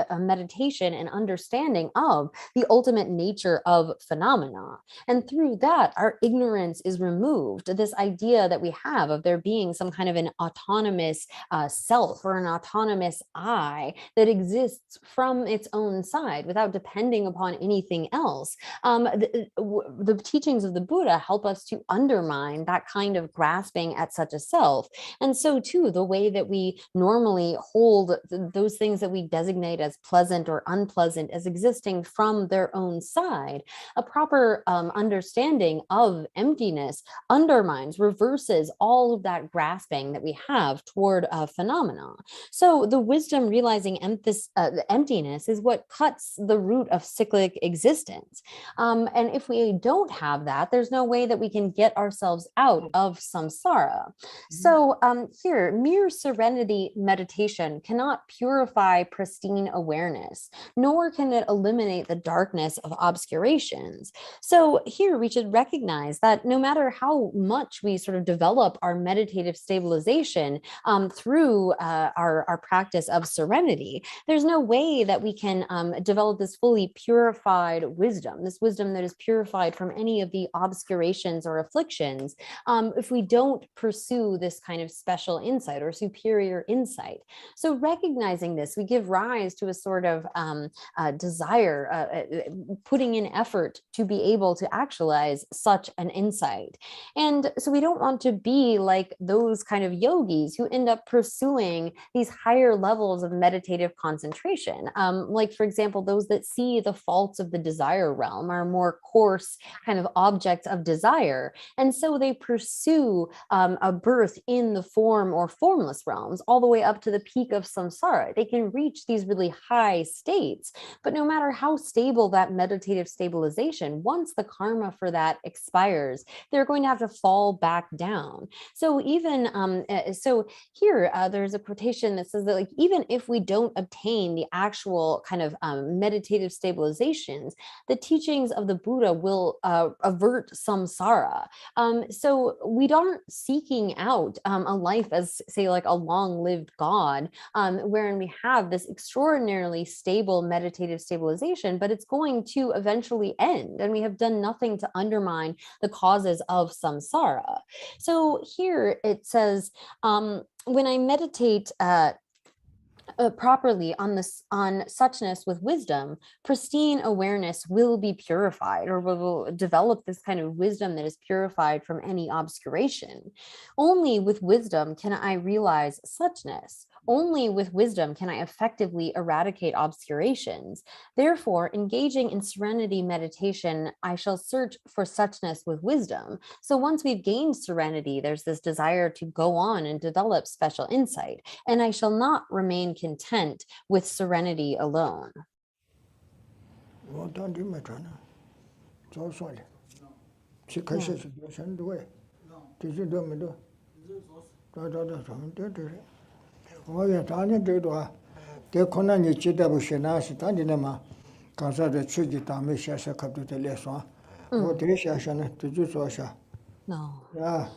S4: a meditation and understanding of the ultimate nature of phenomena. And through that, our ignorance is removed. This idea that we have of there being some kind of an autonomous self or an autonomous I that exists from its own side without depending upon anything else. The teachings of the Buddha help us to undermine that kind of grasping at such a self. And so too, the way that we normally hold those things that we designate as pleasant or unpleasant as existing from their own side, a proper understanding of emptiness undermines, reverses all of that grasping that we have toward phenomena. So the wisdom realizing emptiness is what cuts the root of cyclic existence. And if we don't have that, there's no way that we can get ourselves out of samsara. So here, mere serenity meditation cannot purify pristine awareness, nor can it eliminate the darkness of obscurations. So here we should recognize that no matter how much we sort of develop our meditative stabilization through our practice of serenity, there's no way that we can develop this fully purified wisdom, this wisdom that is purified from any of the obscurations or afflictions, if we don't pursue this kind of special insight or superior insight. So recognizing this, we give rise to a sort of desire, putting in effort to be able to actualize such an insight. And so we don't want to be like those kind of yogis who end up pursuing these higher levels of meditative concentration. Like, for example, those that see the faults of the desire realm are more coarse kind of objects of desire. And so they pursue a birth in the form or formless realms all the way up to the peak of samsara. They can reach these really high states, but no matter how stable that meditative stabilization, once the karma for that expires, they're going to have to fall back down. So even, so here, there's a quotation that says that, like, even if we don't obtain the actual kind of meditative stabilizations, the teachings of the Buddha will avert samsara. So we aren't seeking out a life as, say, like a long-lived God, wherein we have this extraordinarily stable meditative stabilization, but it's going to eventually end, and we have done nothing to undermine the causes of samsara. So here it says, when I meditate properly on suchness with wisdom, pristine awareness will be purified, or will develop this kind of wisdom that is purified from any obscuration. Only with wisdom can I realize suchness. Only with wisdom can I effectively eradicate obscurations. Therefore, engaging in serenity meditation, I shall search for suchness with wisdom. So once we've gained serenity, there's this desire to go on and develop special insight, and I shall not remain content with serenity alone. No. Yeah.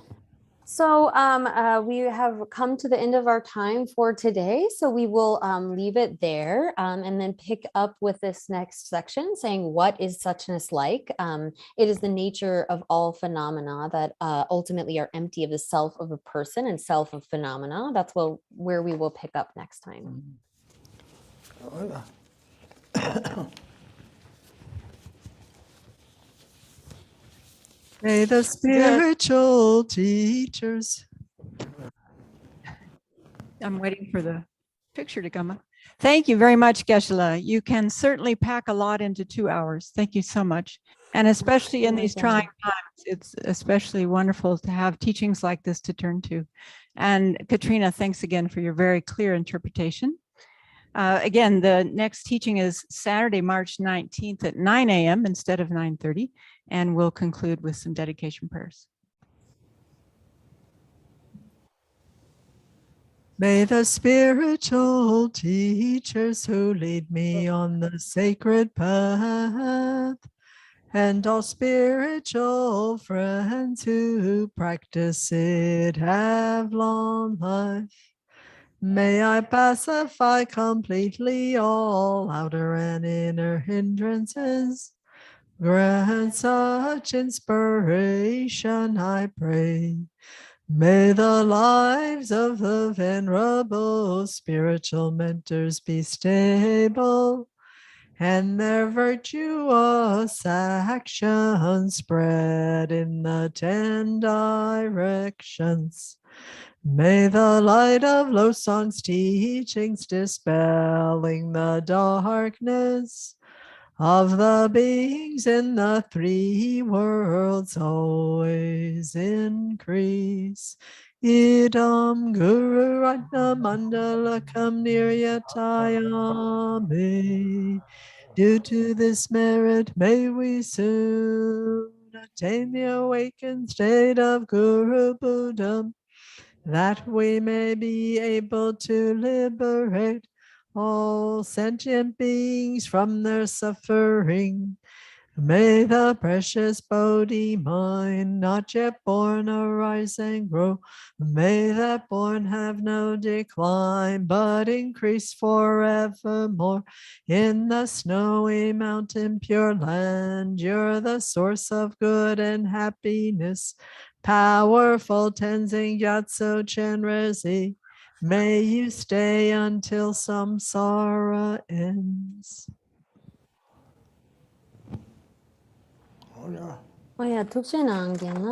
S4: So we have come to the end of our time for today. So we will leave it there and then pick up with this next section saying, what is suchness like? It is the nature of all phenomena that ultimately are empty of the self of a person and self of phenomena. That's where we will pick up next time.
S2: May the spiritual teachers.
S1: I'm waiting for the picture to come up. Thank you very much, Geshe. You can certainly pack a lot into 2 hours. Thank you so much. And especially in these trying times, it's especially wonderful to have teachings like this to turn to. And Katrina, thanks again for your very clear interpretation. Again, the next teaching is Saturday, March 19th at 9 a.m. instead of 9:30, and we'll conclude with some dedication prayers.
S2: May the spiritual teachers who lead me on the sacred path, and all spiritual friends who practice it have long life. May I pacify completely all outer and inner hindrances. Grant such inspiration, I pray. May the lives of the venerable spiritual mentors be stable, and their virtuous actions spread in the 10 directions. May the light of Lo Song's teachings dispelling the darkness of the beings in the 3 worlds always increase. Idam Guru Ratna Mandalakam Niryatayami. Due to this merit, may we soon attain the awakened state of Guru Buddha, that we may be able to liberate all sentient beings from their suffering. May the precious Bodhi mind, not yet born, arise and grow. May that born have no decline, but increase forevermore. In the snowy mountain pure land, you're the source of good and happiness. Powerful Tenzing Gyatso Chenrezi, may you stay until samsara ends.
S3: Oh yeah.
S4: Oh yeah, Tukche Nangyan.